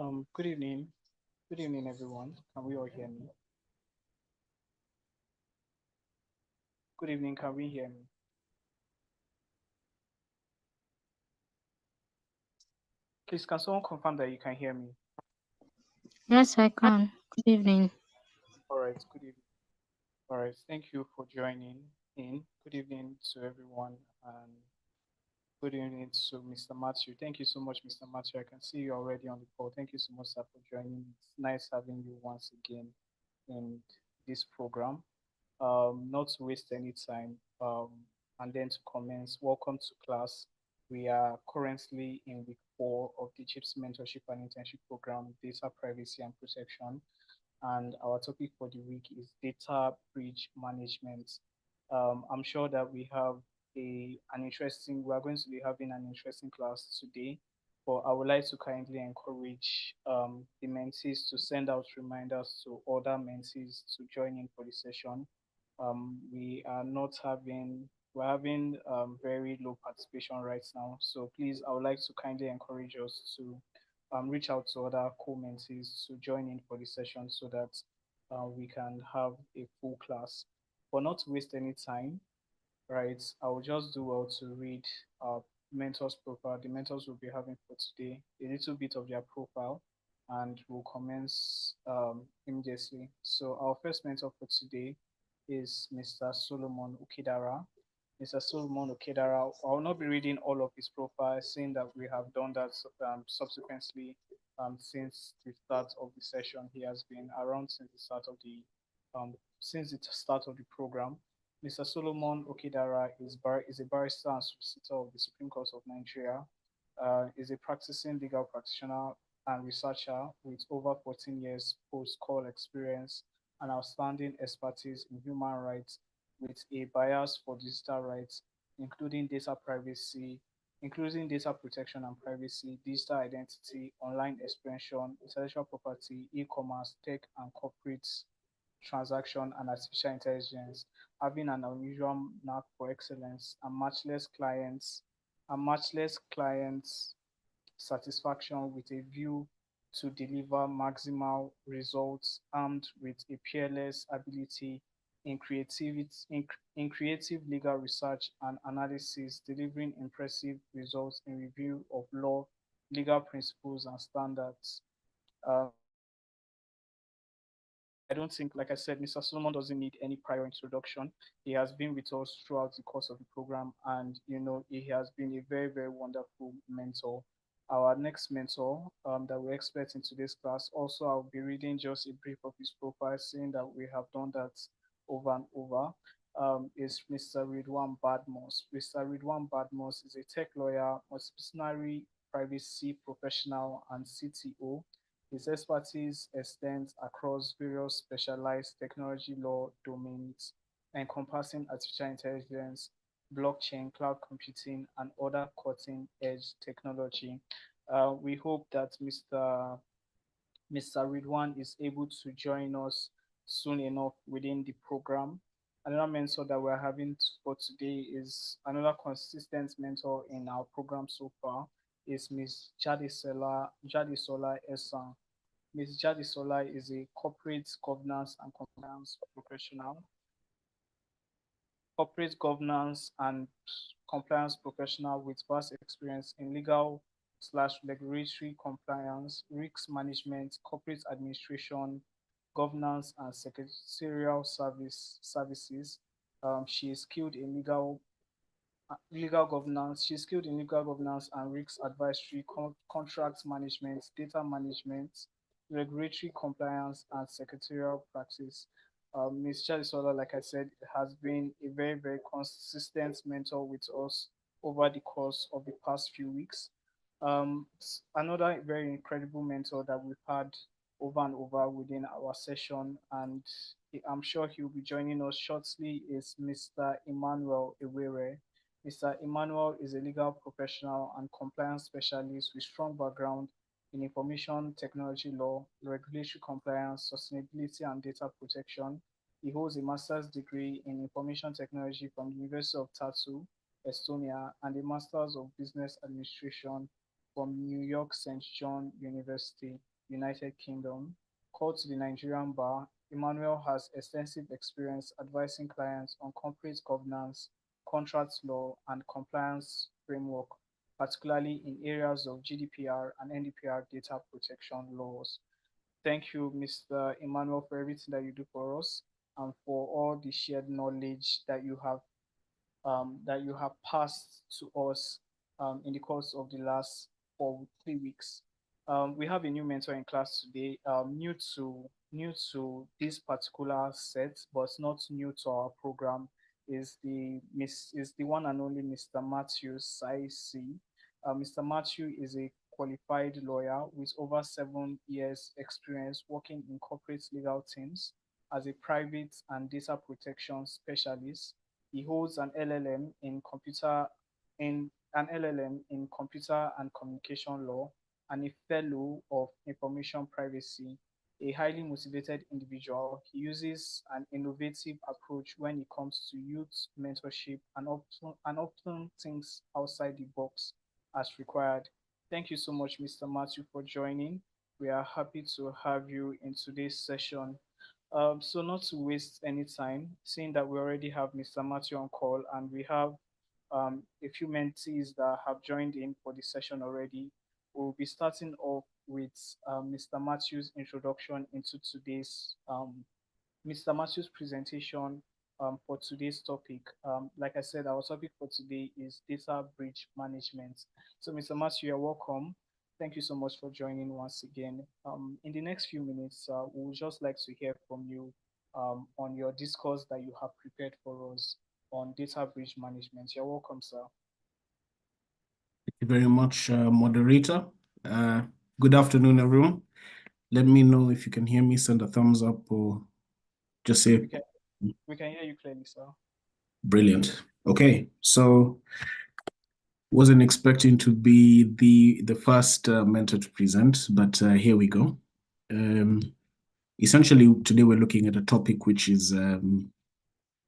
Good evening. Good evening, everyone. Can we all hear me? Good evening. Can we hear me? Please, can someone confirm that you can hear me? Yes, I can. Good evening. All right. Good evening. All right. Thank you for joining in. Good evening to everyone, and good evening to Mr. Matthew. Thank you so much, Mr. Matthew. I can see you already on the call. Thank you so much, sir, for joining. It's nice having you once again in this program. Not to waste any time, and then to commence. Welcome to class. We are currently in week 4 of the JIIPCC Mentorship and Internship Program, Data Privacy and Protection. And our topic for the week is Data Breach Management. I'm sure that we are going to be having an interesting class today. But I would like to kindly encourage the mentees to send out reminders to other mentees to join in for the session. We are not having we're having very low participation right now. So please, I would like to kindly encourage us to reach out to other co-mentees to join in for the session so that we can have a full class. But not to waste any time, right? I will just do well to read our mentors profile. The mentors we'll be having for today, a little bit of their profile, and we'll commence immediately. So our first mentor for today is Mr. Solomon Okidara. Mr. Solomon Okidara, I will not be reading all of his profile, seeing that we have done that subsequently since the start of the session. He has been around since the start of the program. Mr. Solomon Okidara is a barrister and solicitor of the Supreme Court of Nigeria. Is a practicing legal practitioner and researcher with over 14 years post-call experience and outstanding expertise in human rights with a bias for digital rights, including data privacy, including data protection and privacy, digital identity, online expression, intellectual property, e-commerce, tech and corporate transaction, and artificial intelligence, having an unusual knack for excellence and matchless clients satisfaction with a view to deliver maximal results armed with a peerless ability in creative legal research and analysis, delivering impressive results in review of law, legal principles, and standards. I don't think, like I said, Mr. Solomon doesn't need any prior introduction. He has been with us throughout the course of the program, and he has been a very, very wonderful mentor. Our next mentor that we expect in today's class, also I'll be reading just a brief of his profile, saying that we have done that over and over. Is Mr. Ridwan Badmos. Mr. Ridwan Badmos is a tech lawyer, multidisciplinary privacy professional, and CTO. His expertise extends across various specialized technology law domains encompassing artificial intelligence, blockchain, cloud computing, and other cutting edge technology. We hope that Mr. Ridwan is able to join us soon enough within the program. Another mentor that we're having for today is another consistent mentor in our program so far is Ms. Jadisola Esan. Ms. Jadisola is a corporate governance and compliance professional with vast experience in legal slash regulatory compliance, risk management, corporate administration, governance, and secretarial services. She is skilled in legal governance. She's skilled in legal governance and risk advisory, contract management, data management, regulatory compliance, and secretarial practice. Ms. Chalisola, like I said, has been a very, very consistent mentor with us over the course of the past few weeks. Another very incredible mentor that we've had over and over within our session, and I'm sure he'll be joining us shortly, is Mr. Emmanuel Ewere. Mr. Emmanuel is a legal professional and compliance specialist with strong background in information technology law, regulatory compliance, sustainability, and data protection. He holds a master's degree in information technology from the University of Tartu, Estonia, and a master's of business administration from New York St. John University. United Kingdom. Called to the Nigerian bar, Emmanuel has extensive experience advising clients on corporate governance, contract law, and compliance framework, particularly in areas of GDPR and NDPR data protection laws. Thank you, Mr. Emmanuel, for everything that you do for us and for all the shared knowledge that you have passed to us in the course of the last 3 weeks. We have a new mentor in class today, new to this particular set, but not new to our program. Is the one and only Mr. Matthew Saisi. Mr. Matthew is a qualified lawyer with over 7 years experience working in corporate legal teams as a private and data protection specialist. He holds an LLM in computer and communication law and a fellow of information privacy. A highly motivated individual, he uses an innovative approach when it comes to youth mentorship and often thinks outside the box as required. Thank you so much, Mr. Matthew, for joining. We are happy to have you in today's session. So not to waste any time, seeing that we already have Mr. Matthew on call and we have a few mentees that have joined in for the session already, we'll be starting off with Mr. Matthew's introduction into Mr. Matthew's presentation for today's topic. Like I said, our topic for today is data breach management. So, Mr. Matthew, you're welcome. Thank you so much for joining once again. In the next few minutes, we would just like to hear from you on your discourse that you have prepared for us on data breach management. You're welcome, sir. Thank you very much, moderator. Good afternoon, everyone. Let me know if you can hear me, send a thumbs up or just say. We can hear you clearly, sir. Brilliant. Okay, so wasn't expecting to be the first mentor to present, but here we go. Essentially, today we're looking at a topic which is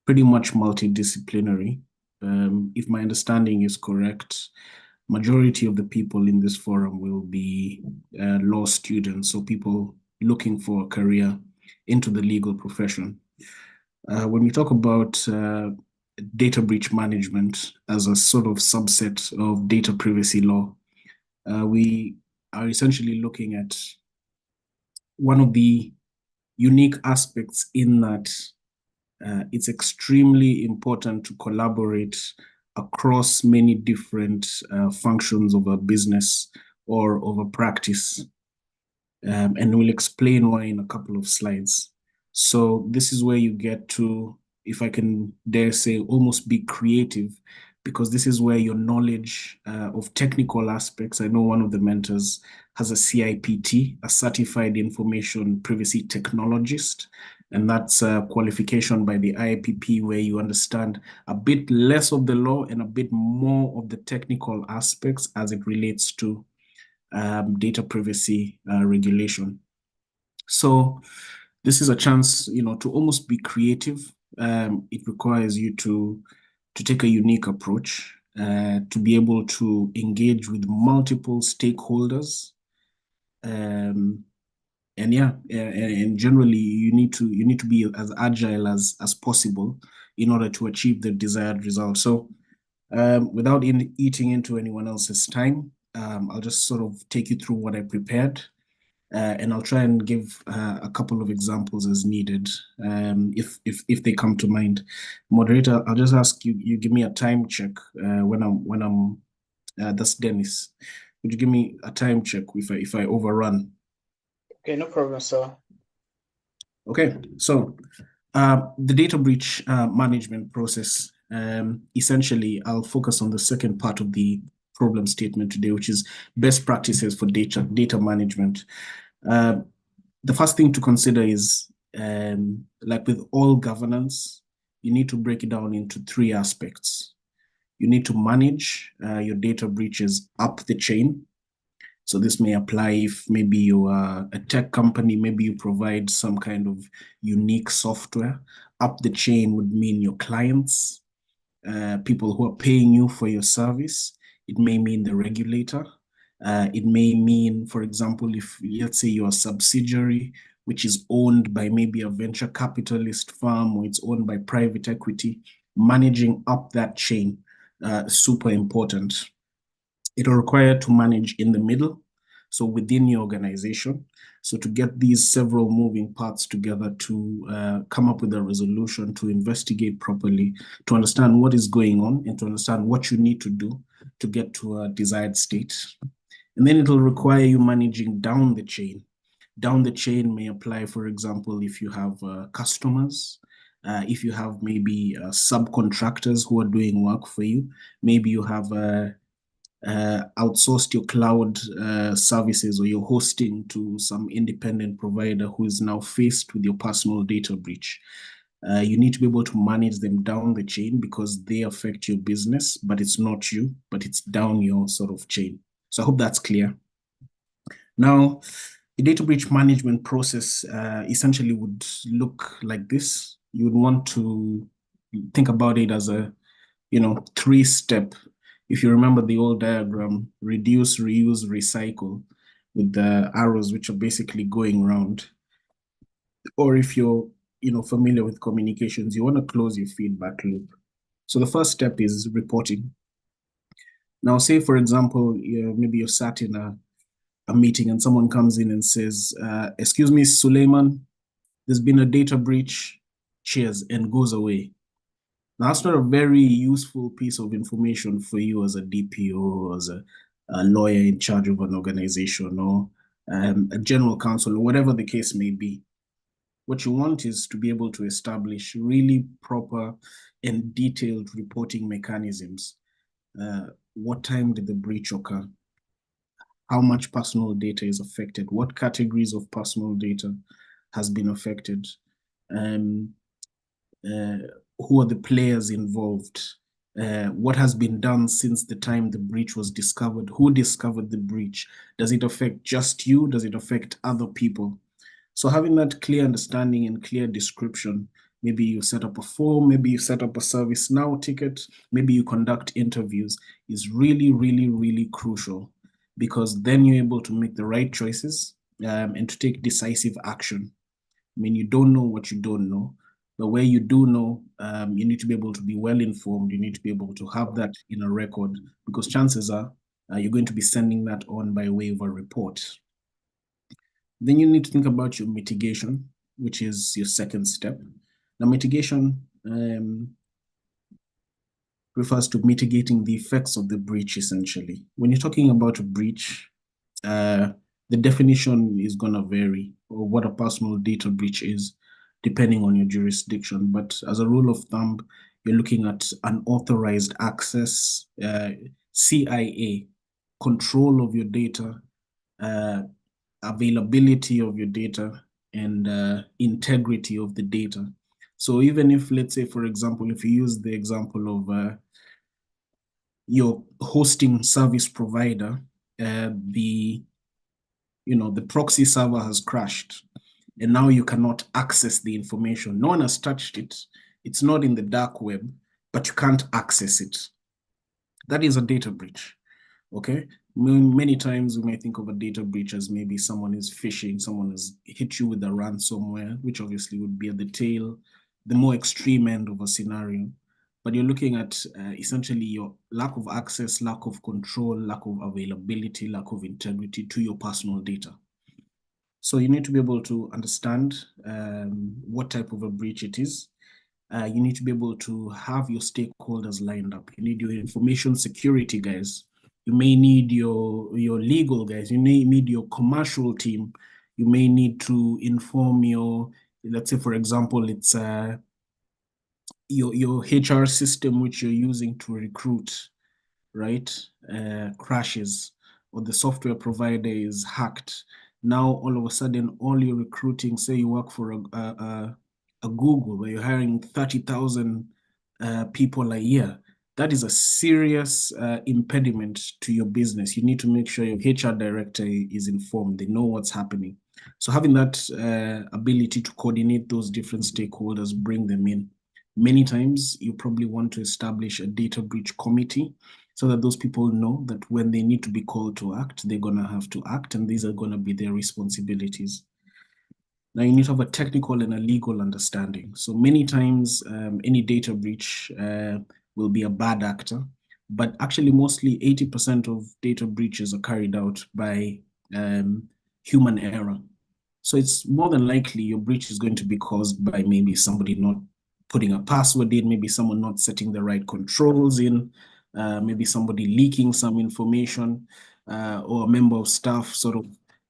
pretty much multidisciplinary. If my understanding is correct, majority of the people in this forum will be law students, so people looking for a career into the legal profession. When we talk about data breach management as a sort of subset of data privacy law, we are essentially looking at one of the unique aspects in that it's extremely important to collaborate across many different functions of a business or of a practice. And we'll explain why in a couple of slides. So this is where you get to, if I can dare say, almost be creative, because this is where your knowledge of technical aspects, I know one of the mentors has a CIPT, a Certified Information Privacy Technologist, and that's a qualification by the IIPP where you understand a bit less of the law and a bit more of the technical aspects as it relates to data privacy regulation. So this is a chance, to almost be creative. It requires you to take a unique approach, to be able to engage with multiple stakeholders. And generally you need to be as agile as possible in order to achieve the desired result. So without eating into anyone else's time, I'll just sort of take you through what I prepared, and I'll try and give a couple of examples as needed, if they come to mind. Moderator, I'll just ask you give me a time check when I'm that's Dennis. Would you give me a time check if I overrun? Okay, no problem, sir. Okay, so the data breach management process. Essentially, I'll focus on the second part of the problem statement today, which is best practices for data management. The first thing to consider is, like with all governance, you need to break it down into three aspects. You need to manage your data breaches up the chain. So this may apply if maybe you are a tech company, maybe you provide some kind of unique software. Up the chain would mean your clients, people who are paying you for your service. It may mean the regulator. It may mean, for example, if let's say you're a subsidiary which is owned by maybe a venture capitalist firm or it's owned by private equity, managing up that chain, super important. It'll require to manage in the middle, so within your organization. So to get these several moving parts together to come up with a resolution, to investigate properly, to understand what is going on, and to understand what you need to do to get to a desired state. And then it'll require you managing down the chain. Down the chain may apply, for example, if you have customers, if you have maybe subcontractors who are doing work for you, maybe you have outsourced your cloud services or your hosting to some independent provider who is now faced with your personal data breach. You need to be able to manage them down the chain because they affect your business, but it's not you, but it's down your sort of chain. So I hope that's clear. Now, the data breach management process essentially would look like this. You would want to think about it as a, three-step. If you remember the old diagram, reduce, reuse, recycle, with the arrows which are basically going round. Or if you're, familiar with communications, you want to close your feedback loop. So the first step is reporting. Now, say, for example, maybe you're sat in a meeting and someone comes in and says, excuse me, Suleiman, there's been a data breach, cheers, and goes away. Now, that's not a very useful piece of information for you as a DPO or as a lawyer in charge of an organization or a general counsel or whatever the case may be. What you want is to be able to establish really proper and detailed reporting mechanisms. What time did the breach occur? How much personal data is affected? What categories of personal data has been affected? Who are the players involved? What has been done since the time the breach was discovered? Who discovered the breach? Does it affect just you? Does it affect other people? So having that clear understanding and clear description, maybe you set up a form, maybe you set up a ServiceNow ticket, maybe you conduct interviews, is really, really, really crucial, because then you're able to make the right choices and to take decisive action. I mean, you don't know what you don't know, but where you do know, you need to be able to be well informed. You need to be able to have that in a record, because chances are you're going to be sending that on by way of a report. Then you need to think about your mitigation, which is your second step. Now, mitigation refers to mitigating the effects of the breach, essentially. When you're talking about a breach, the definition is going to vary, or what a personal data breach is, depending on your jurisdiction. But as a rule of thumb, you're looking at unauthorized access, CIA, control of your data, availability of your data, and integrity of the data. So even if, let's say, for example, if you use the example of your hosting service provider, the proxy server has crashed, and now you cannot access the information. No one has touched it. It's not in the dark web, but you can't access it. That is a data breach. Okay. Many times we may think of a data breach as maybe someone is phishing, someone has hit you with a ransomware, which obviously would be at the tail, the more extreme end of a scenario. But you're looking at essentially your lack of access, lack of control, lack of availability, lack of integrity to your personal data. So you need to be able to understand what type of a breach it is. You need to be able to have your stakeholders lined up. You need your information security guys. You may need your legal guys. You may need your commercial team. You may need to inform your, let's say, for example, it's your HR system which you're using to recruit, right? Crashes, or the software provider is hacked. Now, all of a sudden, all your recruiting, say you work for a Google where you're hiring 30,000 people a year, that is a serious impediment to your business. You need to make sure your HR director is informed. They know what's happening. So having that ability to coordinate those different stakeholders, bring them in. Many times you probably want to establish a data breach committee so that those people know that when they need to be called to act, they're going to have to act, and these are going to be their responsibilities. Now, you need to have a technical and a legal understanding. So many times, any data breach will be a bad actor, but actually, mostly 80% of data breaches are carried out by human error. So it's more than likely your breach is going to be caused by maybe somebody not putting a password in, maybe someone not setting the right controls in, maybe somebody leaking some information, or a member of staff sort of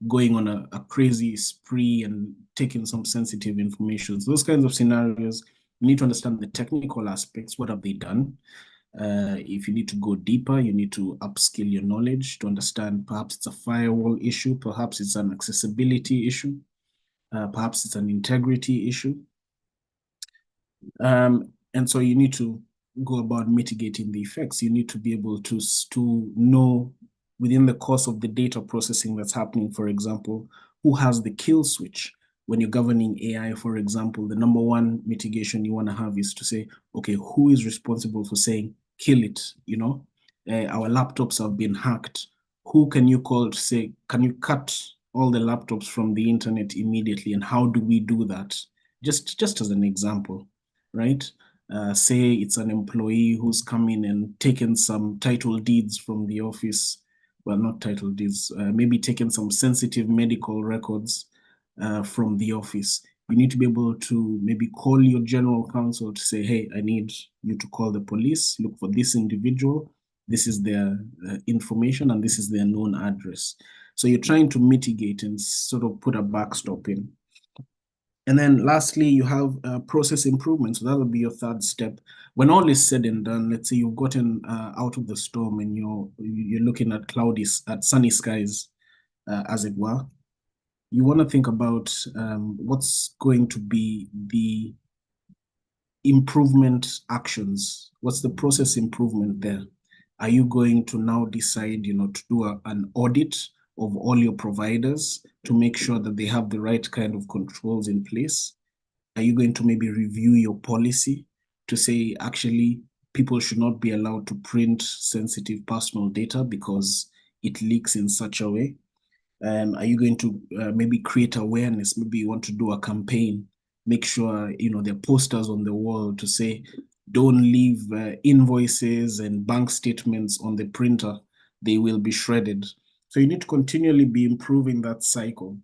going on a crazy spree and taking some sensitive information. So those kinds of scenarios, you need to understand the technical aspects. What have they done? If you need to go deeper, you need to upskill your knowledge to understand perhaps it's a firewall issue, perhaps it's an accessibility issue, perhaps it's an integrity issue. And so you need to go about mitigating the effects. You need to be able to know within the course of the data processing that's happening, for example, who has the kill switch. When you're governing AI, for example, the number one mitigation you want to have is to say, okay, who is responsible for saying, kill it? Our laptops have been hacked. Who can you call to say, can you cut all the laptops from the internet immediately? And how do we do that? Just as an example, right? Say it's an employee who's come in and taken some title deeds from the office. Well, not title deeds, maybe taken some sensitive medical records from the office. You need to be able to maybe call your general counsel to say, hey, I need you to call the police, look for this individual. This is their information and this is their known address. So you're trying to mitigate and sort of put a backstop in. And then lastly, you have process improvement. So that will be your third step. When all is said and done, let's say you've gotten out of the storm and you're looking at sunny skies, as it were. You want to think about what's going to be the improvement actions. What's the process improvement there? Are you going to now decide, to do an audit of all your providers to make sure that they have the right kind of controls in place? Are you going to maybe review your policy to say, actually, people should not be allowed to print sensitive personal data because it leaks in such a way? Are you going to maybe create awareness? Maybe you want to do a campaign, make sure, there are posters on the wall to say, don't leave invoices and bank statements on the printer. They will be shredded. So you need to continually be improving that cycle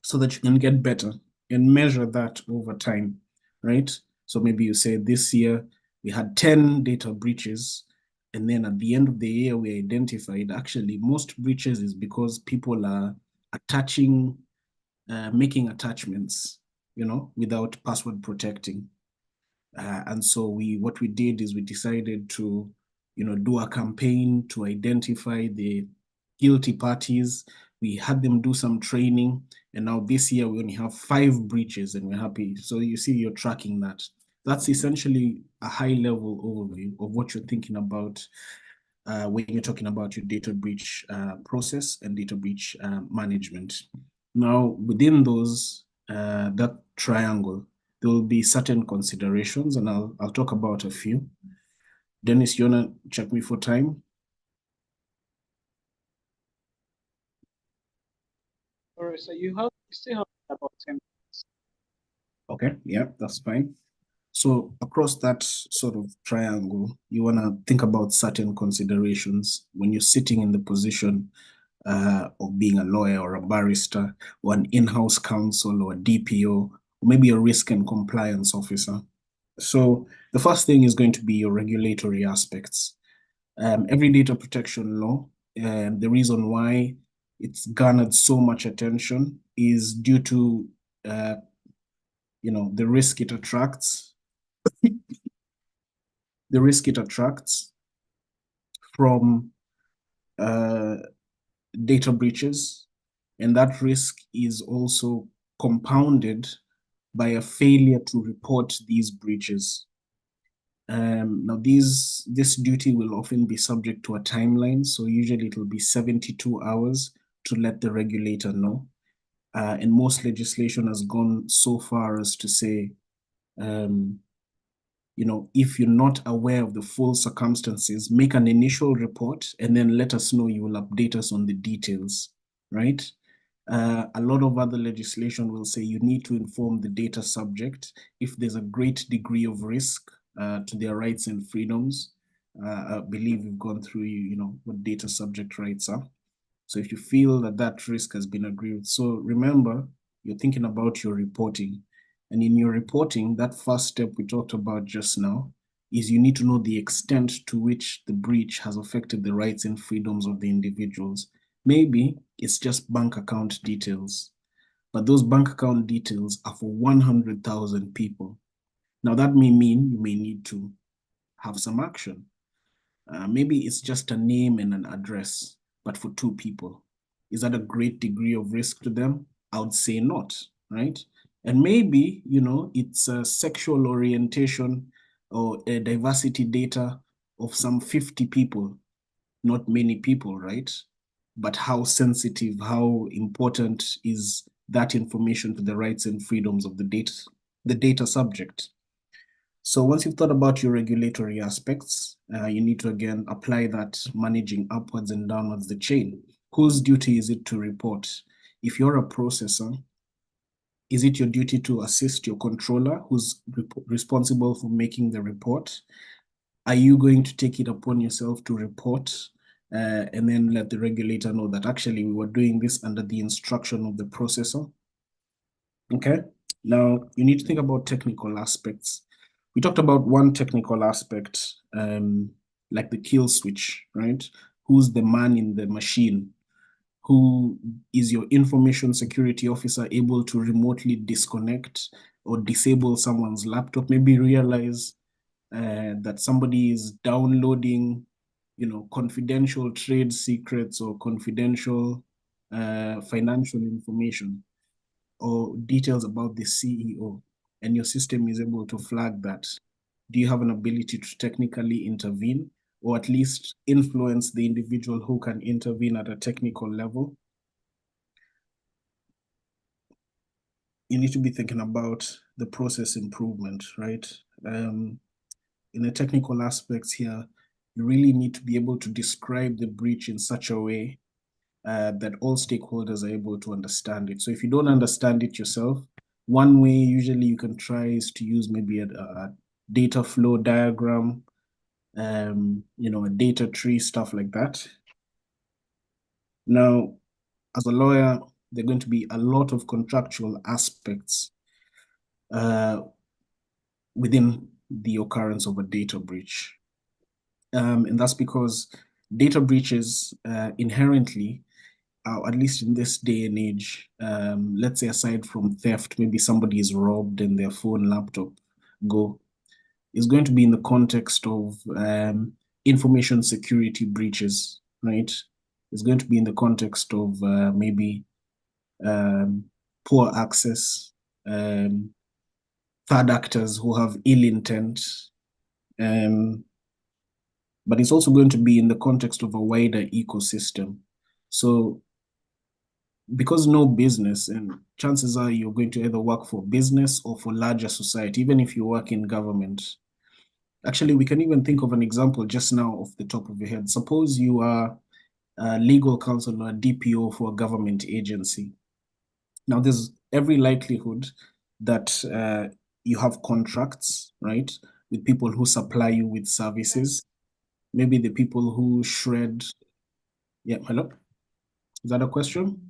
so that you can get better and measure that over time, right? So maybe you say this year we had 10 data breaches, and then at the end of the year, we identified actually most breaches is because people are making attachments, without password protecting. And so what we did is we decided to, do a campaign to identify the guilty parties. We had them do some training, and now this year we only have 5 breaches, and we're happy. So you see, you're tracking that. That's essentially a high-level overview of what you're thinking about when you're talking about your data breach process and data breach management. Now, within that triangle, there will be certain considerations, and I'll talk about a few. Dennis, you wanna check me for time? All right, so you still have about 10 minutes. Okay, yeah, that's fine. So across that sort of triangle, you want to think about certain considerations when you're sitting in the position of being a lawyer or a barrister or an in-house counsel or a DPO, or maybe a risk and compliance officer. So the first thing is going to be your regulatory aspects. Every data protection law, and the reason why it's garnered so much attention is due to the risk it attracts, from data breaches, and that risk is also compounded by a failure to report these breaches. Now, this duty will often be subject to a timeline, so usually it will be 72 hours to let the regulator know. And most legislation has gone so far as to say if you're not aware of the full circumstances, make an initial report and then let us know. You will update us on the details, right? A lot of other legislation will say you need to inform the data subject if there's a great degree of risk to their rights and freedoms. I believe we've gone through, what data subject rights are. So if you feel that that risk has been agreed with, so remember, you're thinking about your reporting. And in your reporting, that first step we talked about just now is you need to know the extent to which the breach has affected the rights and freedoms of the individuals. Maybe it's just bank account details, but those bank account details are for 100,000 people. Now, that may mean you may need to have some action. Maybe it's just a name and an address, but for 2 people. Is that a great degree of risk to them? I would say not, right? And maybe, it's a sexual orientation or a diversity data of some 50 people, not many people, right? But how sensitive, how important is that information to the rights and freedoms of the data subject? So once you've thought about your regulatory aspects, you need to again apply that managing upwards and downwards the chain. Whose duty is it to report? If you're a processor, is it your duty to assist your controller who's responsible for making the report? Are you going to take it upon yourself to report and then let the regulator know that actually we were doing this under the instruction of the processor? Okay, now you need to think about technical aspects. We talked about one technical aspect, like the kill switch, right? Who's the man in the machine? Who is your information security officer able to remotely disconnect or disable someone's laptop? Maybe realize that somebody is downloading, confidential trade secrets or confidential financial information or details about the CEO, and your system is able to flag that. Do you have an ability to technically intervene or at least influence the individual who can intervene at a technical level? You need to be thinking about the process improvement, right? In the technical aspects here, you really need to be able to describe the breach in such a way that all stakeholders are able to understand it. So if you don't understand it yourself, one way usually you can try is to use maybe a data flow diagram, a data tree, stuff like that. Now, as a lawyer, there are going to be a lot of contractual aspects within the occurrence of a data breach. And that's because data breaches inherently, at least in this day and age, let's say aside from theft, maybe somebody is robbed and their phone, laptop go, is going to be in the context of information security breaches, right? It's going to be in the context of maybe poor access, third actors who have ill intent, but it's also going to be in the context of a wider ecosystem. So because no business, and chances are you're going to either work for business or for larger society, even if you work in government. Actually, we can even think of an example just now off the top of your head. Suppose you are a legal counsel or a DPO for a government agency. Now, there's every likelihood that you have contracts, right, with people who supply you with services. Maybe the people who shred. Yeah, hello? Is that a question?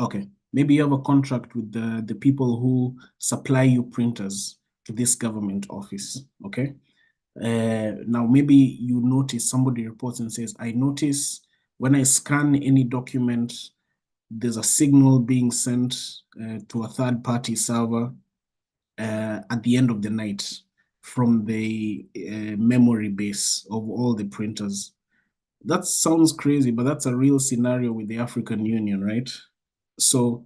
Okay, maybe you have a contract with the people who supply you printers to this government office, okay? Now, maybe you notice somebody reports and says, I notice when I scan any document, there's a signal being sent to a third-party server at the end of the night from the memory base of all the printers. That sounds crazy, but that's a real scenario with the African Union, right? So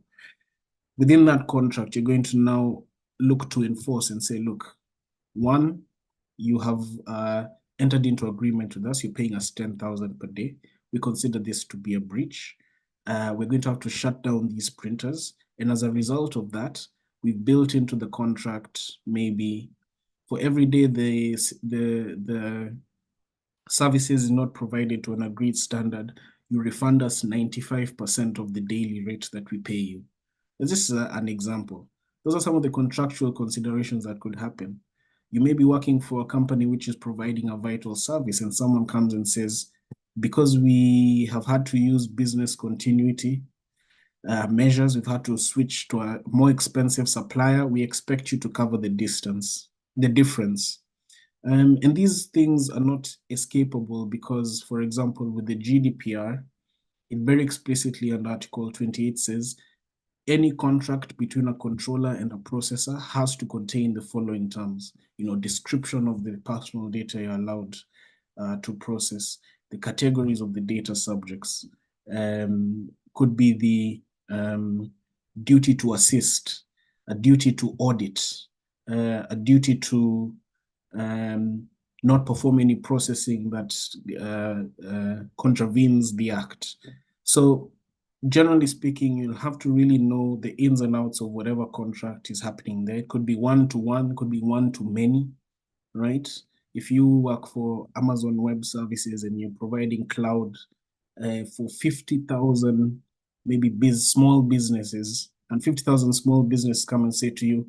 within that contract, you're going to now look to enforce and say, look, one, you have entered into agreement with us, you're paying us 10,000 per day. We consider this to be a breach. we're going to have to shut down these printers. And as a result of that, we've built into the contract maybe for every day the services is not provided to an agreed standard, you refund us 95% of the daily rate that we pay you. This is an example. Those are some of the contractual considerations that could happen. You may be working for a company which is providing a vital service, and someone comes and says, because we have had to use business continuity measures, we've had to switch to a more expensive supplier, we expect you to cover the difference. And these things are not escapable because, for example, with the GDPR, it very explicitly in Article 28 says, any contract between a controller and a processor has to contain the following terms, description of the personal data you're allowed to process, the categories of the data subjects, could be the duty to assist, a duty to audit, a duty to not perform any processing that contravenes the act. So generally speaking, you'll have to really know the ins and outs of whatever contract is happening there. It could be one-to-one, could be one-to-many, right? If you work for Amazon Web Services and you're providing cloud for 50,000 maybe small businesses, and 50,000 small businesses come and say to you,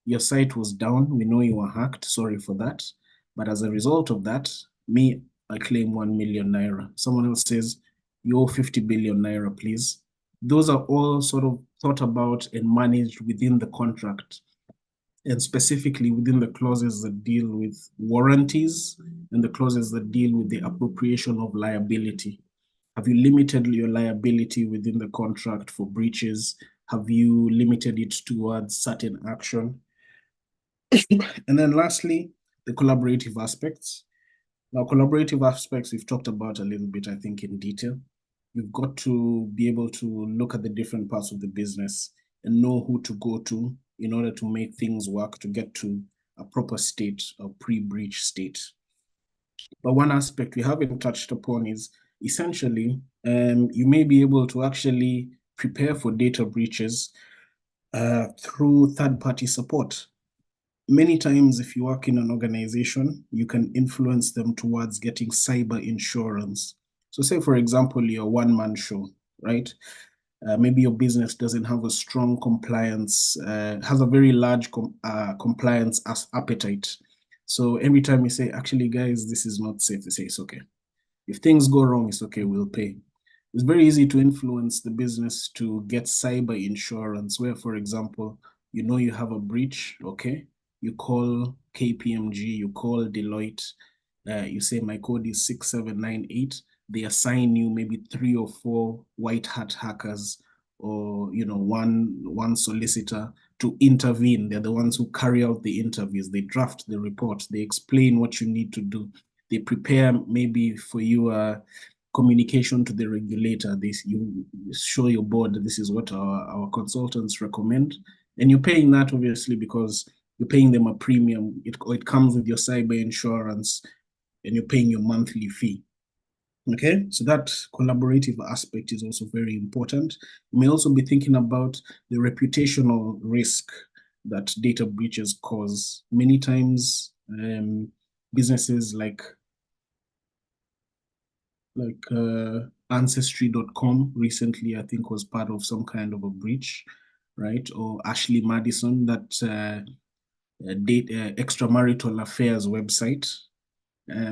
your site was down, we know you were hacked, sorry for that. But as a result of that, I claim 1 million naira. Someone else says, you owe 50 billion naira, please. Those are all sort of thought about and managed within the contract, and specifically within the clauses that deal with warranties and the clauses that deal with the appropriation of liability. Have you limited your liability within the contract for breaches? Have you limited it towards certain action? And then lastly, the collaborative aspects. Now, collaborative aspects we've talked about a little bit, I think, in detail. You've got to be able to look at the different parts of the business and know who to go to in order to make things work to get to a proper state, a pre-breach state. But one aspect we haven't touched upon is essentially, you may be able to actually prepare for data breaches through third-party support. Many times, if you work in an organization, you can influence them towards getting cyber insurance. So say, for example, you're a one-man show, right? Maybe your business doesn't have a strong compliance, has a very large compliance appetite. So every time you say, actually, guys, this is not safe, they say, it's okay. If things go wrong, it's okay, we'll pay. It's very easy to influence the business to get cyber insurance, where, for example, you have a breach, okay? You call KPMG, you call Deloitte, you say my code is 6798. They assign you maybe 3 or 4 white hat hackers or one solicitor to intervene. They're the ones who carry out the interviews. They draft the report. They explain what you need to do. They prepare maybe for you communication to the regulator. You show your board that this is what our consultants recommend. And you're paying that obviously because you're paying them a premium. It comes with your cyber insurance and you're paying your monthly fee. Okay, so that collaborative aspect is also very important. You may also be thinking about the reputational risk that data breaches cause. Many times, businesses like Ancestry.com recently, I think, was part of some kind of a breach, right? Or Ashley Madison, that extramarital affairs website.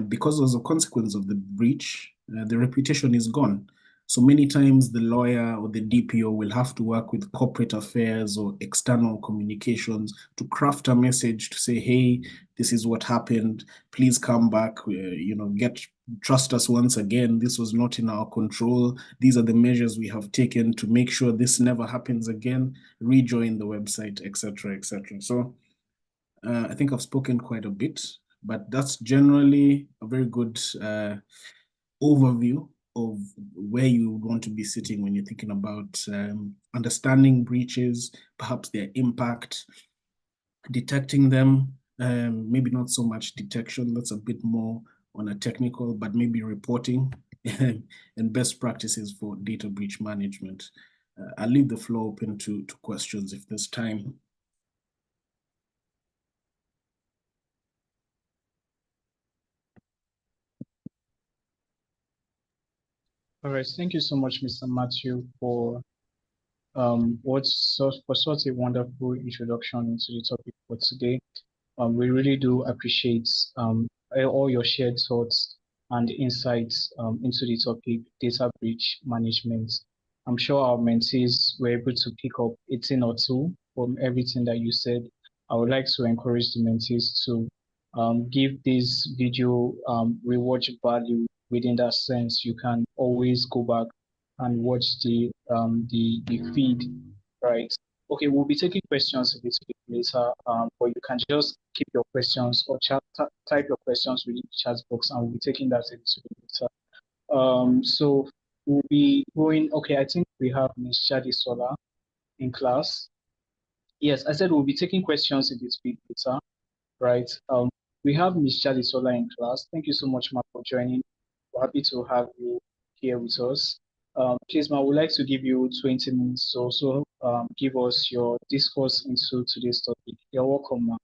Because as a consequence of the breach, the reputation is gone. So many times the lawyer or the DPO will have to work with corporate affairs or external communications to craft a message to say, hey, this is what happened. Please come back, trust us once again. This was not in our control. These are the measures we have taken to make sure this never happens again. Rejoin the website, etc., etc. So I think I've spoken quite a bit, but that's generally a very good overview of where you would want to be sitting when you're thinking about understanding breaches, perhaps their impact, detecting them, maybe not so much detection, that's a bit more on a technical, but maybe reporting, and best practices for data breach management. I'll leave the floor open to questions if there's time. All right, thank you so much, Mr. Matthew, for such a wonderful introduction into the topic for today. We really do appreciate all your shared thoughts and insights into the topic, data breach management. I'm sure our mentees were able to pick up a thing or two from everything that you said. I would like to encourage the mentees to give this video rewatch value within that sense. You can always go back and watch the feed, right? Okay, we'll be taking questions a little bit later, but you can just keep your questions or type your questions within the chat box, and we'll be taking that a little bit later. So we'll be going. Okay, I think we have Ms. Shadi Sola in class. Yes, I said we'll be taking questions a little bit later, right? We have Ms. Shadi Sola in class. Thank you so much, Ma, for joining. We're happy to have you here with us. Please, Ma, I would like to give you 20 minutes or so. Give us your discourse into today's topic. You're welcome, Ma.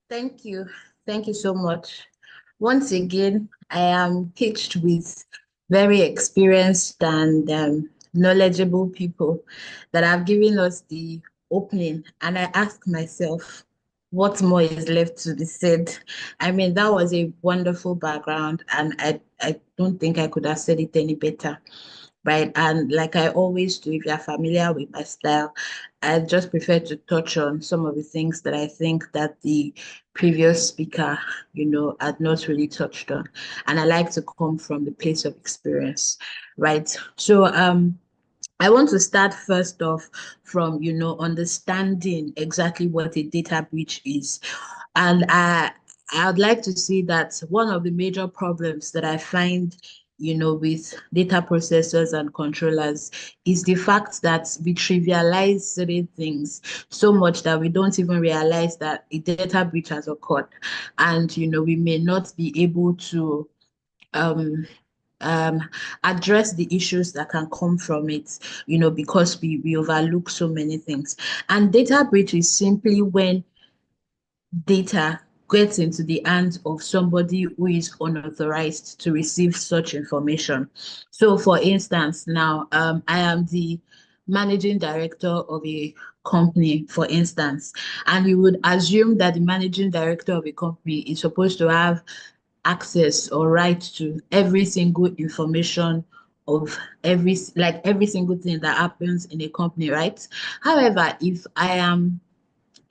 Thank you. Thank you so much. Once again, I am pitched with very experienced and knowledgeable people that have given us the opening. And I ask myself, what more is left to be said? I mean, that was a wonderful background, and I don't think I could have said it any better. Right. And like I always do, if you're familiar with my style, I just prefer to touch on some of the things that I think that the previous speaker, had not really touched on. And I like to come from the place of experience. Right. So I want to start first off from, understanding exactly what a data breach is. And I'd like to see that one of the major problems that I find, with data processors and controllers is the fact that we trivialize certain things so much that we don't even realize that a data breach has occurred. And, we may not be able to um, address the issues that can come from it, because we overlook so many things. And data breach is simply when data gets into the hands of somebody who is unauthorized to receive such information. So for instance, now I am the managing director of a company, for instance, and you would assume that the managing director of a company is supposed to have access or right to every single information of every single thing that happens in a company, right? However, if I am,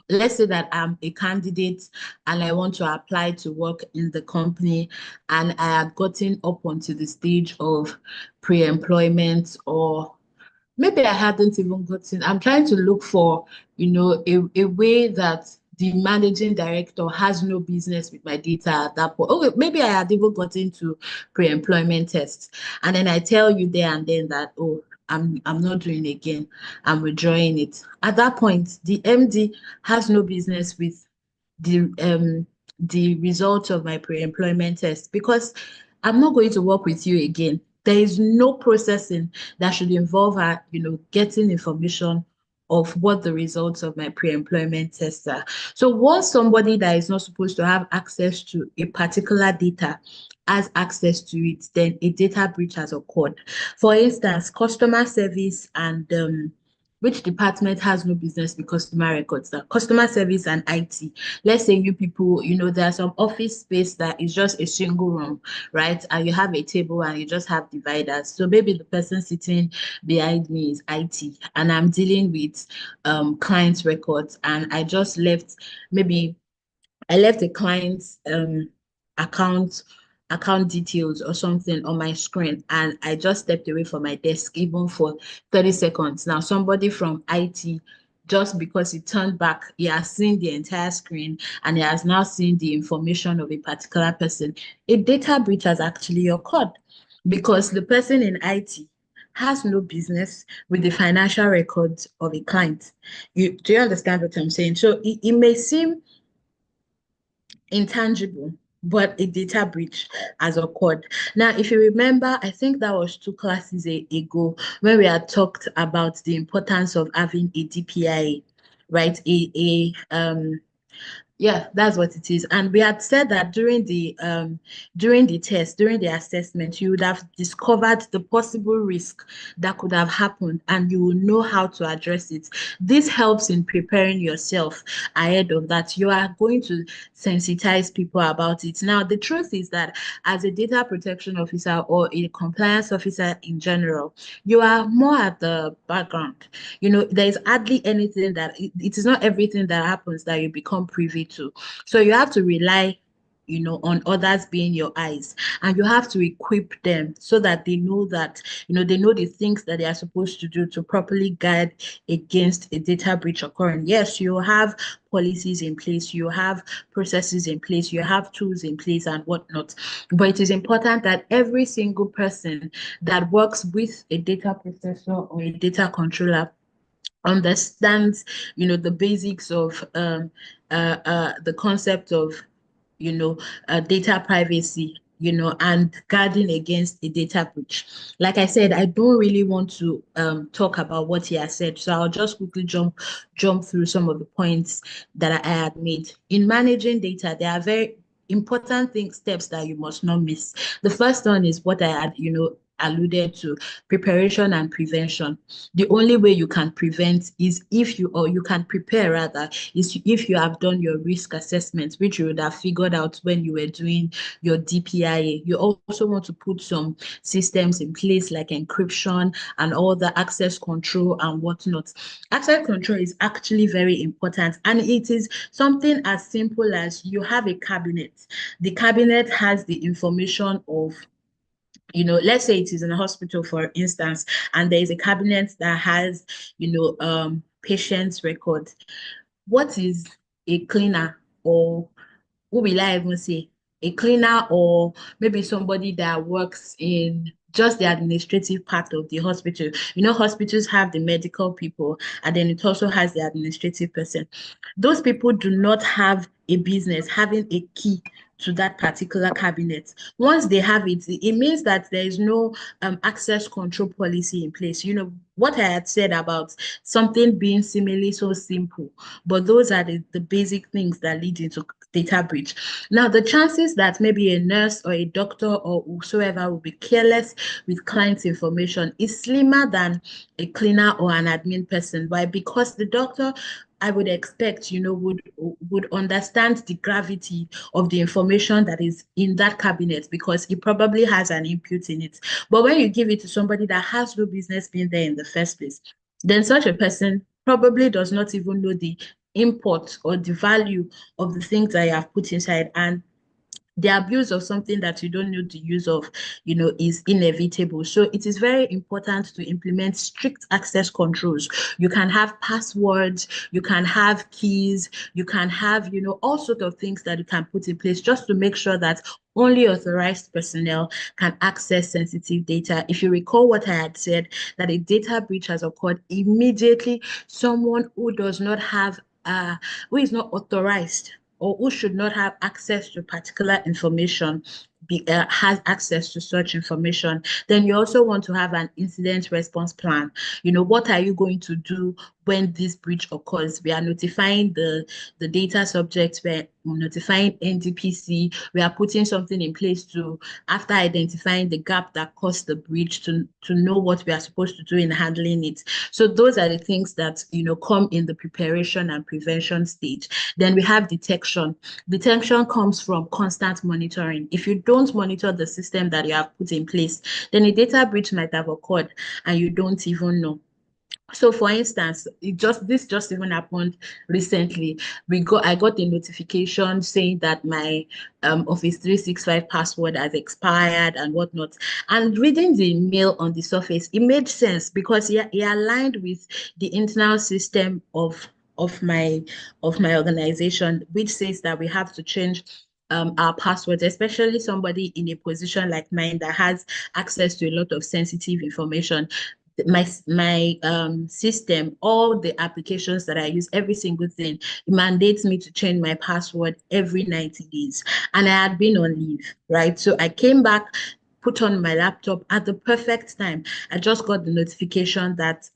let's say that I'm a candidate and I want to apply to work in the company, and I have gotten up onto the stage of pre-employment, or maybe I hadn't even gotten. I'm trying to look for, a way that the managing director has no business with my data at that point. Okay, maybe I had even gotten to pre-employment tests, and then I tell you there and then that, oh, I'm not doing it again. I'm withdrawing it. At that point, the MD has no business with the result of my pre-employment test, because I'm not going to work with you again. There is no processing that should involve her, getting information of what the results of my pre-employment test are. So once somebody that is not supposed to have access to a particular data has access to it, then a data breach has occurred. For instance, customer service and which department has no business with customer records? Customer service and IT. Let's say you people, there's some office space that is just a single room, right? And you have a table and you just have dividers. So maybe the person sitting behind me is IT, and I'm dealing with client records, and I just left, maybe I left a client's account account details or something on my screen, and I just stepped away from my desk even for 30 seconds. Now somebody from IT, just because he turned back, he has seen the entire screen and he has now seen the information of a particular person. A data breach has actually occurred because the person in IT has no business with the financial records of a client. Do you understand what I'm saying? So it may seem intangible, but a data breach has occurred. Now, if you remember, I think that was 2 classes ago when we had talked about the importance of having a DPIA, right? Yeah, that's what it is. And we had said that during the test, during the assessment, you would have discovered the possible risk that could have happened and you will know how to address it. This helps in preparing yourself ahead of that. You are going to sensitize people about it. Now, the truth is that as a data protection officer or a compliance officer in general, you are more at the background. There is hardly anything that it is not everything that happens that you become privy to. So you have to rely on others being your eyes, and you have to equip them so that they know they know the things that they are supposed to do to properly guard against a data breach occurring. Yes, you have policies in place, you have processes in place, you have tools in place and whatnot, but it is important that every single person that works with a data processor or a data controller understands the basics of the concept of data privacy, and guarding against a data breach. Like I said, I don't really want to talk about what he has said, so I'll just quickly jump through some of the points that I had made. In managing data, there are very important steps that you must not miss. The first one is what I had alluded to: preparation and prevention. The only way you can prevent is you can prepare rather, is if you have done your risk assessment, which you would have figured out when you were doing your DPIA. You also want to put some systems in place like encryption and all the access control and whatnot. Access control is actually very important, and it is something as simple as you have a cabinet. The cabinet has the information of let's say it is in a hospital, for instance, and there is a cabinet that has, patient's record. What is a cleaner, or who will I even say? A cleaner, or maybe somebody that works in just the administrative part of the hospital. Hospitals have the medical people, and then it also has the administrative person. Those people do not have a business having a key to that particular cabinet. Once they have it, it means that there is no access control policy in place. What I had said about something being seemingly so simple, but those are the basic things that lead into data breach. Now, the chances that maybe a nurse or a doctor or whosoever will be careless with client's information is slimmer than a cleaner or an admin person. Why? Because the doctor, I would expect, would understand the gravity of the information that is in that cabinet, because it probably has an input in it. But when you give it to somebody that has no business being there in the first place, then such a person probably does not even know the import or the value of the things that you have put inside, and the abuse of something that you don't know the use of, is inevitable. So it is very important to implement strict access controls. You can have passwords, you can have keys, you can have, all sorts of things that you can put in place just to make sure that only authorized personnel can access sensitive data. If you recall what I had said, that a data breach has occurred immediately, someone who does not have, who is not authorized or who should not have access to particular information has access to such information. Then you also want to have an incident response plan. What are you going to do when this breach occurs? We are notifying the data subject, we're notifying NDPC, we are putting something in place to, after identifying the gap that caused the breach, to know what we are supposed to do in handling it. So those are the things that come in the preparation and prevention stage. Then we have detection. Detection comes from constant monitoring. If you don't monitor the system that you have put in place, then a data breach might have occurred and you don't even know. So for instance, this just even happened recently. I got a notification saying that my Office 365 password has expired and whatnot. And reading the mail on the surface, it made sense because it aligned with the internal system of my organization, which says that we have to change our passwords, especially somebody in a position like mine that has access to a lot of sensitive information. my system, all the applications that I use, every single thing, it mandates me to change my password every 90 days. And I had been on leave, right? So I came back, put on my laptop at the perfect time. I just got the notification that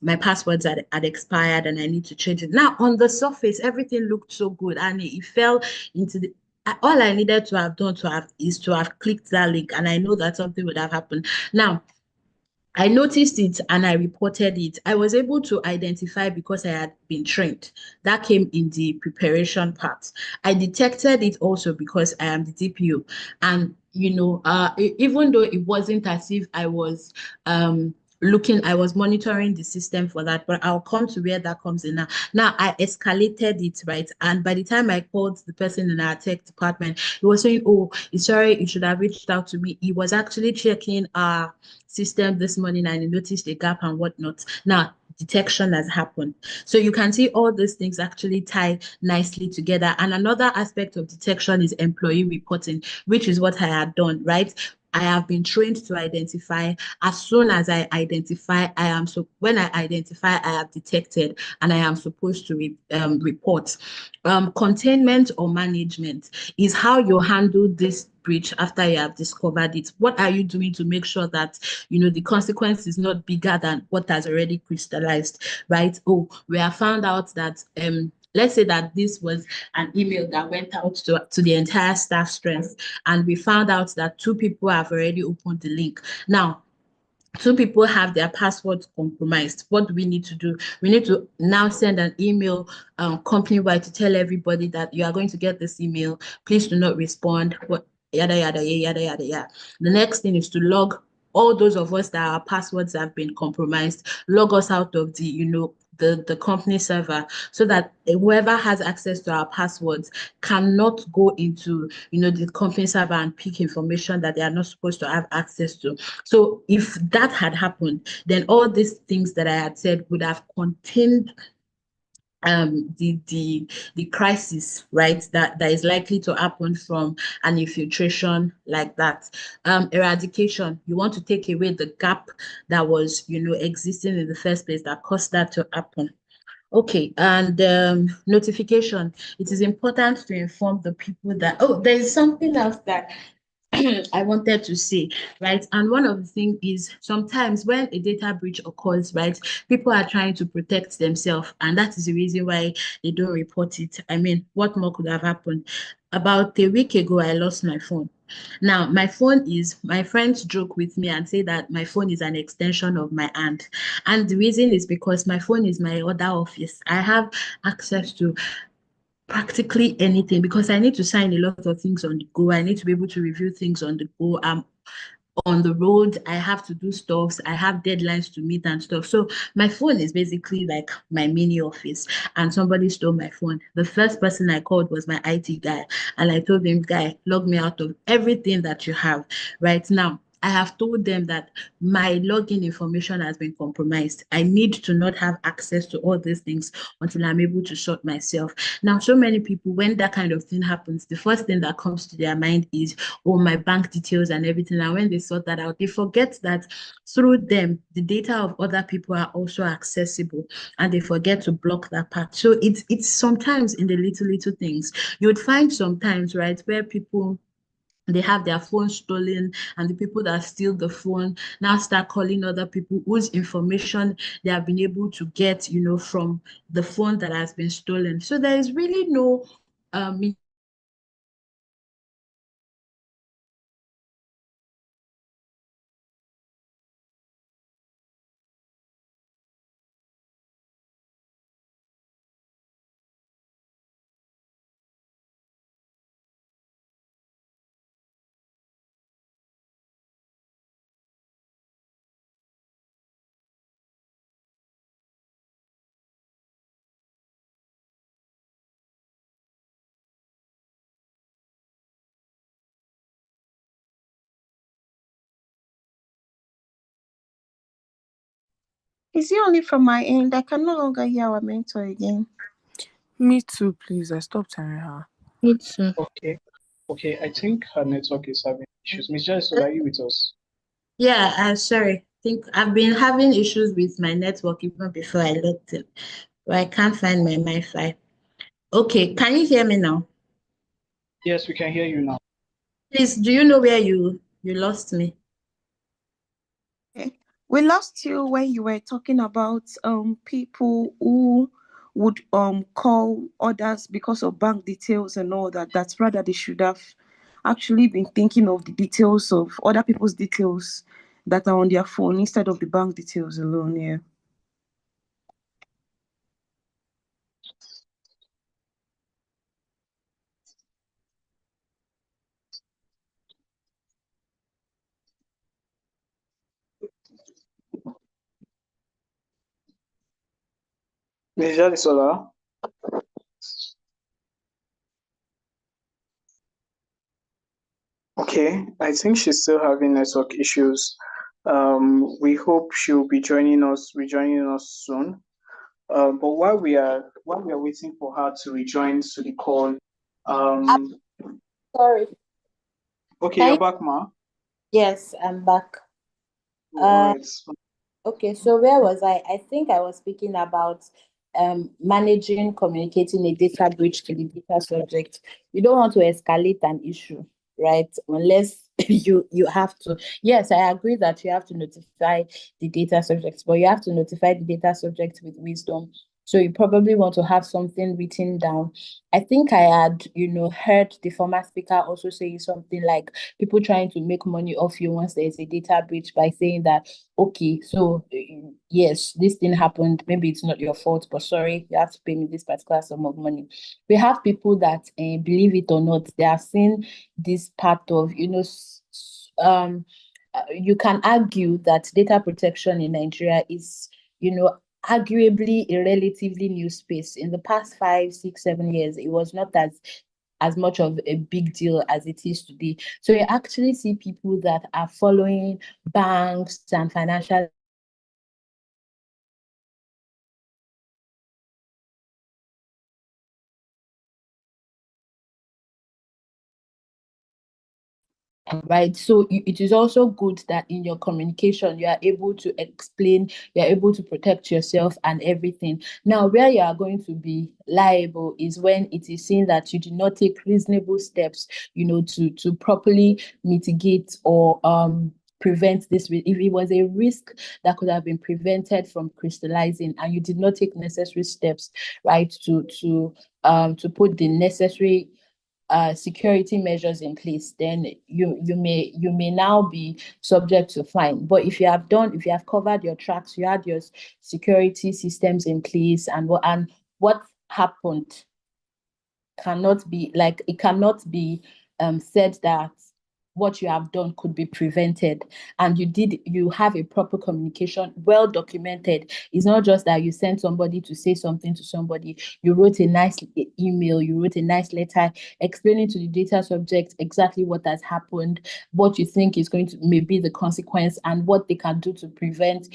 my passwords had expired and I need to change it. Now, on the surface, everything looked so good and it fell into the all I needed to have done is to have clicked that link, and I know that something would have happened. Now, I noticed it and I reported it. I was able to identify because I had been trained. That came in the preparation part. I detected it also because I am the DPO. And, even though it wasn't as if I was I was monitoring the system for that, but I'll come to where that comes in now. Now, I escalated it, right? And by the time I called the person in our tech department, he was saying, oh, sorry, you should have reached out to me. He was actually checking our system this morning and he noticed a gap and whatnot. Now, detection has happened. So you can see all these things actually tie nicely together. And another aspect of detection is employee reporting, which is what I had done, right? I have been trained to identify. As soon as I identify, when I identify, I have detected and I am supposed to report. Containment or management is how you handle this breach after you have discovered it. What are you doing to make sure that the consequence is not bigger than what has already crystallized, right? Oh, we have found out that let's say that this was an email that went out to the entire staff strength, and we found out that 2 people have already opened the link. Now, 2 people have their passwords compromised. What do we need to do? We need to now send an email company-wide to tell everybody that you are going to get this email. Please do not respond. What yada yada yada yada yada. The next thing is to log all those of us that our passwords have been compromised, log us out of the company server, so that whoever has access to our passwords cannot go into the company server and pick information that they are not supposed to have access to. So if that had happened, then all these things that I had said would have contained the crisis, right, that is likely to happen from an infiltration like that. Eradication, you want to take away the gap that was existing in the first place that caused that to happen. Okay, and notification. It is important to inform the people that, oh, there is something else that I wanted to say, right? And one of the things is sometimes when a data breach occurs, right, people are trying to protect themselves, and that is the reason why they don't report it. I mean, what more could have happened? About a week ago, I lost my phone. Now, my friends joke with me and say that my phone is an extension of my hand. And the reason is because my phone is my other office. I have access to practically anything because I need to sign a lot of things on the go. I need to be able to review things on the go. On the road, I have to do stuff. I have deadlines to meet and stuff. So my phone is basically like my mini office, and somebody stole my phone. The first person I called was my IT guy, and I told him, guy, log me out of everything that you have right now. I have told them that my login information has been compromised. I need to not have access to all these things until I'm able to sort myself. Now, so many people, when that kind of thing happens, the first thing that comes to their mind is, oh, my bank details and everything. And when they sort that out, they forget that through them, the data of other people are also accessible, and they forget to block that part. So it's sometimes in the little things. You would find sometimes, right, where people, they have their phone stolen, and the people that steal the phone now start calling other people whose information they have been able to get, from the phone that has been stolen. So there is really no Is it only from my end? I can no longer hear our mentor again. Me too, please. I stopped hearing her. Me too. Okay, I think her network is having issues. Miss Jaiso, are you with us? Yeah, sorry. think I've been having issues with my network even before I looked it, but I can't find my Wi-Fi. Okay, can you hear me now? Yes, we can hear you now. Please, do you know where you lost me? Okay. We lost you when you were talking about people who would call others because of bank details and all that. That's rather they should have actually been thinking of the details of other people's details that are on their phone instead of the bank details alone. Yeah. Ms. Jalisola? Okay, I think she's still having network issues. We hope she'll be rejoining us soon. But while we are waiting for her to rejoin to the call, um, Sorry. okay, you're back, Ma. Yes, I'm back. All right. Okay, so where was I? I think I was speaking about managing, communicating a data breach to the data subject. You don't want to escalate an issue, right? Unless you have to. Yes, I agree that you have to notify the data subject, but you have to notify the data subject with wisdom. So you probably want to have something written down. I think I had, heard the former speaker also say something like people trying to make money off you once there's a data breach by saying that, okay, so yes, this thing happened. Maybe it's not your fault, but sorry, you have to pay me this particular sum of money. We have people that, believe it or not, they have seen this part of, you can argue that data protection in Nigeria is, arguably a relatively new space. In the past 5, 6, 7 years, it was not as much of a big deal as it is today. So you actually see people that are following banks and financial right? So it is also good that in your communication, you are able to explain, you are able to protect yourself and everything. Now, where you are going to be liable is when it is seen that you did not take reasonable steps, to properly mitigate or prevent this. If it was a risk that could have been prevented from crystallizing and you did not take necessary steps, right, to put the necessary security measures in place, then you may now be subject to fine. But if you have covered your tracks, you had your security systems in place, and what happened cannot be like it cannot be said that what you have done could be prevented, and you have a proper communication well documented. It's not just that you sent somebody to say something to somebody. You wrote a nice email, you wrote a nice letter explaining to the data subject exactly what has happened, what you think is going to maybe the consequence, and what they can do to prevent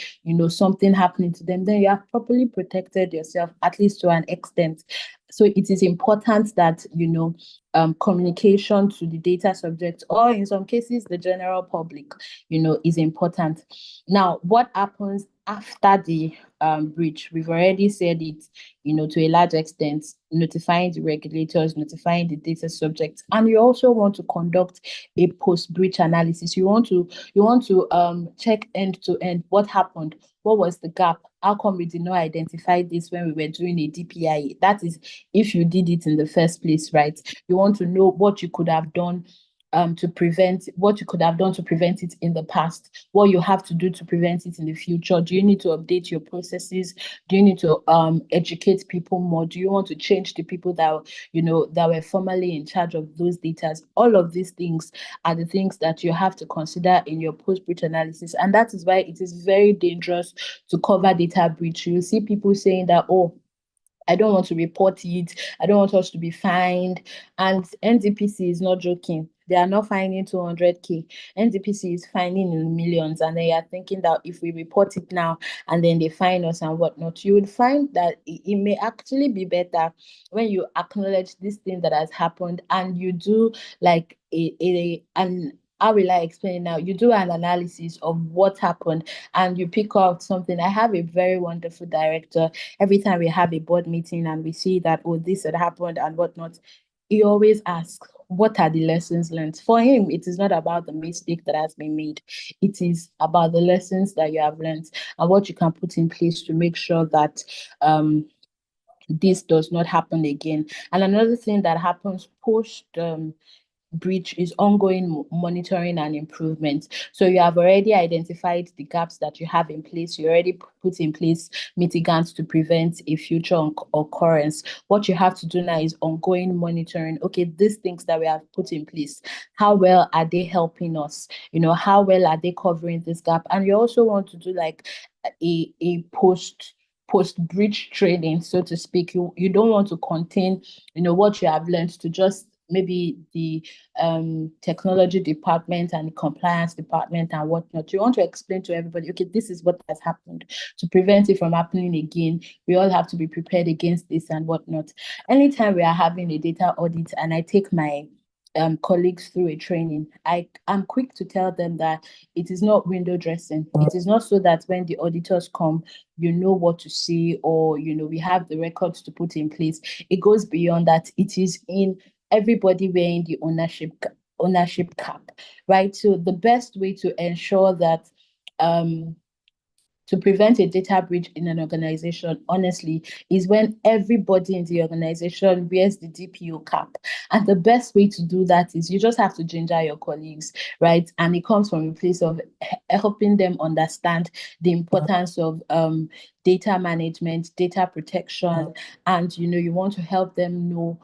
something happening to them. Then you have properly protected yourself, at least to an extent. So it is important that communication to the data subject, or in some cases the general public, is important. Now, what happens after the breach? We've already said it, to a large extent, notifying the regulators, notifying the data subjects, and you also want to conduct a post-breach analysis. You want to check end to end what happened, what was the gap, how come we did not identify this when we were doing a DPIA? That is, if you did it in the first place, right? You want to know what you could have done to prevent it in the past, what you have to do to prevent it in the future. Do you need to update your processes? Do you need to educate people more? Do you want to change the people that were formerly in charge of those data? All of these things are the things that you have to consider in your post-breach analysis, and that is why it is very dangerous to cover data breach. You see people saying that, oh, I don't want to report it. I don't want us to be fined. And NDPC is not joking. They are not fining 200K. NDPC is fining in millions. And they are thinking that if we report it now and then they fine us and whatnot, you would find that it may actually be better when you acknowledge this thing that has happened and you do like an how will I explain it now? You do an analysis of what happened and you pick out something. I have a very wonderful director. Every time we have a board meeting and we see that, oh, this had happened and whatnot, he always asks, what are the lessons learned? For him, it is not about the mistake that has been made. It is about the lessons that you have learned and what you can put in place to make sure that this does not happen again. And another thing that happens post breach is ongoing monitoring and improvement. So you have already identified the gaps that you have in place. You already put in place mitigants to prevent a future occurrence. What you have to do now is ongoing monitoring. Okay, these things that we have put in place, how well are they helping us? How well are they covering this gap? And you also want to do like a post breach training, so to speak. You don't want to contain what you have learned to just maybe the technology department and the compliance department and whatnot. You want to explain to everybody, okay, this is what has happened. To prevent it from happening again, we all have to be prepared against this and whatnot. Anytime we are having a data audit and I take my colleagues through a training, I'm quick to tell them that it is not window dressing. It is not so that when the auditors come, you know what to see, or we have the records to put in place. It goes beyond that. It is in everybody wearing the ownership cap, right? So the best way to ensure that to prevent a data breach in an organization, honestly, is when everybody in the organization wears the DPO cap. And the best way to do that is you just have to ginger your colleagues, right? And it comes from a place of helping them understand the importance of data management, data protection, and you want to help them know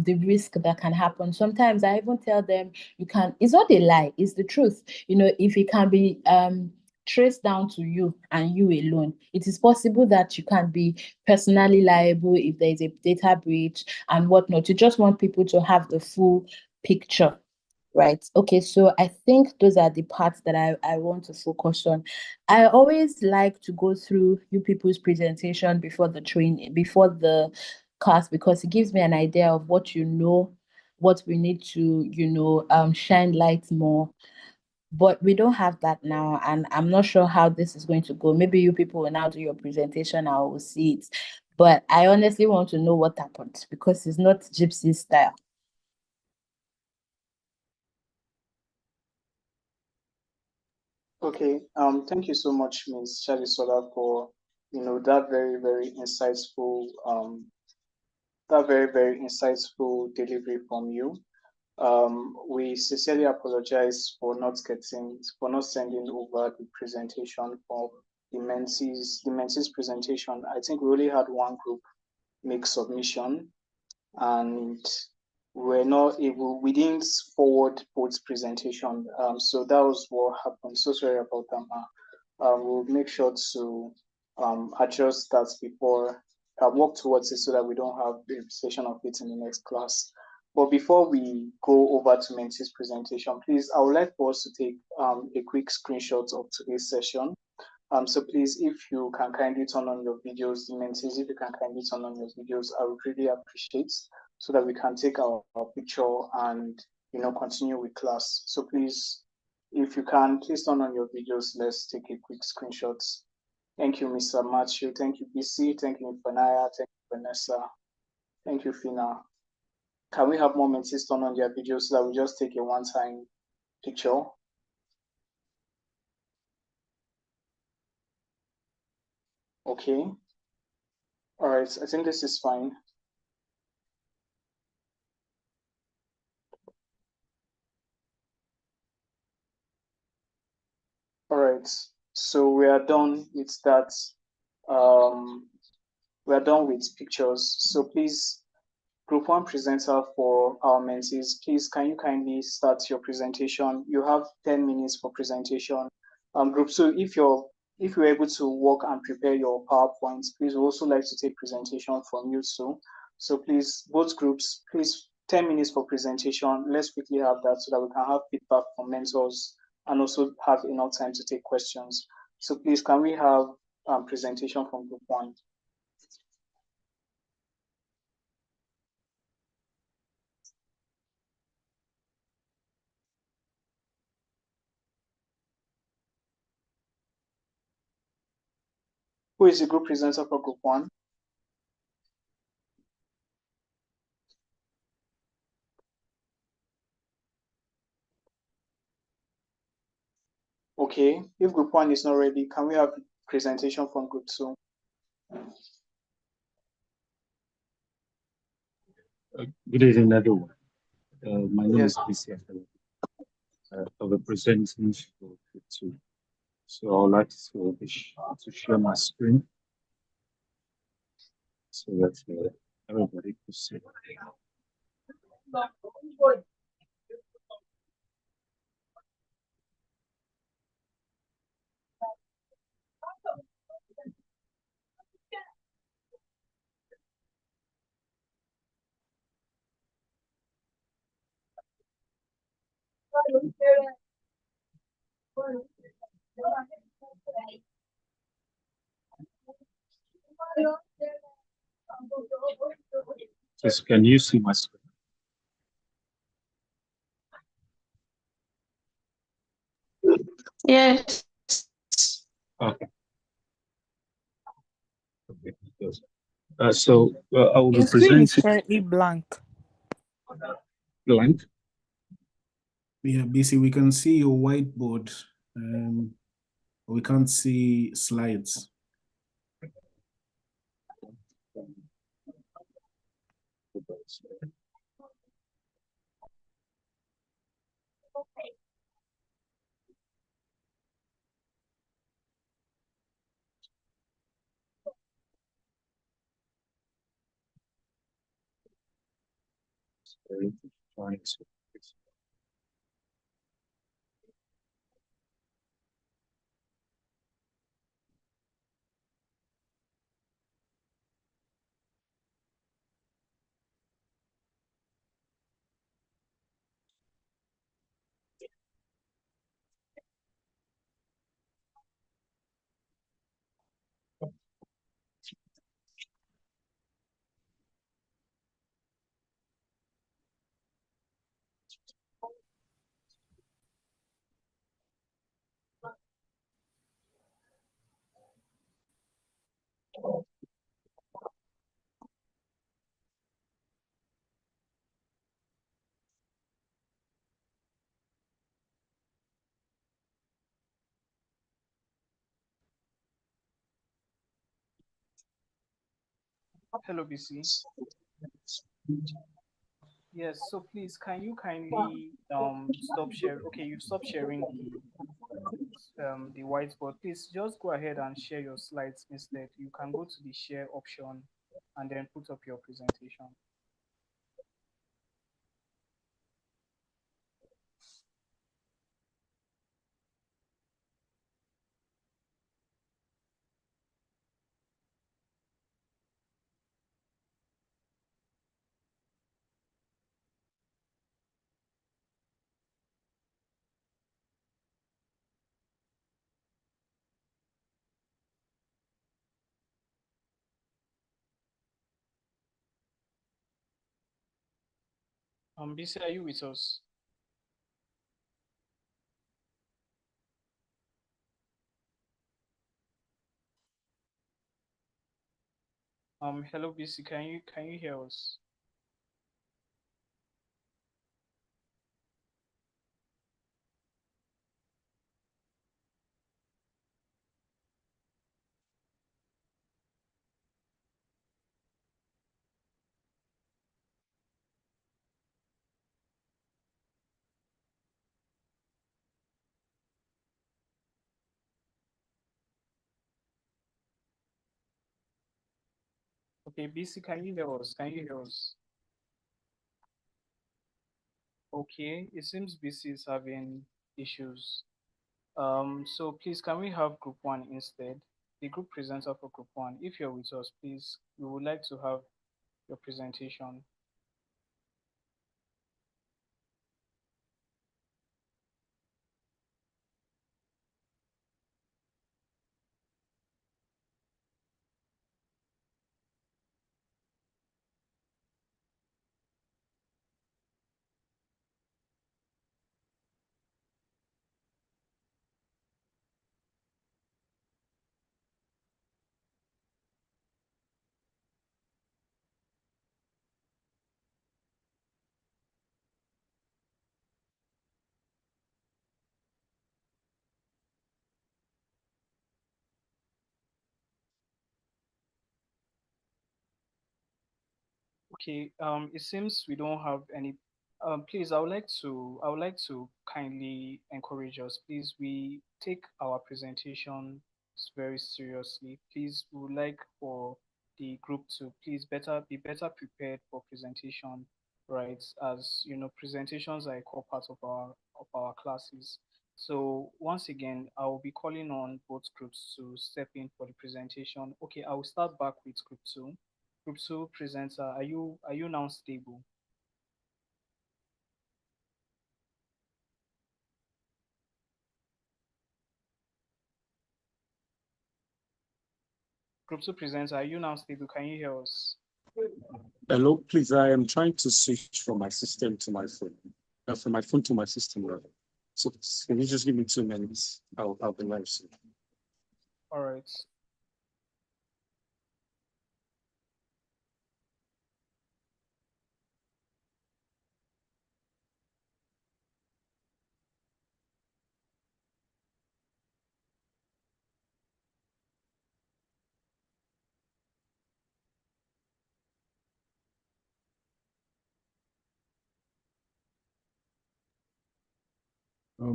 the risk that can happen. Sometimes I even tell them, it's not a lie, it's the truth. If it can be traced down to you and you alone, it is possible that you can be personally liable if there is a data breach and whatnot. You just want people to have the full picture, right? Okay, so I think those are the parts that I want to focus on. I always like to go through you people's presentation before the class, because it gives me an idea of what what we need to shine light more. But we don't have that now, and I'm not sure how this is going to go. Maybe you people will now do your presentation, I will see it. But I honestly want to know what happened, because it's not gypsy style. Okay. Thank you so much, Ms. Chalisola, for that very, very insightful delivery from you. We sincerely apologize for not sending over the presentation for the mentees presentation. I think we only had one group make submission, and we didn't forward both presentation. So that was what happened. So sorry about that, ma. We'll make sure to adjust that before work towards it, so that we don't have the repetition of it in the next class. But before we go over to mentees presentation, please, I would like for us to take a quick screenshot of today's session. So please, if you can kindly turn on your videos, the mentees, if you can kindly turn on your videos, I would really appreciate, so that we can take our picture and continue with class. So please, if you can, please turn on your videos. Let's take a quick screenshot. Thank you, Mr. Matthew. Thank you, BC. Thank you, Fanaya. Thank you, Vanessa. Thank you, Fina. Can we have more mentees turn on their videos so that we just take a one-time picture? Okay. All right. I think this is fine. All right. So we are done with that. We are done with pictures. So please, Group 1 presenter for our mentees, please, can you kindly start your presentation? You have 10 minutes for presentation. Group 2, if you're able to work and prepare your PowerPoints, please, we also like to take presentation from you too. So please, both groups, please, 10 minutes for presentation. Let's quickly have that so that we can have feedback from mentors and also have enough time to take questions. So please, can we have presentation from Group 1? Who is the group presenter for group 1? Okay, if group 1 is not ready, can we have presentation from group 2? Good evening, everyone. My name Yes. is BC. I'll be presenting for group 2. So I would like to share my screen so that everybody can see. Just can you see my screen? Yes. Okay. Okay. Yes. I will be Your screen is presenting currently blank. blank. Yeah, BC, we can see your whiteboard. We can't see slides. Hello, BC. Yes, so please, can you kindly stop sharing? Okay, you've stopped sharing the whiteboard. Please just go ahead and share your slides instead. You can go to the share option and then put up your presentation. BC, are you with us? Hello, BC, can you hear us? Okay, BC, can you hear us? Can you hear us? Okay, it seems BC is having issues. So please, can we have group 1 instead? The group presenter for group 1. If you're with us, please, we would like to have your presentation. Okay, it seems we don't have any. Please, I would like to kindly encourage us. Please, we take our presentation very seriously. Please, we would like for the group to please be better prepared for presentation, right? As you know, presentations are a core part of our classes. So once again, I will be calling on both groups to step in for the presentation. Okay, I will start back with group two. Group two presenter, are you now stable? Group two presenter, are you now stable? Can you hear us? Hello, please. I am trying to switch from my system to my phone. From my phone to my system, rather. So can you just give me 2 minutes? I'll be live soon. All right.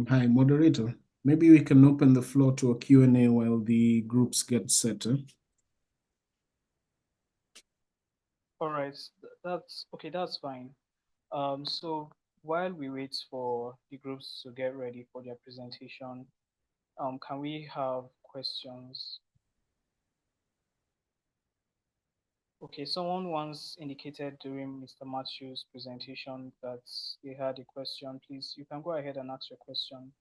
Hi, moderator. Maybe we can open the floor to a Q&A while the groups get set. All right. That's okay. That's fine. So while we wait for the groups to get ready for their presentation, can we have questions? Okay, someone once indicated during Mr. Matthew's presentation that they had a question. Please, you can go ahead and ask your question.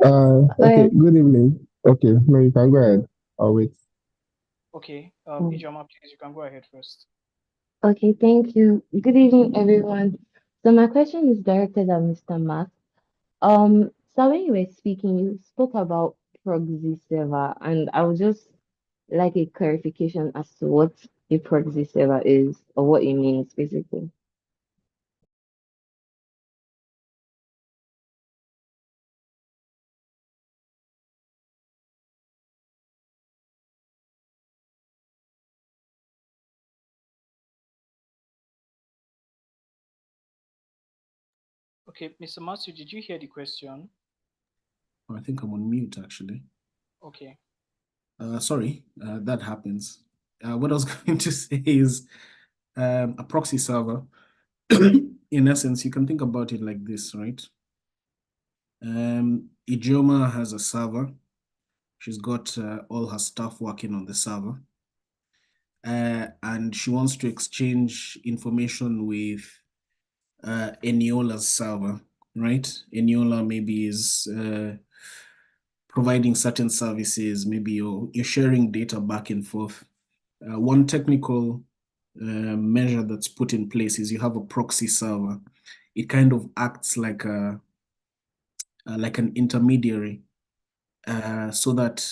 Okay, good evening. Okay, no, you can go ahead. I'll wait. Okay, Mm. Ijoma, please, you can go ahead first. Okay, thank you. Good evening, everyone. So my question is directed at Mr. Matt. So when you were speaking, you spoke about proxy server, and I would just like a clarification as to what a proxy server is or what it means, basically. Okay, Mr. Matthew, did you hear the question? I think I'm on mute, actually. Okay. Sorry, that happens. What I was going to say is a proxy server. In essence, you can think about it like this, right? Ijoma has a server. She's got all her stuff working on the server. And she wants to exchange information with Eniola's server, right? Eniola maybe is providing certain services, maybe you're sharing data back and forth. One technical measure that's put in place is you have a proxy server. It kind of acts like like an intermediary, so that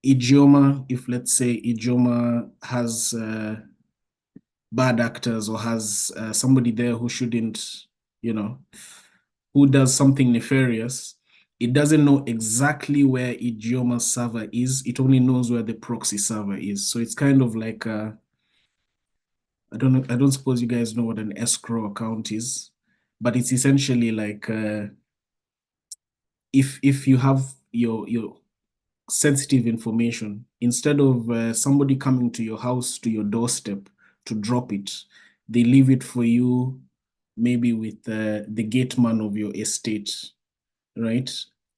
Idioma, if let's say Idioma has bad actors or has somebody there who shouldn't, who does something nefarious, it doesn't know exactly where Idioma's server is. It only knows where the proxy server is. So it's kind of like I don't suppose you guys know what an escrow account is, but it's essentially like if you have your sensitive information, instead of somebody coming to your house, to your doorstep to drop it, they leave it for you, maybe with the gate man of your estate, right?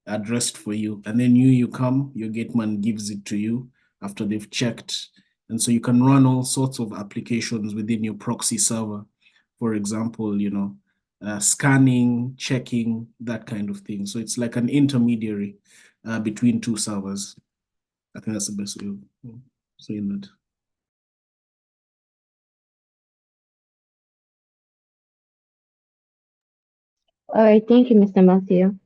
Addressed for you. And then you come, your gate man gives it to you after they've checked. And so you can run all sorts of applications within your proxy server. For example, scanning, checking, that kind of thing. So it's like an intermediary between two servers. I think that's the best way of saying that. All right, thank you, Mr. Matthew.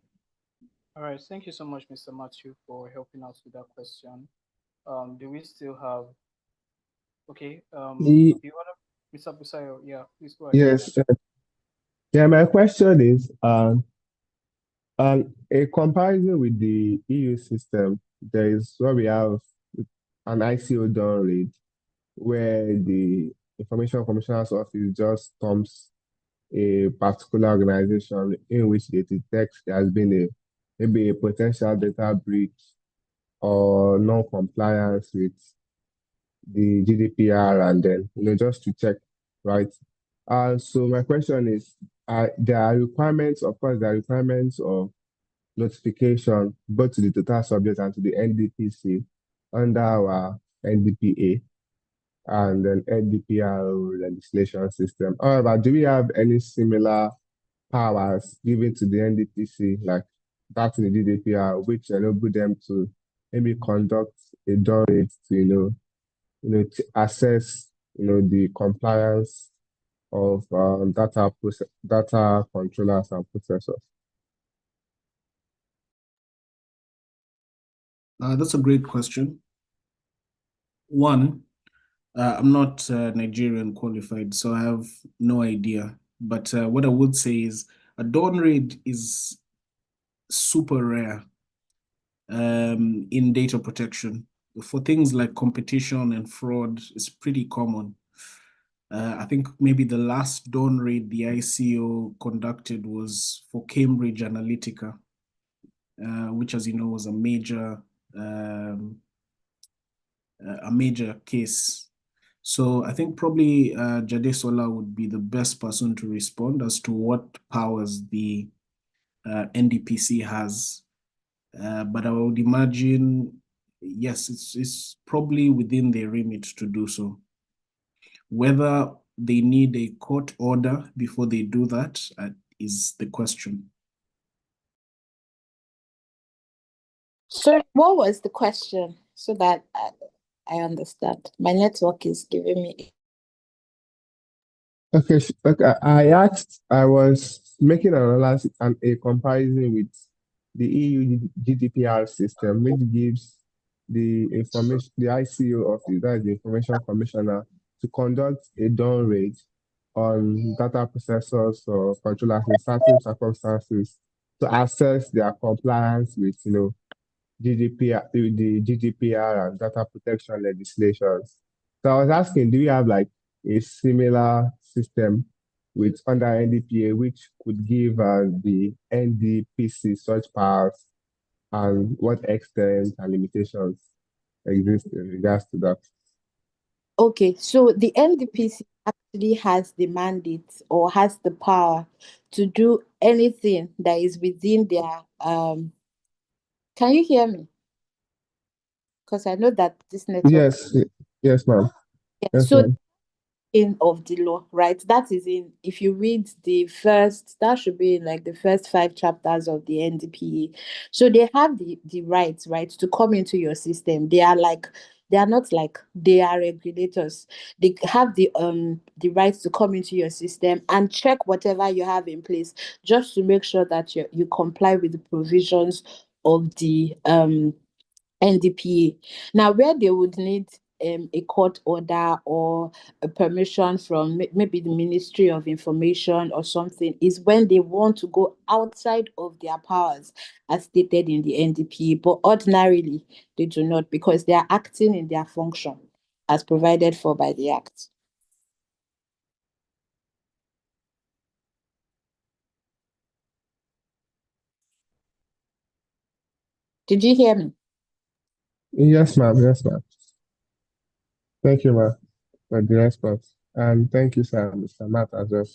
All right, thank you so much, Mr. Matthew, for helping us with that question. Do we still have, okay, The, the other, Mr. Busayo, yeah, please go ahead. yes, yeah, my question is, a comparison with the EU system, there is where we have an ICO done rate, where the Information Commissioner's Office just stumps a particular organization in which they detect there has been maybe a potential data breach or non-compliance with the GDPR, and then just to check, right? So my question is, there are requirements, of course, there are requirements of notification both to the total subject and to the NDPC under our NDPA and then NDPR legislation system. However, do we have any similar powers given to the NDPC, like that in the GDPR, which enable them to maybe conduct a audit to, to assess, the compliance of data controllers and processors? That's a great question. One, I'm not Nigerian qualified, so I have no idea. But what I would say is a dawn raid is super rare in data protection. For things like competition and fraud, it's pretty common. I think maybe the last dawn raid the ICO conducted was for Cambridge Analytica, which, as you know, was a major case. So I think probably Jade Sola would be the best person to respond as to what powers the NDPC has. But I would imagine, yes, it's probably within their remit to do so. Whether they need a court order before they do that is the question. So what was the question so that I understand? My network is giving me. Okay, I was making an analysis and a comparison with the EU GDPR system, which gives the ICO office, that is the Information Commissioner, to conduct a dawn raid on data processors or controllers in certain circumstances to assess their compliance with, the GDPR and data protection legislations. So I was asking, do you have like a similar system with under NDPA, which could give the NDPC such powers, and what extent and limitations exist in regards to that? Okay, so the NDPC actually has the mandate or has the power to do anything that is within their Can you hear me? Because I know that this network. Yes, ma'am. Yeah, Yes, so ma'am. of the law, right? That is in, if you read the first, that should be in like the first 5 chapters of the NDPA. So they have the rights, right, to come into your system. They are not like they are regulators. They have the rights to come into your system and check whatever you have in place, just to make sure that you comply with the provisions of the NDPA. Now, where they would need a court order or a permission from maybe the Ministry of Information or something is when they want to go outside of their powers as stated in the NDPA. But ordinarily, they do not, because they are acting in their function as provided for by the Act. Did you hear me? Yes, ma'am. Yes, ma'am. Thank you, ma'am, for the response. And thank you, sir, Mr. Matt, as well.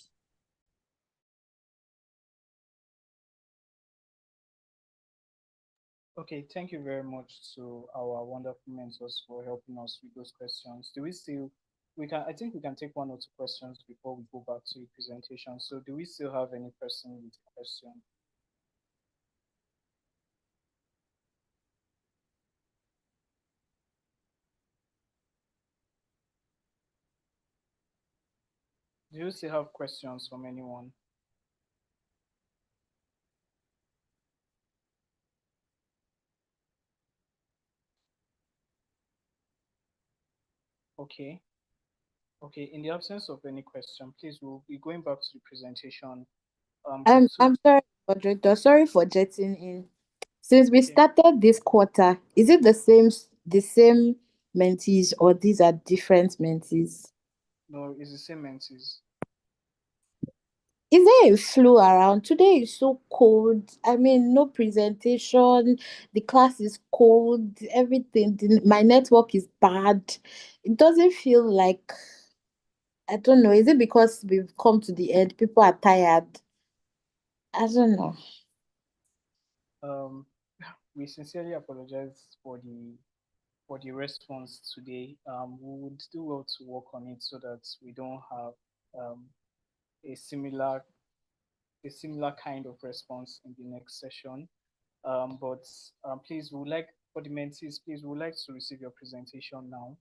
Okay, thank you very much to our wonderful mentors for helping us with those questions. I think we can take 1 or 2 questions before we go back to the presentation. So do we still have any person with a question? Do you still have questions from anyone? Okay. Okay, in the absence of any question, please, we'll be going back to the presentation. I'm sorry, moderator. Sorry for jetting in. Since we started this quarter, is it the same mentees, or these are different mentees? No, it's the same mentees. Is there a flu around? Today is so cold. I mean, no presentation. The class is cold. Everything. My network is bad. It doesn't feel like, I don't know. Is it because we've come to the end? People are tired. I don't know. Um, we sincerely apologize for the response today. We would do well to work on it so that we don't have um, a similar a similar kind of response in the next session. But please, we would like for the mentees, please, we would like to receive your presentation now.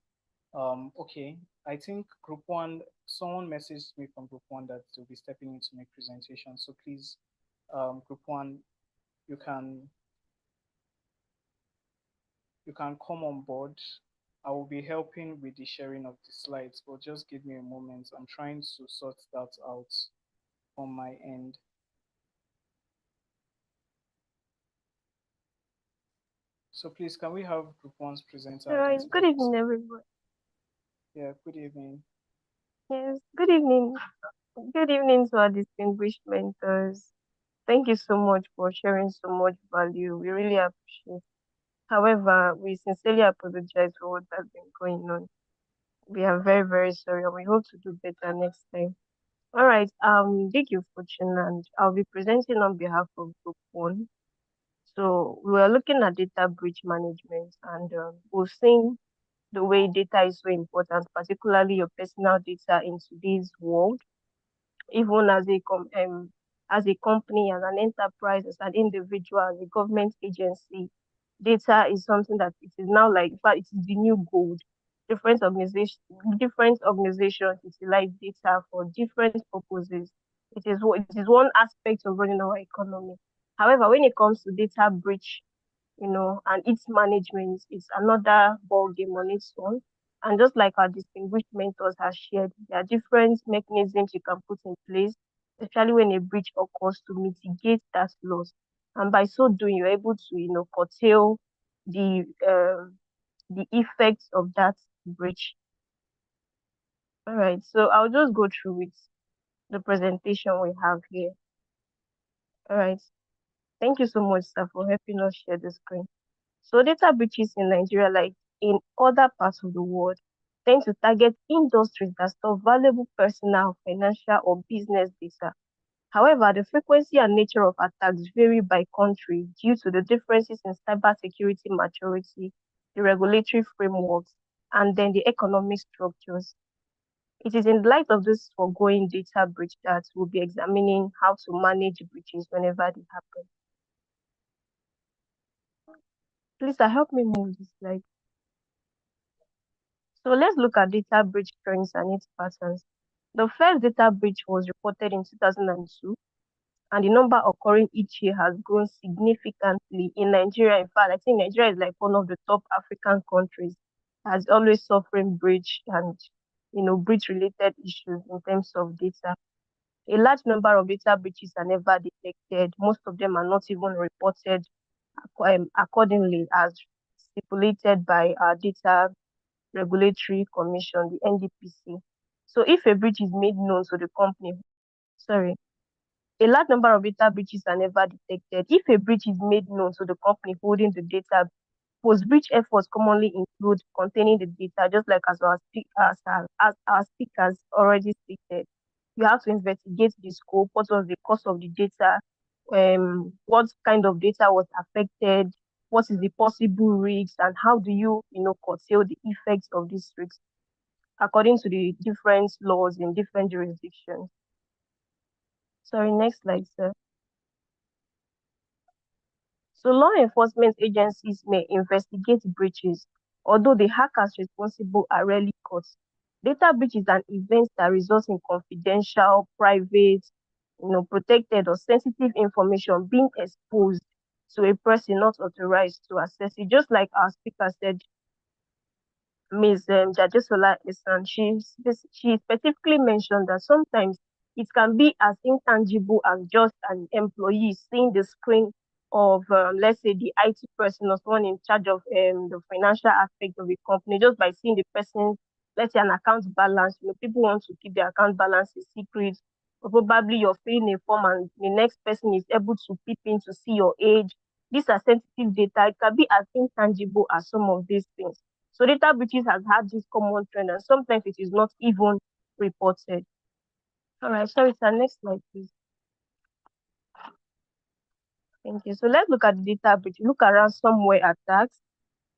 Okay, I think group one, someone messaged me from group one that they'll be stepping in to make presentation. So please, group one, you can come on board. I will be helping with the sharing of the slides, but just give me a moment. I'm trying to sort that out on my end. So please, can we have group one's presenter All right. identify Good evening, themselves? everyone. Yeah, good evening. Yes. Good evening. Good evening to our distinguished mentors. Thank you so much for sharing so much value. We really appreciate. However, we sincerely apologize for what has been going on. We are very, very sorry, and we hope to do better next time. All right. Thank you, Fortune, and I'll be presenting on behalf of Group One. So we are looking at data breach management, and we've seen the way data is so important, particularly your personal data in today's world, even as a company, as an enterprise, as an individual, as a government agency. Data is something that it is now like, in fact, it is the new gold. Different organizations utilize data for different purposes. It is one aspect of running our economy. However, when it comes to data breach, and its management is another ball game on its own. And just like our distinguished mentors have shared, there are different mechanisms you can put in place, especially when a breach occurs, to mitigate that loss. And by so doing, you're able to, curtail the effects of that breach. All right, so I'll just go through with the presentation we have here. All right, thank you so much, sir, for helping us share the screen. So data breaches in Nigeria, like in other parts of the world, tend to target industries that store valuable personal, financial, or business data. However, the frequency and nature of attacks vary by country due to the differences in cybersecurity maturity, the regulatory frameworks, and then the economic structures. It is in light of this foregoing data breach that we'll be examining how to manage breaches whenever they happen. Please, help me move this slide. So let's look at data breach trends and its patterns. The first data breach was reported in 2002, and the number occurring each year has grown significantly. In Nigeria, in fact, I think Nigeria is like one of the top African countries that has always suffering breach and breach-related issues in terms of data. A large number of data breaches are never detected. Most of them are not even reported accordingly as stipulated by our data Regulatory Commission, the NDPC. So if a breach is made known to the company, sorry, a large number of data breaches are never detected. If a breach is made known to the company holding the data, post-breach efforts commonly include containing the data, just like as our speakers already stated. You have to investigate the scope, what was the cost of the data, what kind of data was affected, what is the possible risks, and how do you, curtail the effects of these risks according to the different laws in different jurisdictions. Sorry, next slide, sir. So law enforcement agencies may investigate breaches, although the hackers responsible are rarely caught. Data breach is an event that results in confidential, private, protected or sensitive information being exposed to a person not authorized to access it. Just like our speaker said, Ms. Jajesola Esan, she specifically mentioned that sometimes it can be as intangible as just an employee seeing the screen of, let's say, the IT person or someone in charge of the financial aspect of the company, just by seeing the person's, let's say, an account balance. People want to keep their account balance a secret, or probably you're filling a form and the next person is able to peep in to see your age. These are sensitive data. It can be as intangible as some of these things. So data breaches has had this common trend, and sometimes it is not even reported. All right, sorry, sir. Next slide, please. Thank you. So let's look at the data breach. Look at ransomware attacks.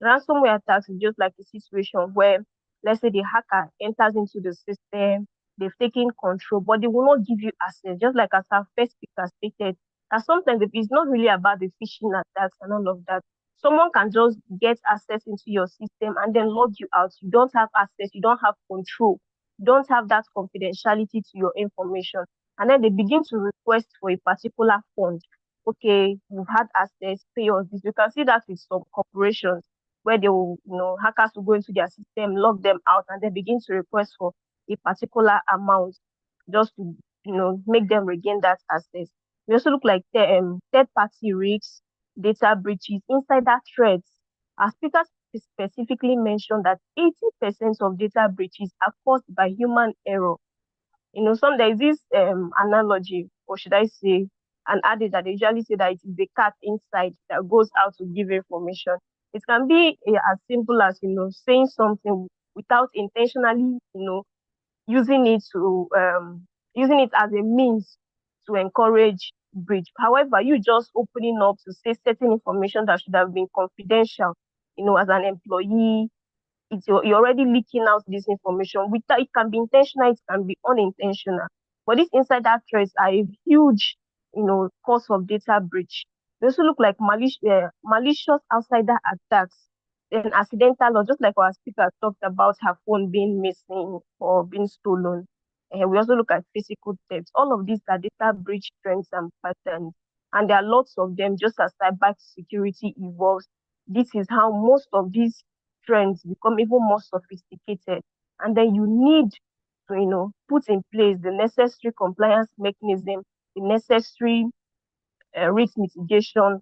Ransomware attacks is just like a situation where, let's say, the hacker enters into the system, they've taken control, but they will not give you access. Just like as our first speaker stated, that sometimes it's not really about the phishing attacks and all of that. Someone can just get access into your system and then log you out. You don't have access, you don't have control, you don't have that confidentiality to your information. And then they begin to request for a particular fund. Okay, you've had access, pay us this. You can see that with some corporations where they will, hackers will go into their system, log them out, and then begin to request for a particular amount just to, make them regain that access. We also look like third-party risks, data breaches, insider threats. Our speakers specifically mentioned that 80% of data breaches are caused by human error. There is this analogy, or should I say, an adage that they usually say that it is the cat inside that goes out to give information. It can be as simple as, saying something without intentionally, using it to using it as a means to encourage breach. However, you just opening up to say certain information that should have been confidential, as an employee, you're already leaking out this information. It can be intentional, it can be unintentional. But these insider threats are a huge, cause of data breach. They also look like malicious outsider attacks, then accidental, or just like our speaker talked about her phone being missing or being stolen. We also look at physical theft. All of these are data breach trends and patterns, and there are lots of them. Just as cyber security evolves, this is how most of these trends become even more sophisticated. And then you need to, put in place the necessary compliance mechanism, the necessary risk mitigation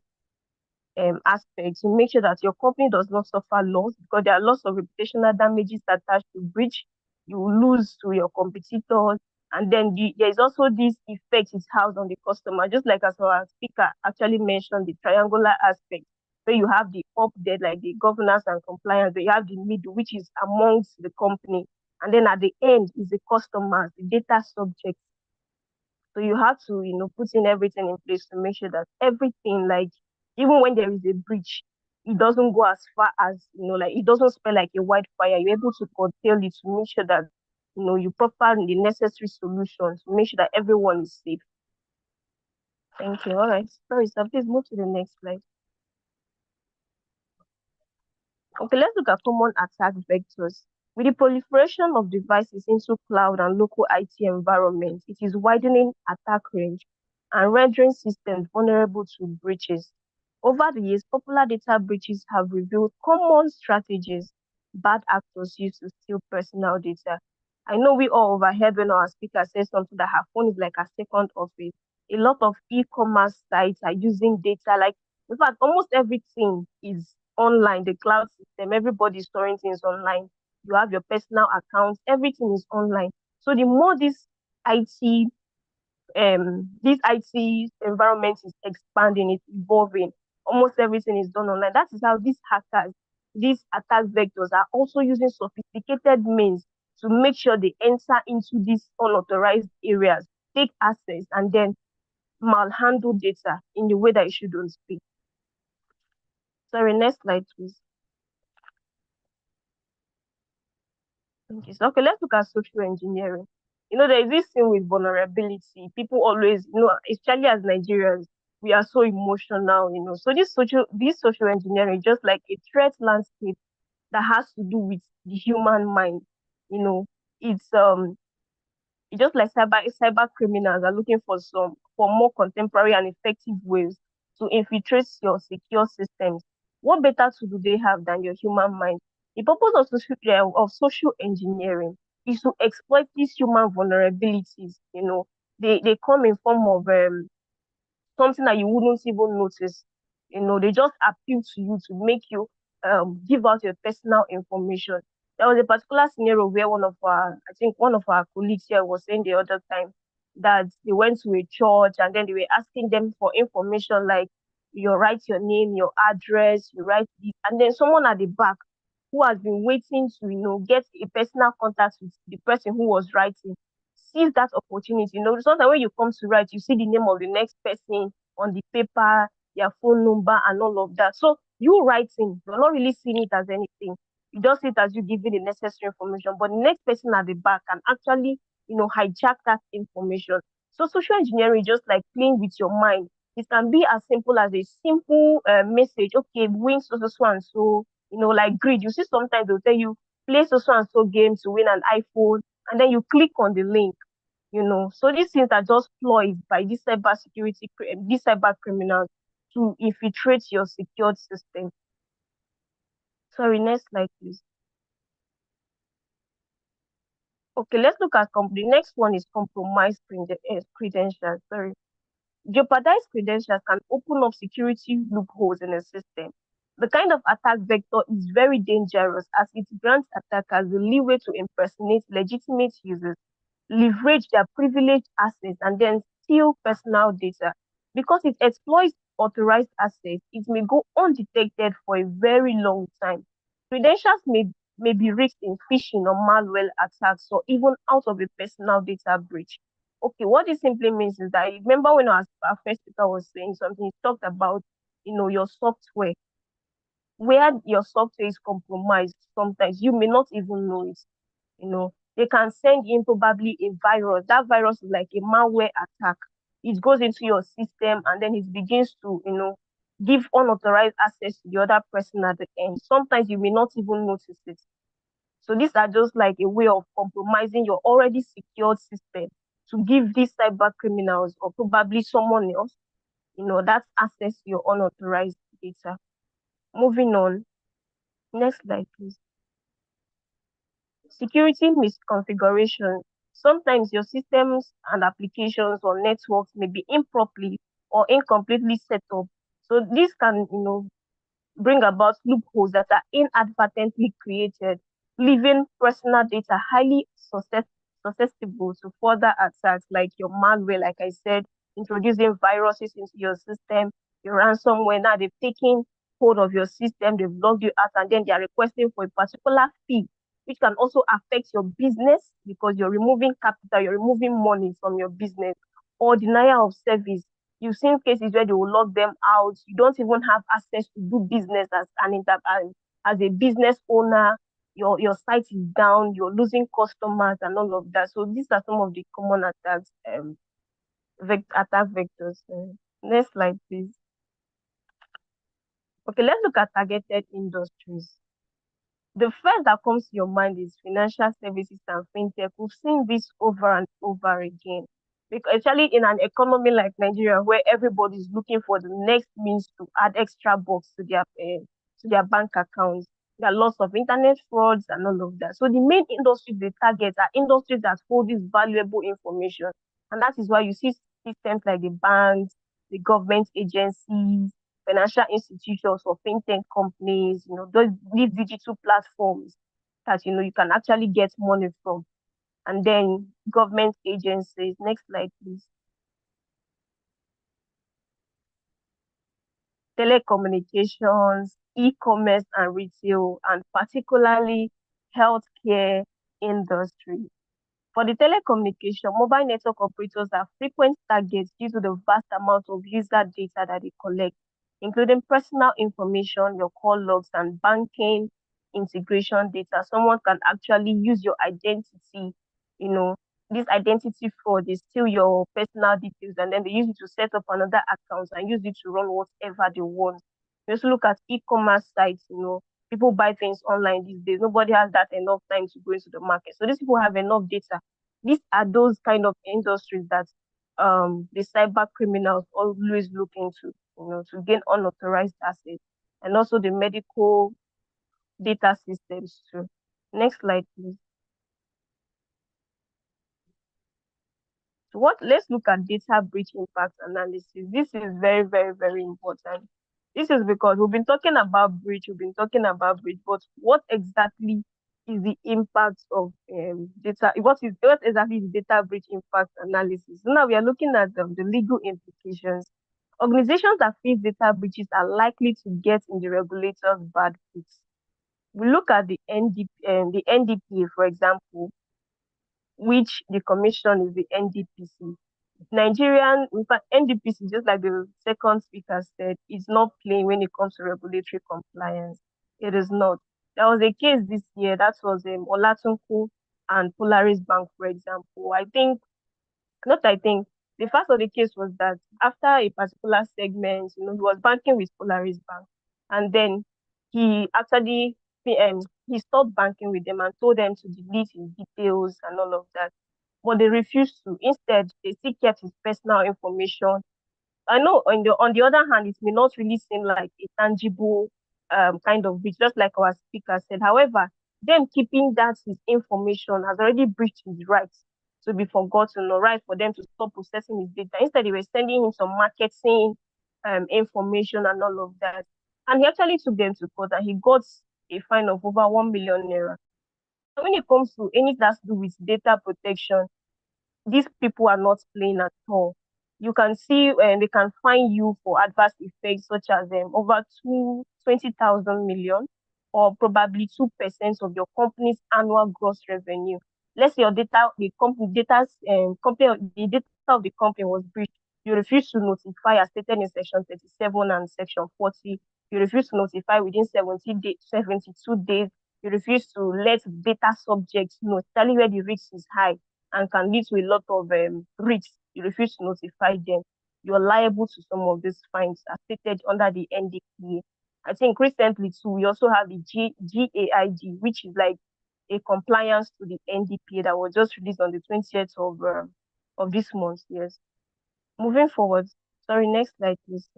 aspects to make sure that your company does not suffer loss, because there are lots of reputational damages attached to breach. You lose to your competitors. And then there is also this effect it has on the customer, just like as our speaker actually mentioned, the triangular aspect, where you have the up there, like the governance and compliance, but you have the middle, which is amongst the company. And then at the end is the customers, the data subjects. So you have to, put in everything in place to make sure that everything, like, even when there is a breach, it doesn't go as far as, like, it doesn't spread like a wildfire. You're able to curtail it to make sure that, you provide the necessary solutions to make sure that everyone is safe. Thank you. All right. Sorry, sir. Please move to the next slide. Okay, let's look at common attack vectors. With the proliferation of devices into cloud and local IT environments, it is widening attack range and rendering systems vulnerable to breaches. Over the years, popular data breaches have revealed common strategies bad actors use to steal personal data. I know we all overheard when our speaker says something that her phone is like a second office. A lot of e-commerce sites are using data, like, in fact, almost everything is online, the cloud system, everybody's storing things online. You have your personal accounts, everything is online. So the more IT this IT environment is expanding, it's evolving, almost everything is done online. That is how these hackers, these attack vectors are also using sophisticated means to make sure they enter into these unauthorized areas, take access, and then malhandle data in the way that it shouldn't be. Sorry, next slide, please. Okay, so let's look at social engineering. There is this thing with vulnerability. People always, especially as Nigerians, we are so emotional, So this social engineering, just like a threat landscape that has to do with the human mind. It's just like cyber criminals are looking for more contemporary and effective ways to infiltrate your secure systems. What better tool do they have than your human mind? The purpose of social engineering is to exploit these human vulnerabilities. They come in form of something that you wouldn't even notice. They just appeal to you to make you give out your personal information. There was a particular scenario where I think one of our colleagues here was saying the other time that they went to a church and then they were asking them for information like you write your name, your address, you write this, and then someone at the back who has been waiting to, get a personal contact with the person who was writing, sees that opportunity. Sometimes when you come to write, you see the name of the next person on the paper, their phone number, and all of that. So you writing, you're not really seeing it as anything. You just see it as you giving the necessary information. But the next person at the back can actually, hijack that information. So social engineering is just like playing with your mind. It can be as simple as a simple message. Okay, win so and so. Like greed. You see, sometimes they'll tell you play so and so game to win an iPhone, and then you click on the link. So these things are just ploys by these these cyber criminals to infiltrate your secured system. Sorry, next slide, please. Okay, let's look at the next one is compromised credentials. Sorry. Jeopardized credentials can open up security loopholes in a system. The kind of attack vector is very dangerous as it grants attackers the leeway to impersonate legitimate users, leverage their privileged assets, and then steal personal data. Because it exploits authorized assets, it may go undetected for a very long time. Credentials may be risked in phishing or malware attacks or even out of a personal data breach. Okay, what this simply means is that, remember when our first speaker was saying something, he talked about, your software, where your software is compromised. Sometimes you may not even know it. They can send in probably a virus. That virus is like a malware attack. It goes into your system and then it begins to, give unauthorized access to the other person at the end. Sometimes you may not even notice it. So these are just like a way of compromising your already secured system to give these cyber criminals or probably someone else, that access to your unauthorized data. Moving on. Next slide, please. Security misconfiguration. Sometimes your systems and applications or networks may be improperly or incompletely set up. So this can, bring about loopholes that are inadvertently created, leaving personal data highly susceptible to further attacks like your malware, like I said, introducing viruses into your system, your ransomware. Now they've taken hold of your system, they've logged you out, and then they are requesting for a particular fee, which can also affect your business because you're removing capital, you're removing money from your business, or denial of service. You've seen cases where they will lock them out. You don't even have access to do business as a business owner. Your site is down. You're losing customers and all of that. So these are some of the common attacks, attack vectors. Next slide, please. Okay, let's look at targeted industries. The first that comes to your mind is financial services and fintech. We've seen this over and over again. Because actually in an economy like Nigeria, where everybody's looking for the next means to add extra bucks to their bank accounts, there are lots of internet frauds and all of that. So the main industries they target are industries that hold this valuable information. And that is why you see systems like the banks, the government agencies, financial institutions or fintech companies, these digital platforms that, you can actually get money from. And then government agencies. Next slide, please. Telecommunications, e-commerce and retail, and particularly healthcare industry. For the telecommunication, mobile network operators are frequent targets due to the vast amount of user data that they collect, including personal information, your call logs, and banking integration data. Someone can actually use your identity, this identity fraud, they steal your personal details and then they use it to set up another account and use it to run whatever they want. We also look at e-commerce sites, people buy things online these days. Nobody has that enough time to go into the market. So these people have enough data. These are those kind of industries that the cyber criminals always look into, to gain unauthorized assets, and also the medical data systems too. Next slide, please. So let's look at data breach impact analysis. This is very, very, very important. This is because we've been talking about breach, but what exactly is the impact of data? What exactly is data breach impact analysis? So now we are looking at the legal implications. Organizations that face data breaches are likely to get in the regulator's bad books. We look at the NDPA, for example, which the commission is the NDPC. Nigerian, in fact, NDPC, just like the second speaker said, is not playing when it comes to regulatory compliance. It is not. There was a case this year that was Olatunku and Polaris Bank, for example. I think, the fact of the case was that after a particular segment, he was banking with Polaris Bank, and then he actually he stopped banking with them and told them to delete his details and all of that. But they refused to. Instead, they still kept his personal information. I know on the other hand, it may not really seem like a tangible kind of breach, just like our speaker said. However, them keeping that his information has already breached his rights to be forgotten, or right for them to stop processing his data. Instead, they were sending him some marketing information and all of that. And he actually took them to court and he got a fine of over 1 million naira. When it comes to anything that's to do with data protection, these people are not playing at all. You can see they can fine you for adverse effects such as over 20,000 million, or probably 2% of your company's annual gross revenue. Let's say your data, the data of the company was breached. You refuse to notify as stated in section 37 and section 40. You refuse to notify within 72 days. You refuse to let data subjects know, especially where the risk is high and can lead to a lot of risks. You refuse to notify them. You're liable to some of these fines as stated under the NDPA. I think recently too, we also have the JIID, which is like a compliance to the NDPA that was just released on the 20th of this month. Yes. Moving forward. Sorry, next slide, please.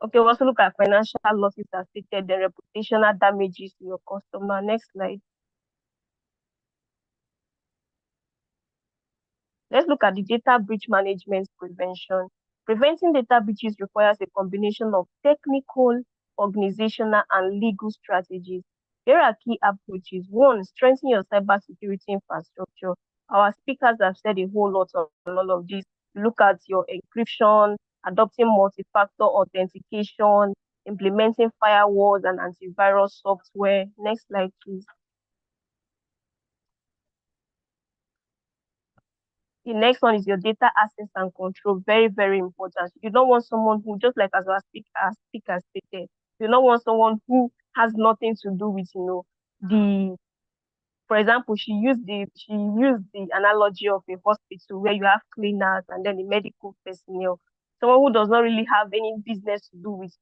Okay, we also look at financial losses as stated, the reputational damages to your customer. Next slide. Let's look at the data breach management prevention. Preventing data breaches requires a combination of technical, organizational, and legal strategies. Here are key approaches. One, strengthen your cybersecurity infrastructure. Our speakers have said a whole lot on all of this. Look at your encryption, adopting multi-factor authentication, implementing firewalls and antivirus software. Next slide, please. The next one is your data access and control. Very, very important. You don't want someone who, just like as our speaker stated, you don't want someone who has nothing to do with, for example, she used the analogy of a hospital where you have cleaners and then the medical personnel. Someone who does not really have any business to do with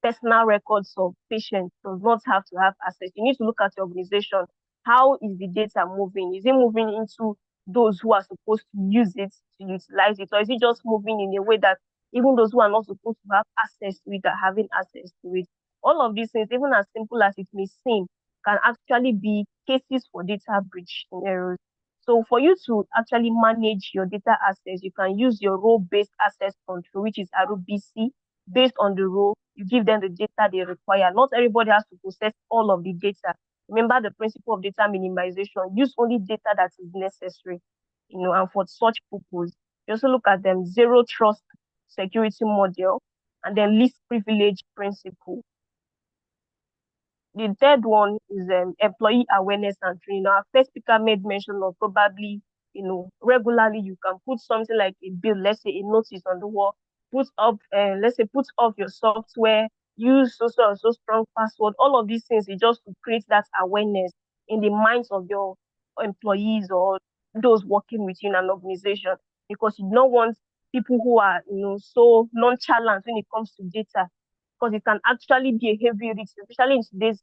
personal records of patients does not have to have access. You need to look at your organization. How is the data moving? Is it moving into those who are supposed to use it to utilize it? Or is it just moving in a way that even those who are not supposed to have access to it are having access to it? All of these things, even as simple as it may seem, can actually be cases for data breach scenarios. So for you to actually manage your data access, you can use your role-based access control, which is ROBC. Based on the role, you give them the data they require. Not everybody has to process all of the data. Remember the principle of data minimization. Use only data that is necessary, and for such purpose. You also look at them zero trust security model and then least privilege principle. The third one is employee awareness and training. Our first speaker made mention of probably, regularly you can put something like a bill, let's say a notice on the wall, put up your software, use so strong password. All of these things is just to create that awareness in the minds of your employees or those working within an organization, because you don't want people who are, so nonchalant when it comes to data, because it can actually be a heavy risk, especially in today's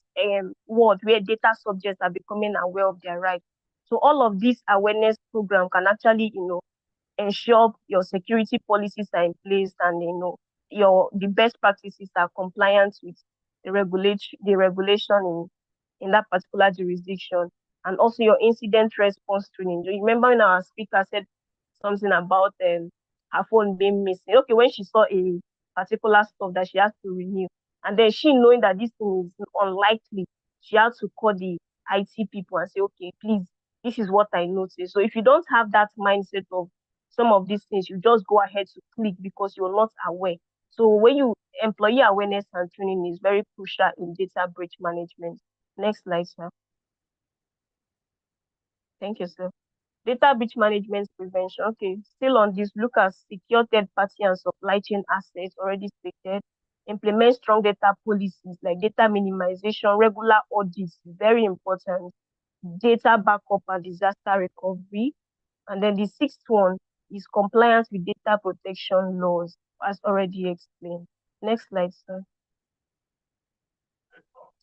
world where data subjects are becoming aware of their rights. So all of this awareness program can actually, ensure your security policies are in place and the best practices are compliant with the regulation in that particular jurisdiction, and also your incident response training. You remember when our speaker said something about her phone being missing? Okay, when she saw a particular stuff that she has to renew. And then she knowing that this thing is unlikely, she has to call the IT people and say, okay, please, this is what I noticed. So if you don't have that mindset of some of these things, you just go ahead to click because you're not aware. So when you employee awareness and training is very crucial in data breach management. Next slide, sir. Thank you, sir. Data breach management prevention. Okay, still on this, look at secure third-party and supply chain assets already stated. Implement strong data policies like data minimization, regular audits, very important. Data backup and disaster recovery. And then the sixth one is compliance with data protection laws, as already explained. Next slide, sir.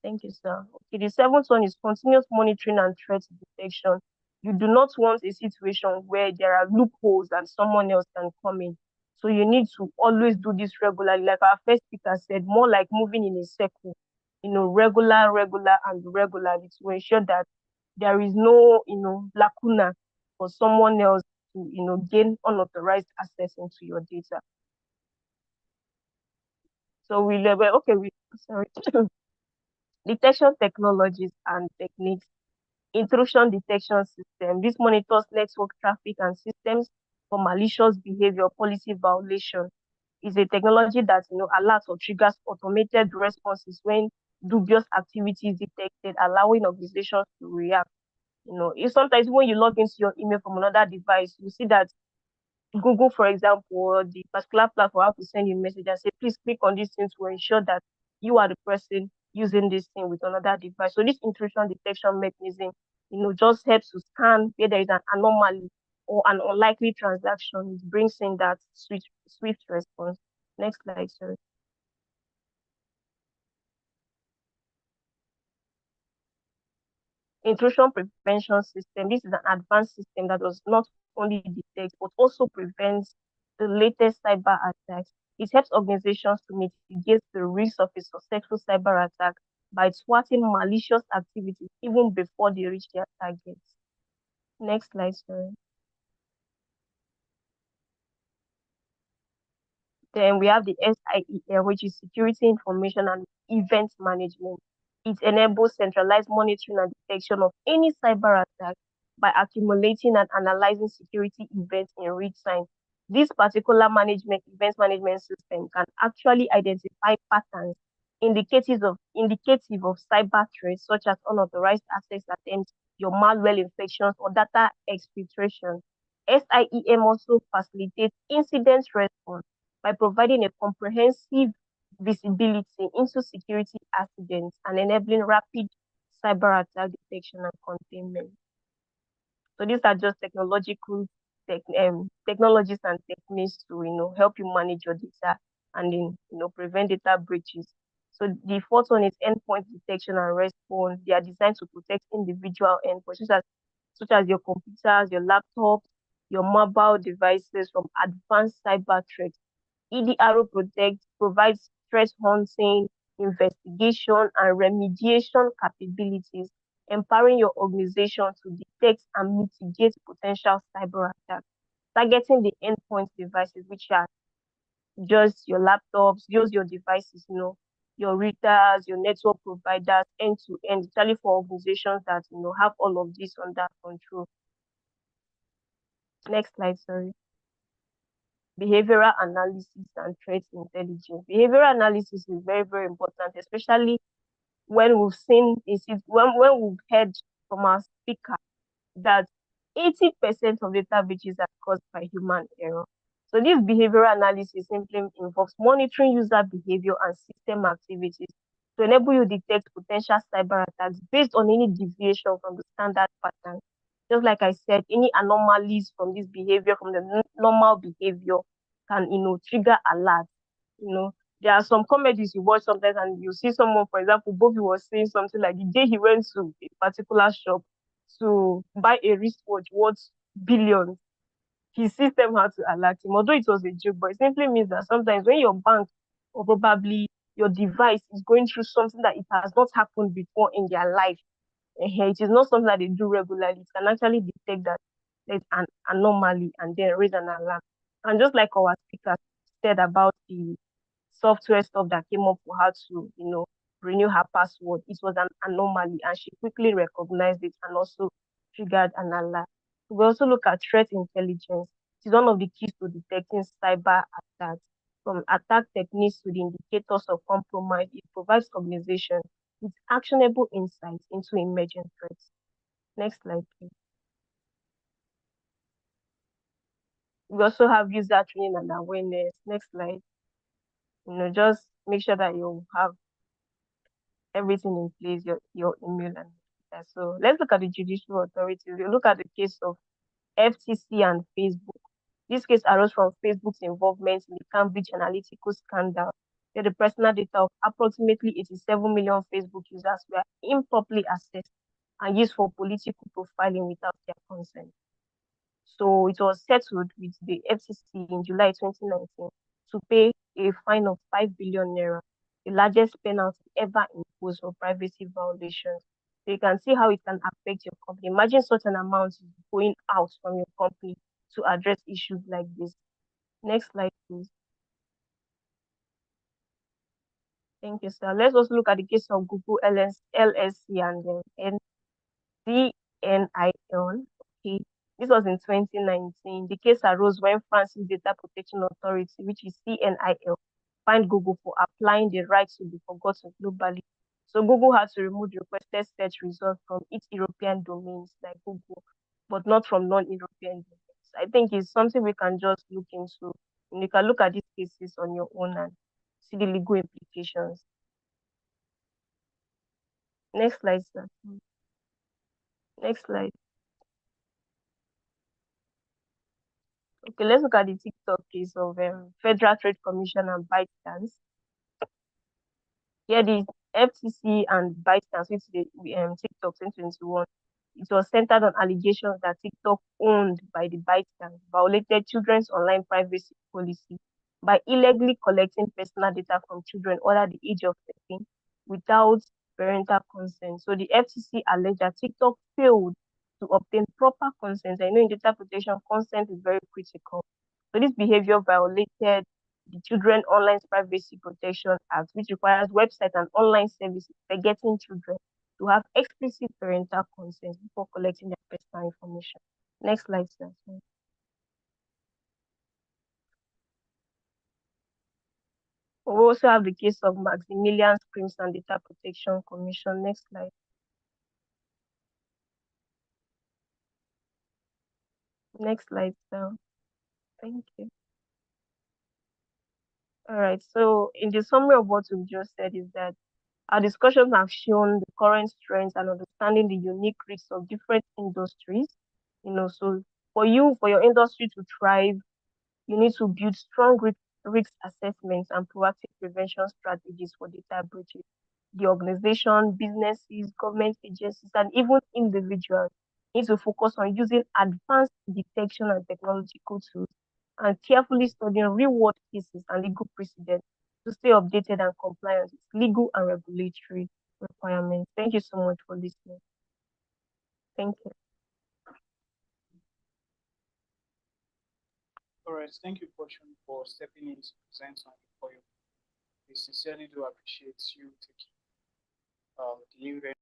Thank you, sir. Okay, the seventh one is continuous monitoring and threat detection. You do not want a situation where there are loopholes and someone else can come in. So you need to always do this regularly. Like our first speaker said, more like moving in a circle, regular, and regularly to ensure that there is no, lacuna for someone else to, gain unauthorized access into your data. So sorry. Detection technologies and techniques. Intrusion detection system. This monitors network traffic and systems for malicious behavior, policy violation. Is a technology that alerts or triggers automated responses when dubious activity is detected, allowing organizations to react. If sometimes when you log into your email from another device, you see that Google, for example, or the particular platform have to send you a message and say, please click on this thing to ensure that you are the person using this thing with another device. So this intrusion detection mechanism, just helps to scan where there is an anomaly or an unlikely transaction. It brings in that swift response. Next slide, sir. Intrusion prevention system. This is an advanced system that does not only detect but also prevents the latest cyber attacks. It helps organizations to mitigate the risk of a successful cyber attack by thwarting malicious activities even before they reach their targets. Next slide, sorry. Then we have the SIEM, which is Security Information and Event Management. It enables centralized monitoring and detection of any cyber attack by accumulating and analyzing security events in real time. This particular event management system can actually identify patterns indicative of cyber threats such as unauthorized access attempts, your malware infections, or data exfiltration. SIEM also facilitates incident response by providing a comprehensive visibility into security accidents and enabling rapid cyber attack detection and containment. So these are just technologies and techniques to help you manage your data and prevent data breaches. So the fourth one is endpoint detection and response. They are designed to protect individual endpoints such as your computers, your laptops, your mobile devices from advanced cyber threats. EDRO provides threat hunting, investigation, and remediation capabilities, empowering your organization to detect and mitigate potential cyber attacks, targeting the endpoint devices, which are just your laptops, just your devices, your routers, your network providers, end to end, especially for organizations that have all of this under control. Next slide, sorry. Behavioral analysis and threat intelligence. Behavioral analysis is very, very important, especially when we've when we've heard from our speaker that 80% of data breaches are caused by human error. So this behavioral analysis simply involves monitoring user behavior and system activities to enable you to detect potential cyber attacks based on any deviation from the standard pattern. Just like I said, any anomalies from this behavior, from the normal behavior, can trigger alerts. There are some comedies you watch sometimes and you see someone, for example, Bobby was saying something like the day he went to a particular shop to buy a wristwatch worth billions, his system had to alert him. Although it was a joke, but it simply means that sometimes when your bank or probably your device is going through something that it has not happened before in their life, it is not something that they do regularly. It can actually detect that there's an anomaly and then raise an alarm. And just like our speaker said about the software stuff that came up for her to, renew her password. It was an anomaly, and she quickly recognized it and also triggered an alert. We also look at threat intelligence. It is one of the keys to detecting cyber attacks. From attack techniques to the indicators of compromise, it provides organizations with actionable insights into emerging threats. Next slide, please. We also have user training and awareness. Next slide. Just make sure that you have everything in place, your email and that. So let's look at the judicial authorities. We look at the case of FTC and Facebook. This case arose from Facebook's involvement in the Cambridge Analytica scandal, where the personal data of approximately 87 million Facebook users were improperly accessed and used for political profiling without their consent. So it was settled with the FCC in July 2019 to pay a fine of 5 billion naira, the largest penalty ever imposed for privacy violations. So you can see how it can affect your company. Imagine such an amount going out from your company to address issues like this. Next slide, please. Thank you, sir. Let's also look at the case of Google LSC and DNIL. Okay. This was in 2019. The case arose when France's Data Protection Authority, which is CNIL, fined Google for applying the right to be forgotten globally. So Google had to remove the requested search results from its European domains like Google, but not from non-European domains. I think it's something we can just look into. And you can look at these cases on your own and see the legal implications. Next slide, sir. Next slide. Okay, let's look at the TikTok case of Federal Trade Commission and ByteDance. Here, the FTC and ByteDance, which is the TikTok 2021, it was centered on allegations that TikTok, owned by the ByteDance, violated children's online privacy policy by illegally collecting personal data from children under the age of 13 without parental consent. So the FTC alleged that TikTok failed to obtain proper consent. I know in data protection, consent is very critical. So this behavior violated the Children Online Privacy Protection Act, which requires websites and online services targeting children to have explicit parental consent before collecting their personal information. Next slide, sir. We also have the case of Maximilian Crimes and Data Protection Commission. Next slide. Next slide, sir. Thank you. All right. So in the summary of what we've just said is that our discussions have shown the current strengths and understanding the unique risks of different industries. So for your industry to thrive, you need to build strong risk assessments and proactive prevention strategies for data breaches. The organization, businesses, government agencies, and even individuals need to focus on using advanced detection and technological tools and carefully studying real-world cases and legal precedents to stay updated and compliant with legal and regulatory requirements. Thank you so much for listening. Thank you. All right, thank you, Fortune, for stepping in to present on the podium. We sincerely do appreciate you taking the event.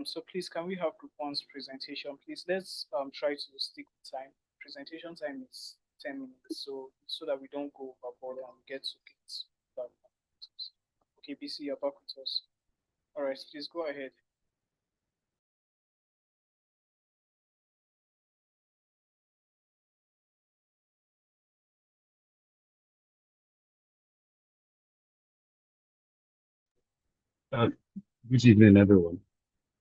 So please, can we have Group 1's presentation? Please, let's try to stick with time. Presentation time is 10 minutes, so that we don't go overboard and get to get. Okay, BC, you're back with us. All right, please go ahead. Good evening, everyone.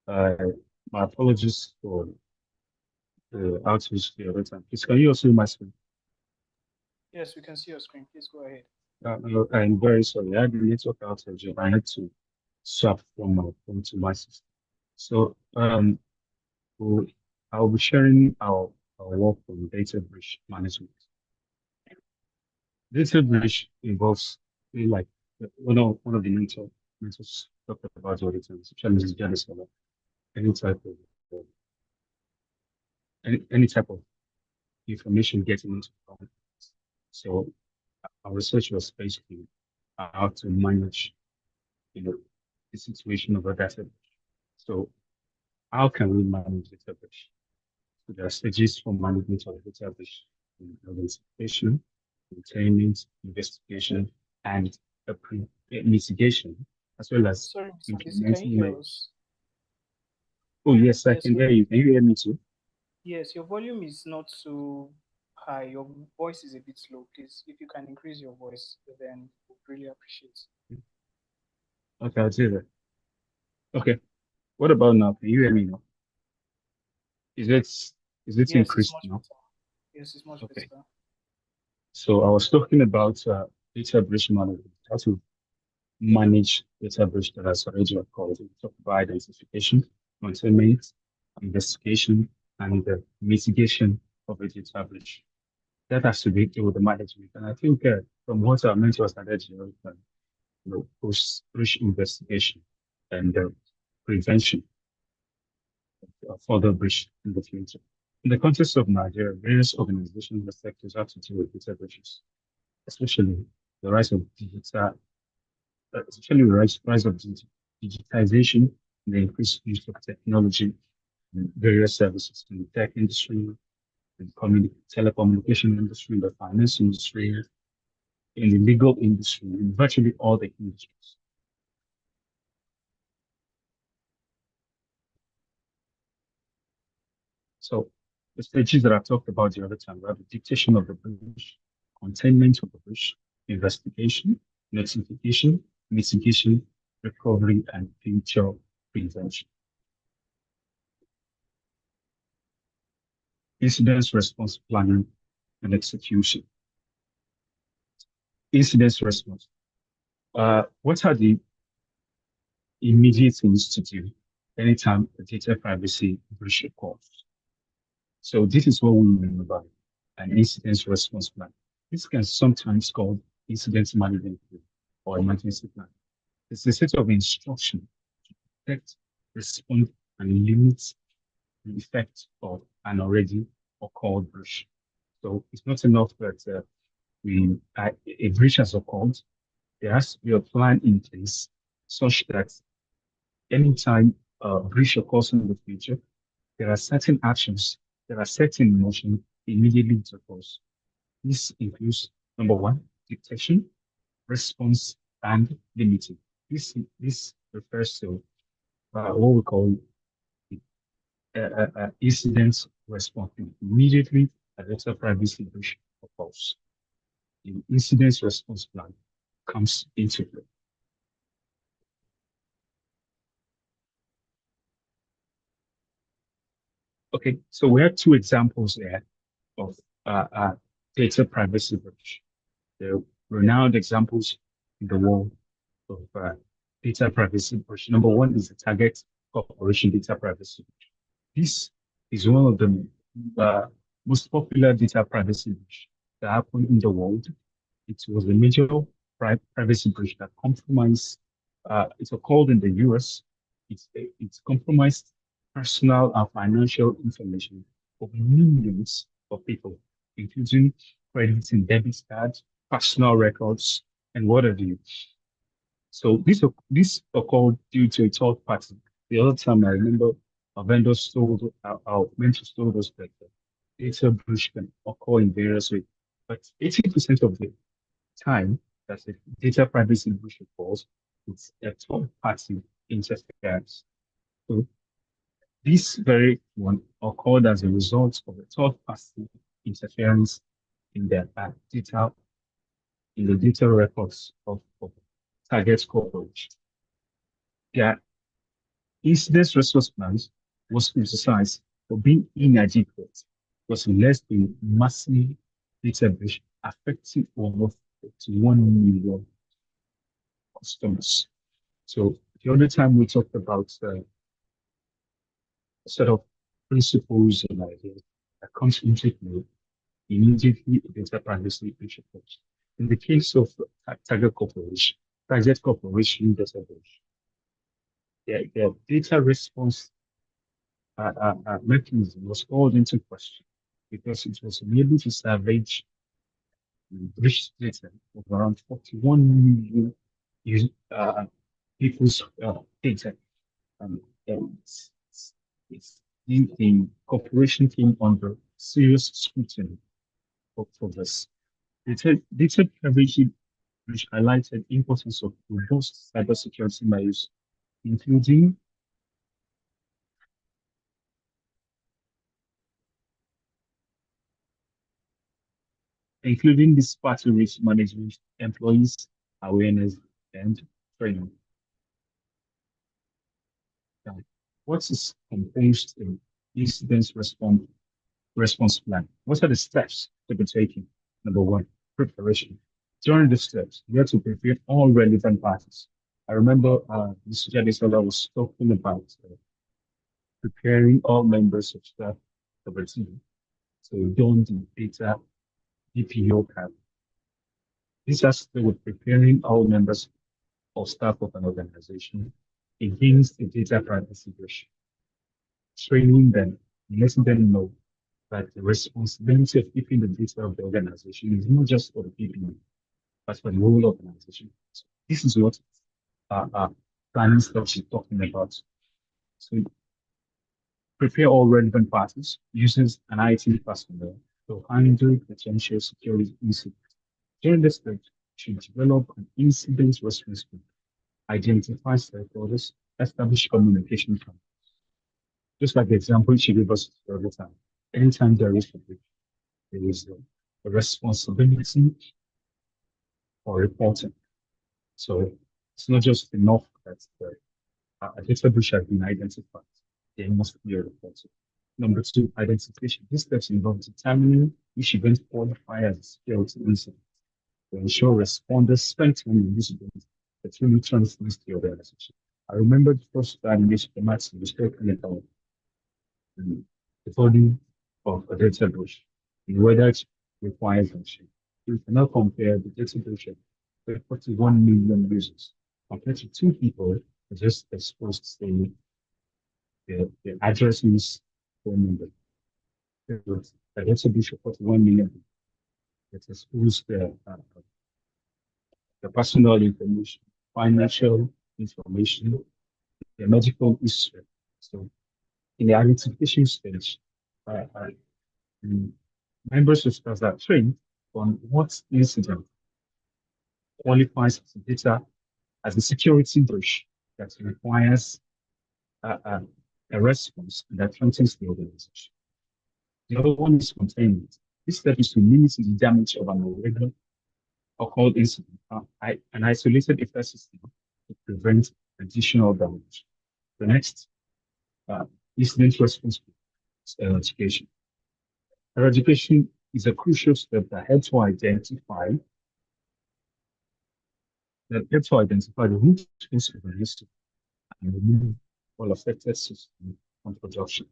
My apologies for the outage the other time. Please, can you also see my screen? Yes, we can see your screen. Please go ahead. I'm very sorry. I had the network outage. I had to swap from my phone to my system. So I'll be sharing our work on data breach management. Data breach involves like one of the mentors talked about all the time, especially this Janice, any type of any type of information getting into the company. So our research was basically how to manage, the situation of a data breach. So how can we manage data breach? So there are stages for management of data breach: identification, containment, investigation, and mitigation, as well as Sorry, Mr. Bisi, can you implementing hear measures. us? Oh yes, I Yes, can hear you. Can you hear me too? yes, your volume is not so high. Your voice is a bit low. Please, if you can increase your voice, then we'd really appreciate. Okay, I'll do that. Okay. What about now? Can you hear me now? Is it is it Yes, it's increased much now? better. Yes, it's much Okay. better. So I was talking about data breach management, how to manage data breach that has already occurred. We talk about identification, containment, investigation, and the mitigation of a data breach. That has to be with the management. And I think from what our mentors had earlier, post-breach investigation and prevention of further breach in the future. In the context of Nigeria, various organizations and sectors have to deal with data breaches, especially the rise of digital, especially the rise of digitization and the increased use of technology in various services in the tech industry, in the telecommunication industry, in the finance industry, in the legal industry, in virtually all the industries. So the stages that I talked about the other time, we have the dictation of the breach, containment of the breach, investigation, notification, mitigation, recovery, and future prevention. Incident response planning and execution. Incident response. What are the immediate things to do anytime a data privacy breach occurs? So this is what we mean by an incident response plan. This can sometimes called incident management plan or emergency plan. It's a set of instruction to detect, respond, and limit the effect of an already occurred breach. So it's not enough that a breach has occurred. There has to be a plan in place such that anytime a breach occurs in the future, there are certain actions that are set in motion immediately to occurs. This includes number one, detection, response, and limiting. This refers to what we call incident response. Immediately, a data privacy breach occurs. The incident response plan comes into play. Okay, so we have two examples there of data privacy breach. The renowned examples in the world of data privacy breach. Number one is the Target Corporation data privacy breach. This is one of the most popular data privacy breach that happened in the world. It was a major privacy breach that compromised, it's called in the US, it's compromised personal and financial information of millions of people, including credit and debit cards, personal records, and what have you. So this occurred due to a third party. The other time I remember our mentors told us that data breach can occur in various ways. But 80% of the time that the data privacy breach occurs, it's a third party interference. So this very one occurred as a result of a third party interference in the data in the data records of target corporation. Their incident response plans was criticized for being inadequate because it led to massive data breach affecting over 1 million customers. So the other time we talked about a set of principles and ideas that comes into play immediately data privacy breach occurs. In the case of Target Corporation data breach, their data response mechanism was called into question because it was able to salvage rich data of around 41 million people's data. Um, the corporation came under serious scrutiny for this. Data privacy, which highlighted importance of robust cybersecurity measures, including disparate risk management, employees awareness, and training. Now, what is composed in incident response plan? What are the steps to be taken? Number one, preparation. During the steps, you have to prepare all relevant parties. I remember Mr. Jadisola was talking about preparing all members of staff of the team. So don't do data DPO can. This has to do with preparing all members or staff of an organization against a data privacy breach, training them, letting them know that the responsibility of keeping the data of the organization is not just for the people, but for the whole organization. So this is what planning steps is talking about. So prepare all relevant parties, users, and IT personnel to handle potential security incidents. During this stage, should develop an incident response plan, identify stakeholders, establish communication channels. Just like the example she gave us the other time. Anytime there is a breach, there is a responsibility for reporting. So it's not just enough that a data breach has been identified. There must be a report. Number two, identification. These steps involve determining which event qualify as a security incident to ensure responders spend time in this event that really transmits to the organization. I remember the first time this Max was talking about the body of a data breach and whether it requires action. We cannot compare the data breach with 41 million users compared to two people who just exposed to the addresses phone number. The data breach of 41 million that exposed the personal information, financial information, the medical history. So in the identification stage, the members of staff are trained on what incident qualifies as data as a security breach that requires a response that threatens the organization. The other one is containment. This step is to limit the damage of an irregular occurred incident, an isolated effect system to prevent additional damage. The next incident response is eradication. Eradication is a crucial step that helps to identify the root cause of an incident and remove all affected systems from production.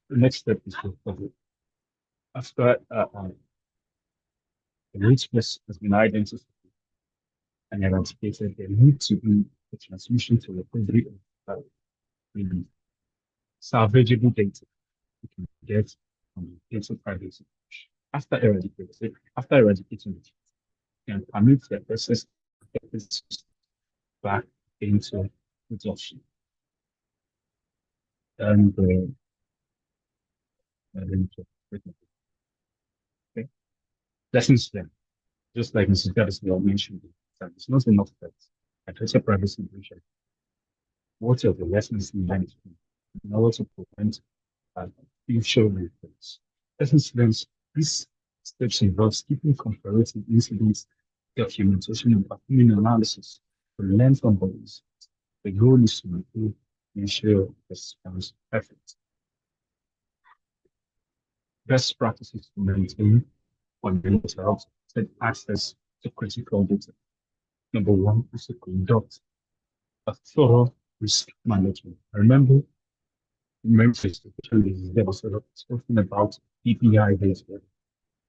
The next step is recovery. After the root cause has been identified and eradicated, there needs to be a transmission to recovery of the salvageable data you can get from the data privacy. After eradicating it, you can permit the process back into production. And okay. Lessons learned. Just like Mrs. Gaddis mentioned, that it's not enough that I data privacy breach. What are the lessons learned in order to prevent future reports? Lessons learned, these steps involves keeping comparative incidents, documentation, and performing analysis to learn from bodies. The goal is to improve and ensure response efforts. Best practices to maintain on the data access to critical data. Number one is to conduct a thorough risk management. Remember especially there was talking about PPI based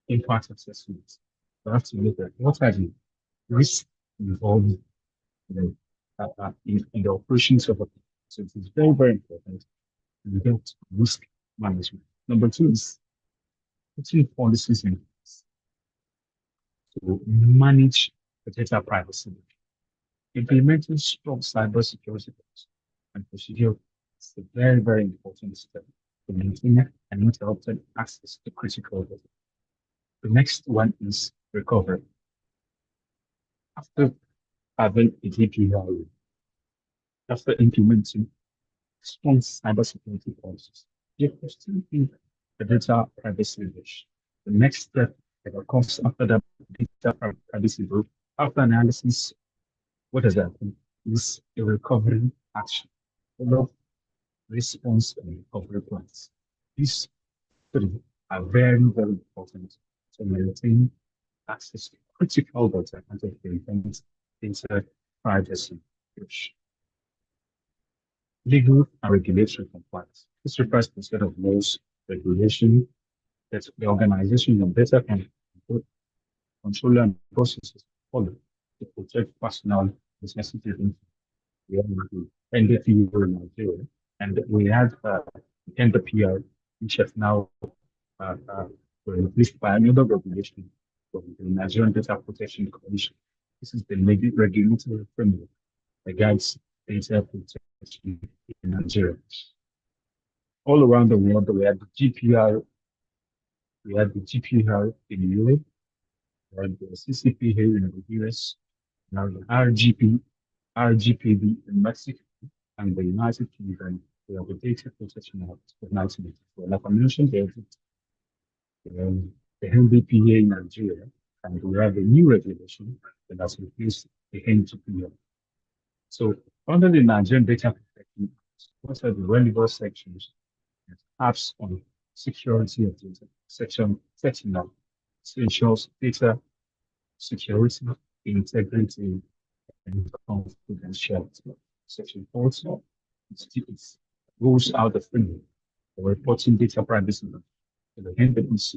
impact assessments. We have to look at what are the risks involved in the operations of a company. So it is very, very important to get risk management. Number two is putting policies in place. to manage the data privacy. Implementing strong cybersecurity policy and procedure is a very, very important step to maintain uninterrupted access to critical data. The next one is recovery. After having a DPI, after implementing strong cybersecurity policies, you can still be the data privacy breach. The next step that comes after the data privacy breach, after analysis, what does that mean? Is a recovery action. Follow response and recovery plans. These three are very, very important to maintain access to critical data and to prevent data privacy breach. Legal and regulatory compliance. This refers to a set of laws, regulation that the organization of data can control and processes follow to protect personal and sensitive information. We have the NDPR in Nigeria, and we have NDPR, which has now been replaced by another regulation from the Nigerian Data Protection Commission. This is the regulatory framework that guides data protection in Nigeria. All around the world, we had the GPR, we had the GPR in Europe, we had the CCP here in the US, now the RGPD in Mexico, and the United Kingdom, we have the Data Protection Act of 1984. Like I mentioned, there's the NDPA in Nigeria, and we have a new regulation that has replaced the NGPA. So under the Nigerian Data Protection Act, what are the relevant sections that apps on security of data? Section 39 ensures data security, integrity, and confidentiality. Section 40 it rules out the framework for reporting data privacy to the NBC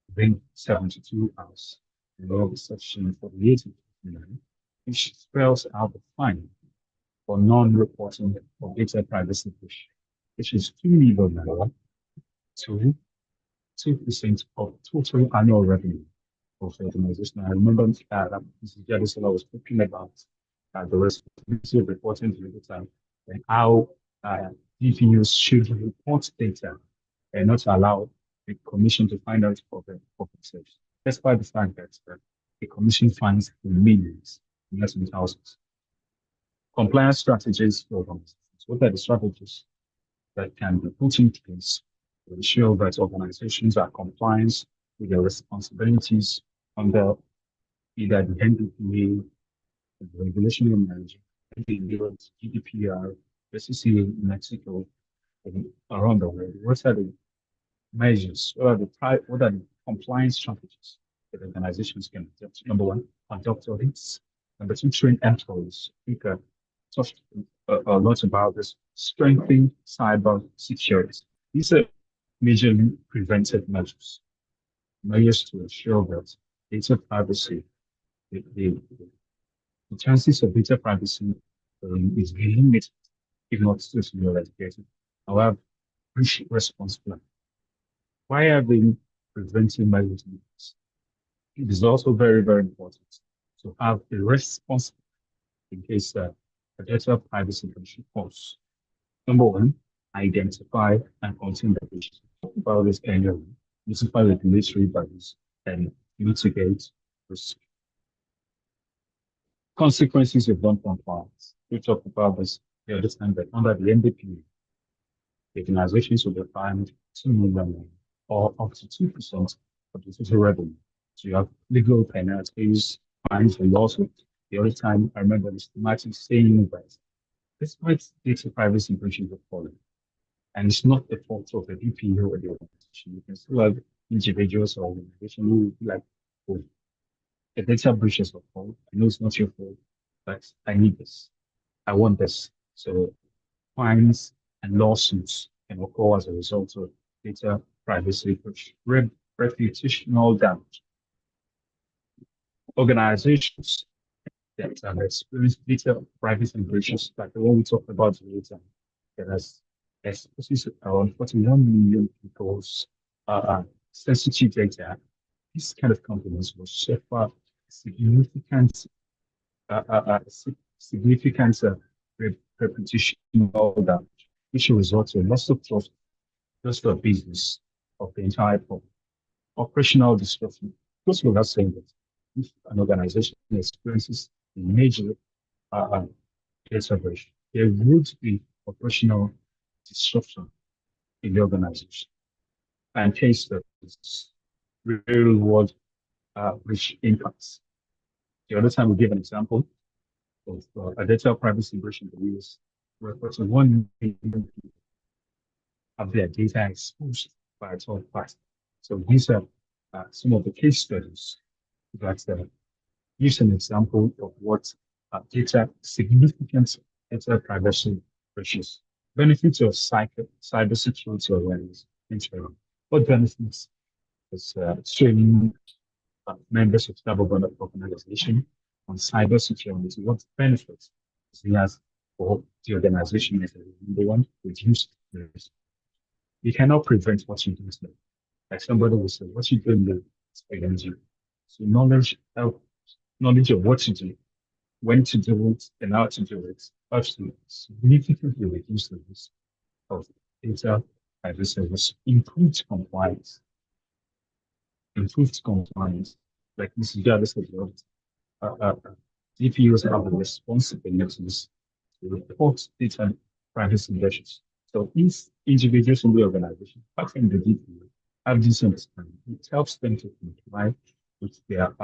within 72 hours. Below section 48, which spells out the fine for non-reporting of data privacy breach, which is $2 million to 2% of total annual revenue of the organization. I remember Mrs. Jadisola was talking about the responsibility of reporting to data and how DPUs should report data and not allow the commission to find out for themselves. Despite the fact that the commission finds in millions, not in thousands. Compliance strategies for organizations. What are the strategies that can be put in place to ensure that organizations are compliant with their responsibilities under either the NDPA, the regulation in Nigeria, the US, GDPR, the CCA in Mexico, and around the world? What are the measures? What are the compliance strategies that organizations can adopt? Number one, conduct audits. Number two, train employees. I think talked a lot about this. Strengthening cyber security. These are majorly preventive measures to ensure that data privacy, the chances of data privacy is limited, if not totally eradicated. However, breach response plan. Why are they preventive measures? It is also very, very important to have a response in case a data privacy breach occurs. Number one, identify and contain the breach. About this annually, notify regulatory bodies and mitigate risk. Consequences of non-compliance. We talked about this the other time that under the NDP, organizations will be fined $2 million or up to 2% of the total revenue. So you have legal penalties, fines, and lawsuits. The other time, I remember Mr. Martin saying that despite data privacy breaches of falling, and it's not the fault of the DPO or the organization, you can still have individuals or organizations who will be like, oh, the data breaches of fall. I know it's not your fault, but I need this. I want this. So fines and lawsuits can occur as a result of data privacy breach, reputational damage. Organizations that have experienced data privacy breaches, like the one we talked about later, that has exposes around 41 million people's sensitive data This kind of companies will suffer significant, significant reputational damage, which will result in loss of trust, just the business of the entire firm, operational disruption. Goes without saying that if an organization experiences a major data breach, there would be operational disruption in the organization. And case studies, real world breach impacts. The other time we give an example of a data privacy breach in the US, where 1 million people have their data exposed by a third party. So these are some of the case studies that use an example of what data significant data privacy breaches. Benefits of cybersecurity awareness. What benefits is training members of staff of an organization on cybersecurity? What benefits it has for the organization as a number one, reduce risk. You cannot prevent what you do now. Like somebody will say, what you do now is against you. So knowledge of what to do, when to do it, and how to do it, helps to significantly reduce the risk of data privacy risk. Improved compliance, like Mrs. Jarvis said, DPOs have the responsibilities to report data privacy breaches. So if individuals in the organization, apart from the DPO, have this understanding, it helps them to comply with their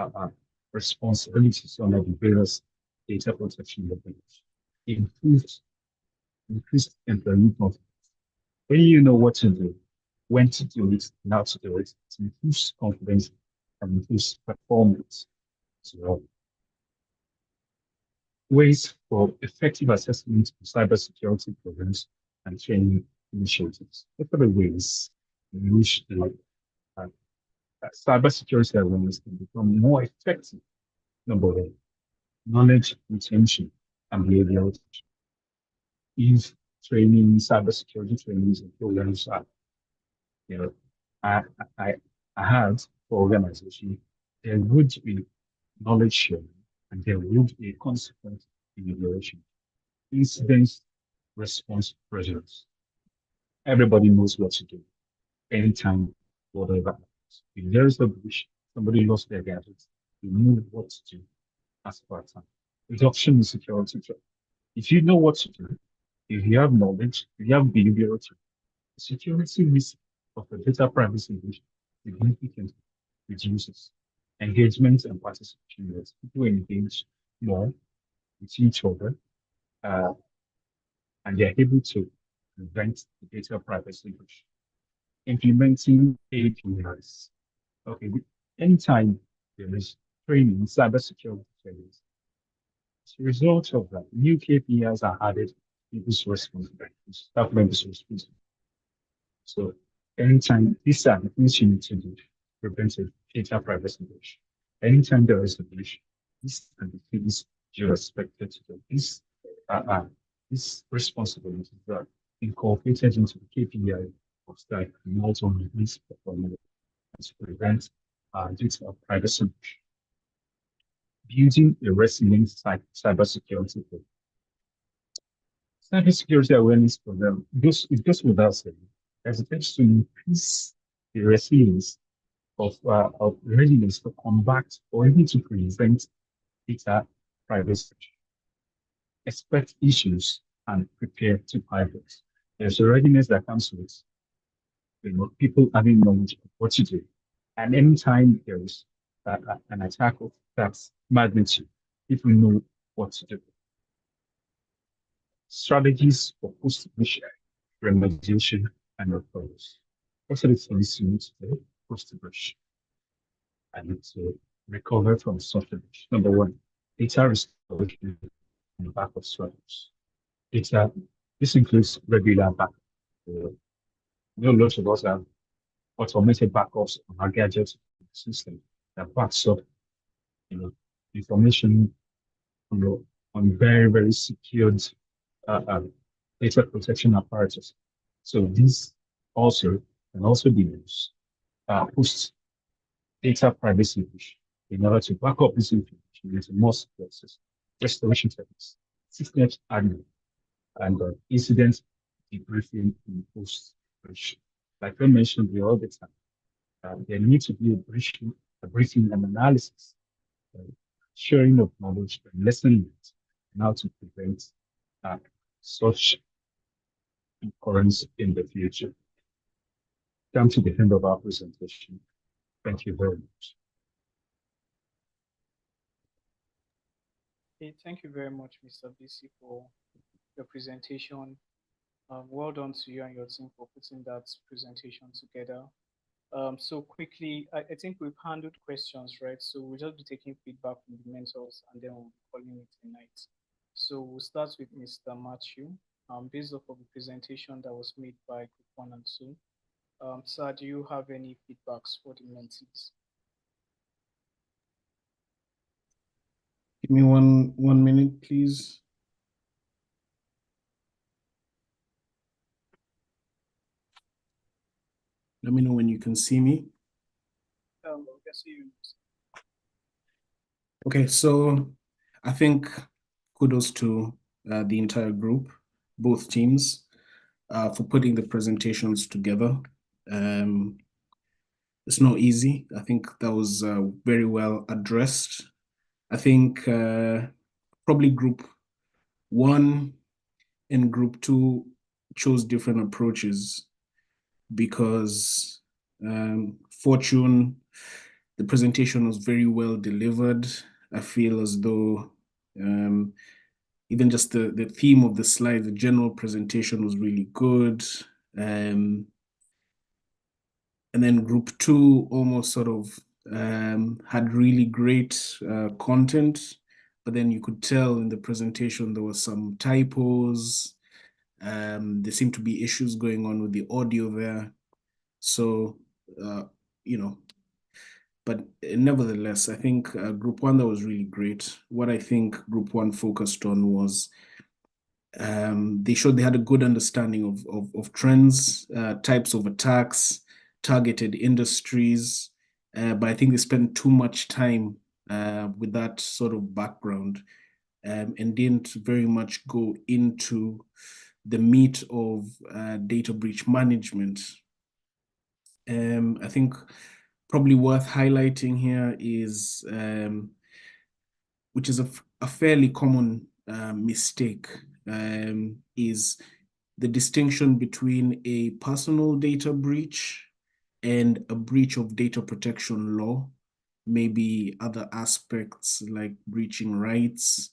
responsibilities under the various data protection regulations. Increased employee confidence. When you know what to do, when to do it, and how to do it, it improves confidence and improves performance as well. Ways for effective assessment of cybersecurity programs and training initiatives. What are the ways in which the cybersecurity awareness can become more effective? Number one, knowledge retention and behavioral change. If training, cybersecurity trainings and programs are, I had for organization, there would be knowledge sharing and there would be consequent evaluation. Incident response pressures. Everybody knows what to do anytime, whatever happens. If there is a breach, somebody lost their gadgets, you know what to do as part time. Reduction in security threat. If you know what to do, if you have knowledge, if you have behavioral change, the security risk of the data privacy breach significantly reduces. Engagement and participation rates. People engage more with each other, and they're able to prevent the data privacy breach. Implementing APIs. Okay, anytime there is training, cybersecurity training, as a result of that, new KPIs are added to people's responsibilities, staff members' responsibilities. So anytime these are the things you need to do to prevent a data privacy breach. Anytime there is a breach, these are the things you're expected to do. These responsibilities are incorporated into the KPI of staff and also release performance to prevent data privacy breach. Building a resilient cybersecurity program. Cybersecurity awareness program, it goes without saying, as it helps to increase the resilience of readiness to combat or even to prevent data privacy. Expect issues and prepare to pivot. There's a readiness that comes with people having knowledge of what to do. And anytime there is an attack of that magnitude, people know what to do. Strategies for post-breach remediation and recovery. What are the things you need to do post-breach? I need to recover from such a breach. Number one, data restoration and backup strategies. This includes regular backup. Lots of us have automated backups on our gadgets system that backs up information on very, very secured data protection apparatus. So these also can also be used post data privacy breach. In order to back up this information, there's more sequences, restoration techniques, systems admin, and incident debriefing in post-breach. Like I mentioned the other time, there needs to be a briefing and analysis, uh, sharing of knowledge and lessons on how to prevent uh, such occurrence in the future. Come to the end of our presentation. Thank you very much. Okay, thank you very much, Mr. BC, for your presentation. Well done to you and your team for putting that presentation together. So quickly, I think we've handled questions, right? So we'll just be taking feedback from the mentors and then we'll be calling it a night. So we'll start with Mr. Matthew, based off of the presentation that was made by Group 1 and 2. Sir, do you have any feedbacks for the mentees? Give me one minute, please. Let me know when you can see me. I can see you. Okay, so I think kudos to the entire group, both teams, for putting the presentations together. It's not easy. I think that was very well addressed. I think probably Group 1 and Group 2 chose different approaches because Fortune, the presentation was very well delivered. I feel as though even just the theme of the slide, the general presentation was really good. And then Group 2 almost sort of had really great content, but then you could tell in the presentation there were some typos. There seemed to be issues going on with the audio there. So, but nevertheless, I think Group 1, that was really great. What I think Group 1 focused on was they showed they had a good understanding of trends, types of attacks, targeted industries, but I think they spent too much time with that sort of background and didn't very much go into the meat of data breach management. I think probably worth highlighting here is, which is a fairly common mistake, is the distinction between a personal data breach and a breach of data protection law, maybe other aspects like breaching rights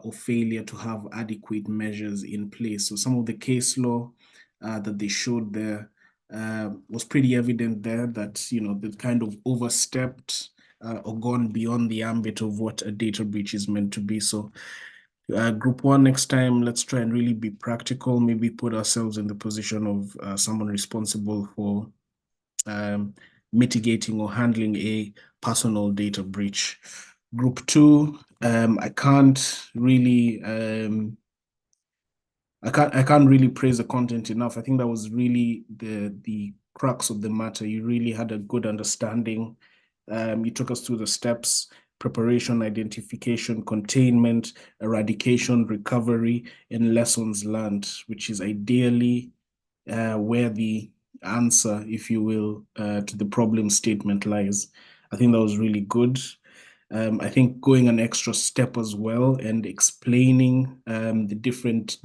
or failure to have adequate measures in place. So some of the case law that they showed there was pretty evident there that, they've kind of overstepped or gone beyond the ambit of what a data breach is meant to be. So Group 1, next time, let's try and really be practical, maybe put ourselves in the position of someone responsible for mitigating or handling a personal data breach. Group 2, I can't really praise the content enough. I think that was really the crux of the matter. You really had a good understanding. You took us through the steps: preparation, identification, containment, eradication, recovery, and lessons learned, which is ideally where the answer, if you will, to the problem statement lies. I think that was really good. I think going an extra step as well and explaining the different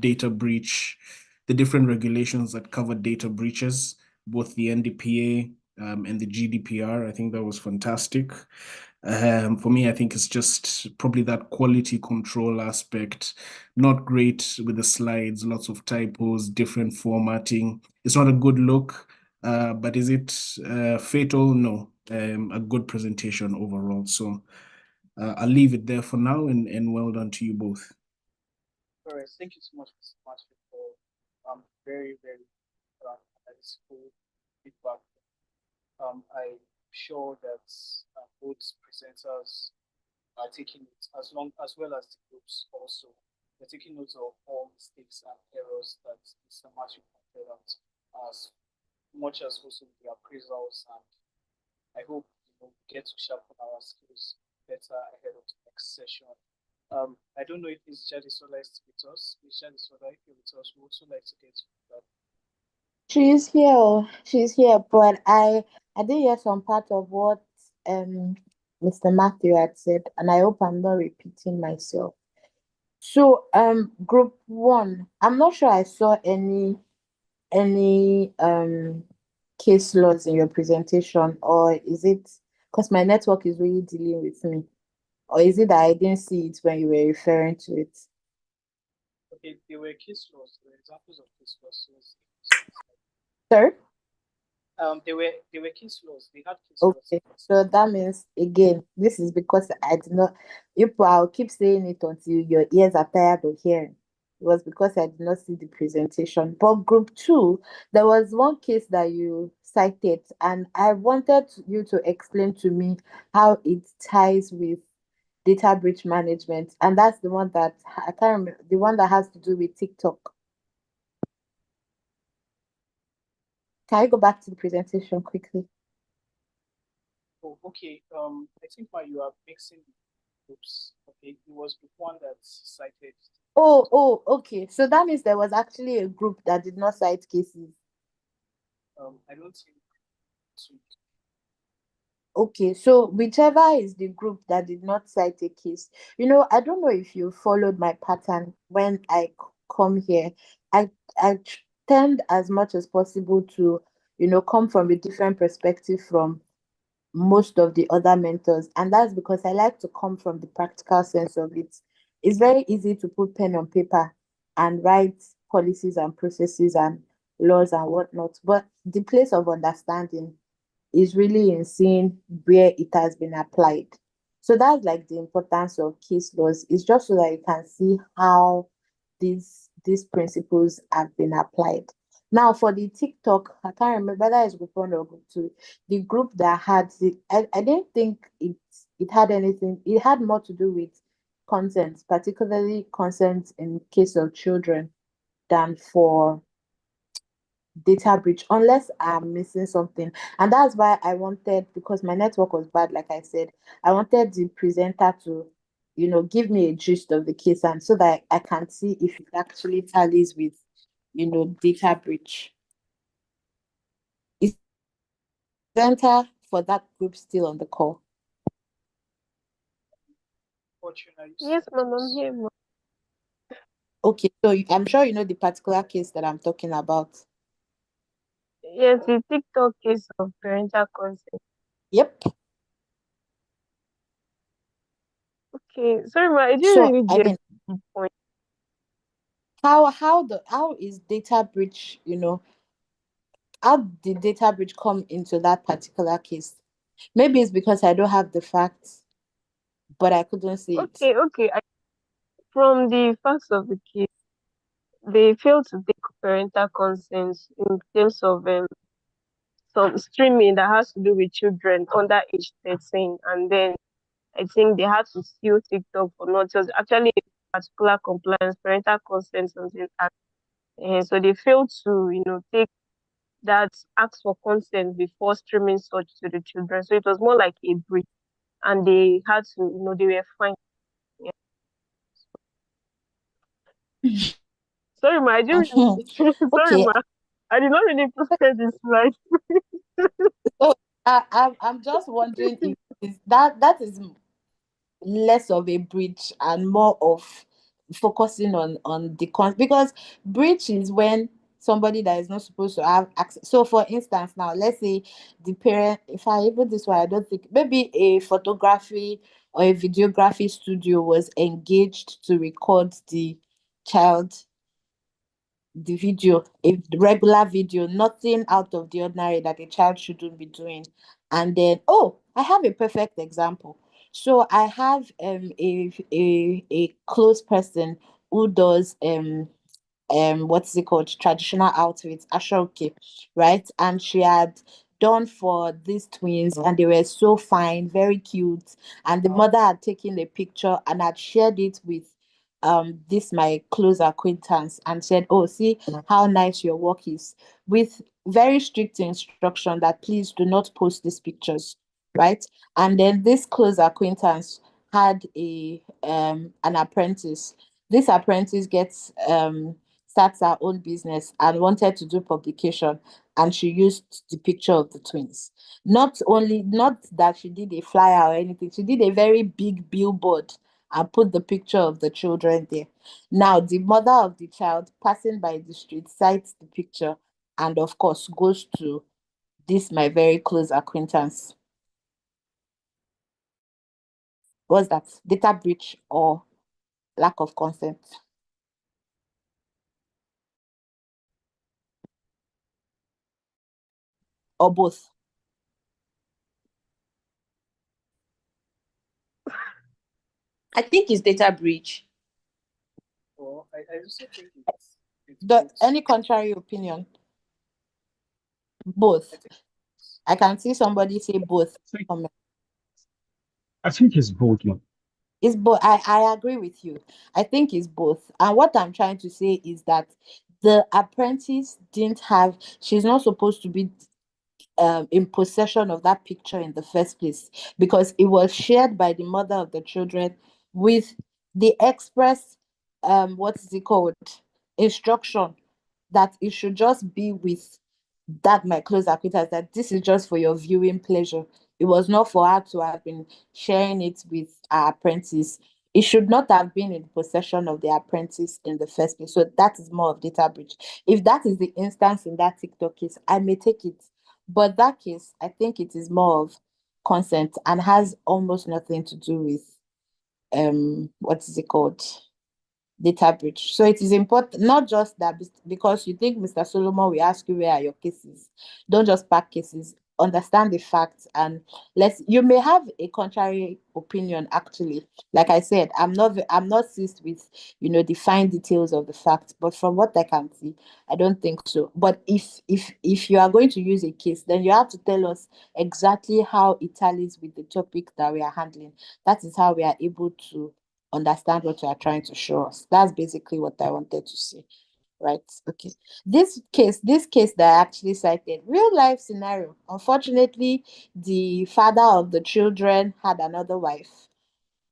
regulations that cover data breaches, both the NDPA and the GDPR. I think that was fantastic. For me, I think it's just probably that quality control aspect, not great with the slides, lots of typos, different formatting. It's not a good look, but is it fatal? No. A good presentation overall. So I'll leave it there for now, and well done to you both. All right, thank you so much, Mr. Matthew, for very, very analytical feedback. I'm sure that both presenters are taking it as well as the groups also. They're taking notes of all mistakes and errors that Mr. Matthew pointed out, as much as also the appraisals, and I hope get to sharpen our skills better ahead of the next session. I don't know if Miss Jadisola is with us. Miss Jadisola, if you're with us, we would also like to get feedback. She's here, but I did hear some part of what um Mr. Matthew had said, and I hope I'm not repeating myself. So group one, I'm not sure I saw any case laws in your presentation, or is it because my network is really dealing with me, or is it that I didn't see it when you were referring to it? Okay, there were case laws, there were examples of case laws. Sir? There were case laws. They had case laws. Okay, so that means again, this is because I did not. I'll keep saying it until your ears are tired of hearing. It was because I did not see the presentation. But group two, there was one case that you cited, and I wanted you to explain to me how it ties with data breach management, and that's the one that I can't remember, the one that has to do with TikTok. Can I go back to the presentation quickly? Oh, okay. I think why you are mixing groups. Okay, it was group one that cited. Okay. So that means there was actually a group that did not cite cases. I don't think so. Okay, so whichever is the group that did not cite a case, I don't know if you followed my pattern when I come here. I tend as much as possible to, come from a different perspective from most of the other mentors, and that's because I like to come from the practical sense of it. It's very easy to put pen on paper and write policies and processes and laws and whatnot, but the place of understanding is really in seeing where it has been applied. So that's like the importance of case laws. It's just so that you can see how these principles have been applied. Now for the TikTok, I can't remember whether it's group one or group two. The group that had I didn't think it had anything. It had more to do with consent, particularly consent in case of children, than for data breach, unless I'm missing something. And that's why I wanted, because my network was bad, like I said, I wanted the presenter to, give me a gist of the case, and so that I can see if it actually tallies with, data breach. Is the presenter for that group still on the call? Yes, ma'am, I'm here, ma'am. Okay, so I'm sure you know the particular case that I'm talking about. Yes, the TikTok case of parental consent. Yep. Okay, sorry, ma, I didn't So really I get mean, the point. how is data breach, how did data breach come into that particular case? Maybe it's because I don't have the facts, but I couldn't see it. Okay. From the facts of the case, they failed to take parental consent in terms of some streaming that has to do with children under age 13, and then I think they had to sue TikTok for not just actually a particular compliance, parental consent, something. And so they failed to, take that ask for consent before streaming such to the children. So it was more like a breach, and they had to, they were fined. Yeah. Sorry, ma, I didn't really, sorry, Okay. ma, I did not really process this slide. So I'm just wondering if that is less of a breach and more of focusing on the cons, because breach is when somebody that is not supposed to have access. So for instance, now let's say the parent, if I even this way, I don't think maybe a photography or a videography studio was engaged to record the child, the video, a regular video, nothing out of the ordinary that a child shouldn't be doing. And then, oh, I have a perfect example. So I have a close person who does what's it called, traditional outfits, ashoke, right? And she had done for these twins, and they were so fine, very cute, and the mother had taken a picture and had shared it with this my close acquaintance, and said, oh, see how nice your work is, with very strict instruction that please do not post these pictures. right? And then this close acquaintance had an apprentice. This apprentice starts her own business and wanted to do publication, and she used the picture of the twins. Not that she did a flyer or anything, she did a very big billboard and put the picture of the children there. Now the mother of the child passing by the street sights the picture and of course goes to this my very close acquaintance. What's that? Data breach or lack of consent? Or both? I think it's data breach. Well, I also think it's The, both. any contrary opinion? Both. I can see somebody say both. I think it's both. No? It's both. I agree with you. I think it's both. And what I'm trying to say is that the apprentice didn't have, she's not supposed to be in possession of that picture in the first place because it was shared by the mother of the children with the express what is it called, instruction that it should just be with that my close acquaintance, that this is just for your viewing pleasure. It was not for her to have been sharing it with her apprentice. It should not have been in possession of the apprentice in the first place. So that is more of data breach. If that is the instance in that TikTok case, I may take it. But that case, I think it is more of consent and has almost nothing to do with what is it called? Data breach. So it is important, not just that because you think Mr. Solomon will ask you where are your cases. Don't just pack cases. Understand the facts and you may have a contrary opinion actually. Like I said, I'm not seized with the fine details of the facts, but from what I can see, I don't think so. But if you are going to use a case, then you have to tell us exactly how it tallies with the topic that we are handling. That is how we are able to understand what you are trying to show us. That's basically what I wanted to say. Right. Okay. This case that I actually cited, real life scenario. Unfortunately, the father of the children had another wife,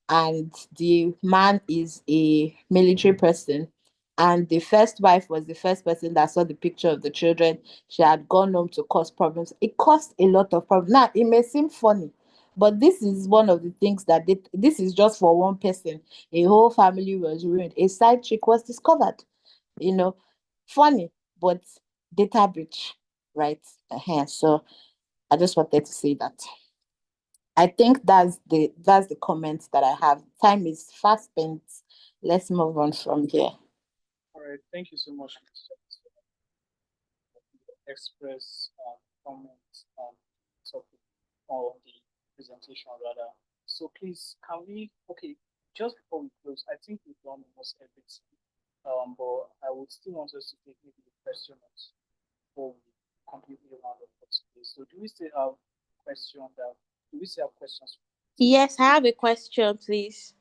and the man is a military person. And the first wife was the first person that saw the picture of the children. She had gone home to cause problems. It caused a lot of problems. Now, it may seem funny, but this is one of the things this is just for one person. A whole family was ruined. A side chick was discovered. You know, funny, but data breach, right? So I just wanted to say that. I think that's the comments that I have. Time is fast spent. Let's move on from here. All right. Thank you so much, Mr. Express comments on topic or the presentation rather. So please, can we? Okay, just before we close, I think we've done almost everything. But I would still want us to take maybe a question or two before we completely round up for today. So do we still have question that? Do we still have questions? Yes, I have a question, please.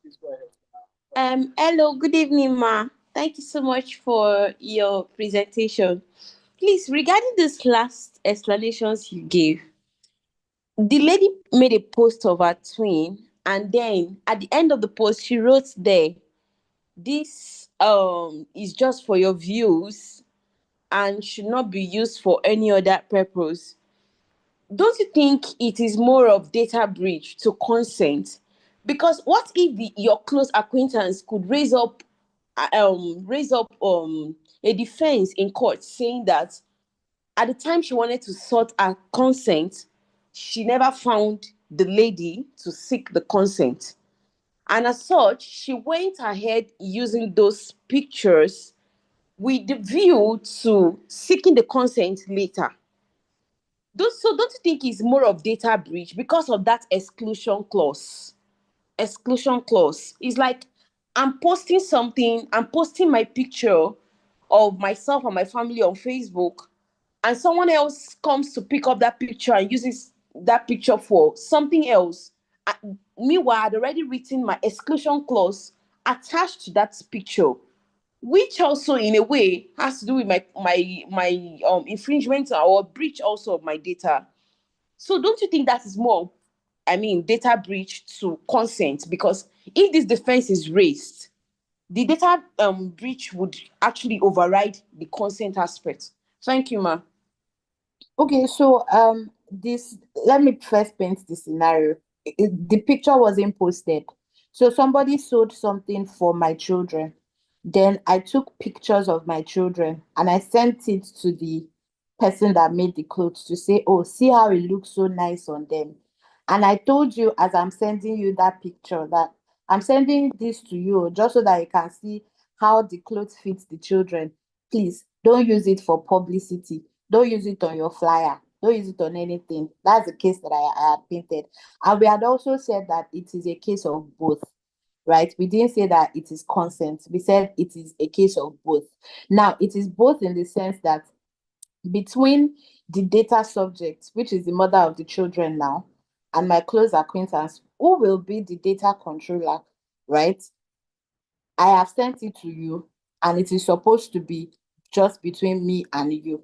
Please go ahead. Hello, good evening, ma. Thank you so much for your presentation. Please, regarding this last explanations you gave, the lady made a post of her twin, and then at the end of the post, she wrote there, "This is just for your views and should not be used for any other purpose." Don't you think it is more of data breach to consent? Because what if your close acquaintance could raise up a defense in court saying that at the time she wanted to sort her consent, she never found the lady to seek the consent. And as such, she went ahead using those pictures with the view to seeking the consent later. Don't you think it's more of data breach because of that exclusion clause? Exclusion clause. It's like I'm posting my picture of myself and my family on Facebook, and someone else comes to pick up that picture and uses that picture for something else. Meanwhile, I'd already written my exclusion clause attached to that picture, which also in a way has to do with my infringement or breach also of my data. So don't you think that is more, data breach to consent? Because if this defense is raised, the data breach would actually override the consent aspect. Thank you, ma. Okay, so this let me first paint the scenario. The picture wasn't posted. So somebody sold something for my children. Then I took pictures of my children and I sent it to the person that made the clothes to say, "Oh, see how it looks so nice on them." And I told you as I'm sending you that picture that I'm sending this to you just so that you can see how the clothes fit the children. Please don't use it for publicity. Don't use it on your flyer. Don't use it on anything. That's the case that I had painted. And we had also said that it is a case of both, right? We didn't say that it is consent. We said it is a case of both. Now, it is both in the sense that between the data subject, which is the mother of the children now, and my close acquaintance, who will be the data controller, right? I have sent it to you, and it is supposed to be just between me and you.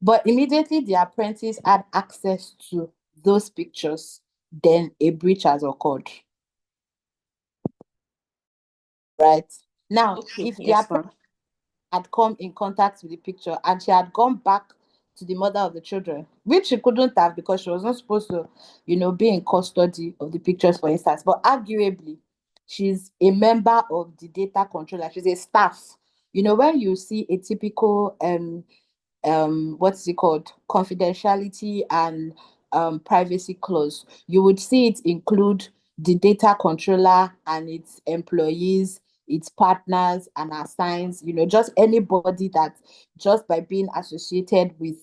But immediately the apprentice had access to those pictures, then a breach has occurred, right? Now, Okay, if the yes, apprentice ma'am. had come in contact with the picture and she had gone back to the mother of the children, which she couldn't have because she was not supposed to, be in custody of the pictures, for instance. But arguably, she's a member of the data controller, she's a staff. When you see a typical what's it called, confidentiality and privacy clause, you would see it include the data controller and its employees, its partners and assigns, just anybody that just by being associated with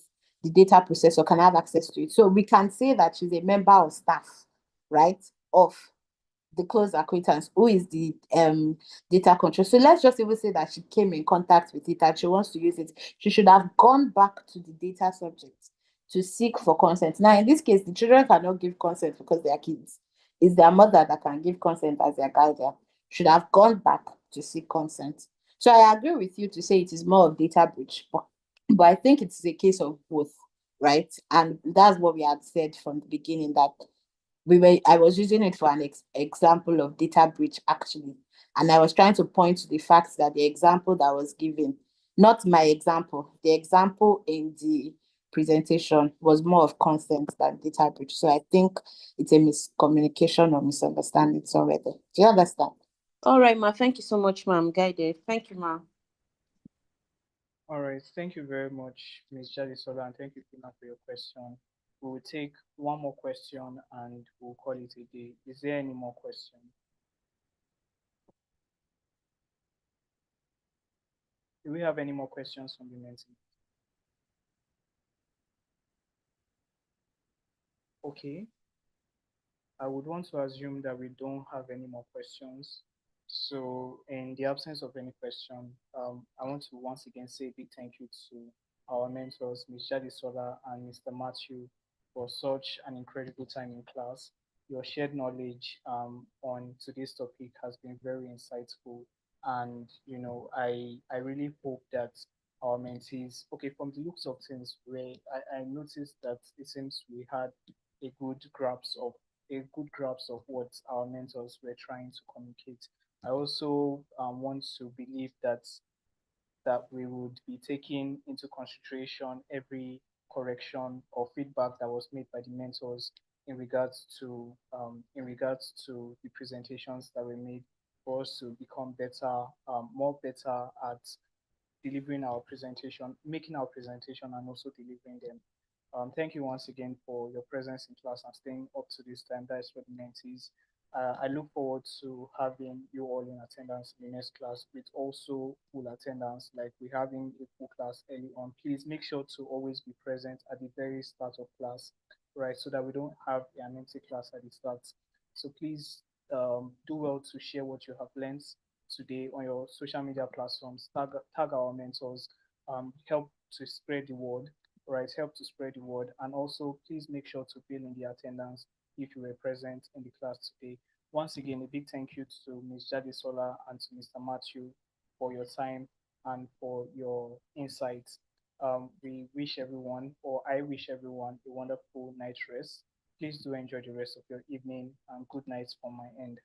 the data processor can have access to it. So we can say that she's a member of staff, right, of the close acquaintance who is the data control. So let's just even say that she came in contact with it and she wants to use it. She should have gone back to the data subject to seek for consent. Now, in this case, the children cannot give consent because they are kids. It's their mother that can give consent as their guardian. Should have gone back to seek consent. So I agree with you to say it is more of data breach, but I think it's a case of both, right? And that's what we had said from the beginning, that I was using it for an example of data breach actually. And I was trying to point to the fact that the example that was given, not my example, the example in the presentation was more of consent than data breach. So I think it's a miscommunication or misunderstanding already. Do you understand? All right, ma. Thank you so much, ma'am. Guided. Thank you, ma. All right. Thank you very much, Ms. Jadisola, and thank you, Fina, for your question. We will take one more question and we'll call it a day. Is there any more question? Do we have any more questions from the mentee? Okay. I would want to assume that we don't have any more questions. So, in the absence of any question, I want to once again say a big thank you to our mentors, Ms. Jadisola and Mr. Matthew, for such an incredible time in class. Your shared knowledge on today's topic has been very insightful, and I really hope that our mentees, okay, from the looks of things, where I noticed that it seems we had a good grasp of what our mentors were trying to communicate. I also want to believe that we would be taking into consideration every correction or feedback that was made by the mentors in regards to the presentations that were made for us to become better, more better at delivering our presentation, making our presentation, and also delivering them. Thank you once again for your presence in class and staying up to this time. That is for the mentees. I look forward to having you all in attendance in the next class with also full attendance, like we having a full class early on. Please make sure to always be present at the very start of class, right? So that we don't have an empty class at the start. So please do well to share what you have learned today on your social media platforms. Tag our mentors. Help to spread the word, right? Help to spread the word. And also, please make sure to fill in the attendance if you were present in the class today. Once again, a big thank you to Ms. Jadisola and to Mr. Matthew for your time and for your insights. we wish everyone, or I wish everyone, a wonderful night rest. Please do enjoy the rest of your evening, and good night from my end.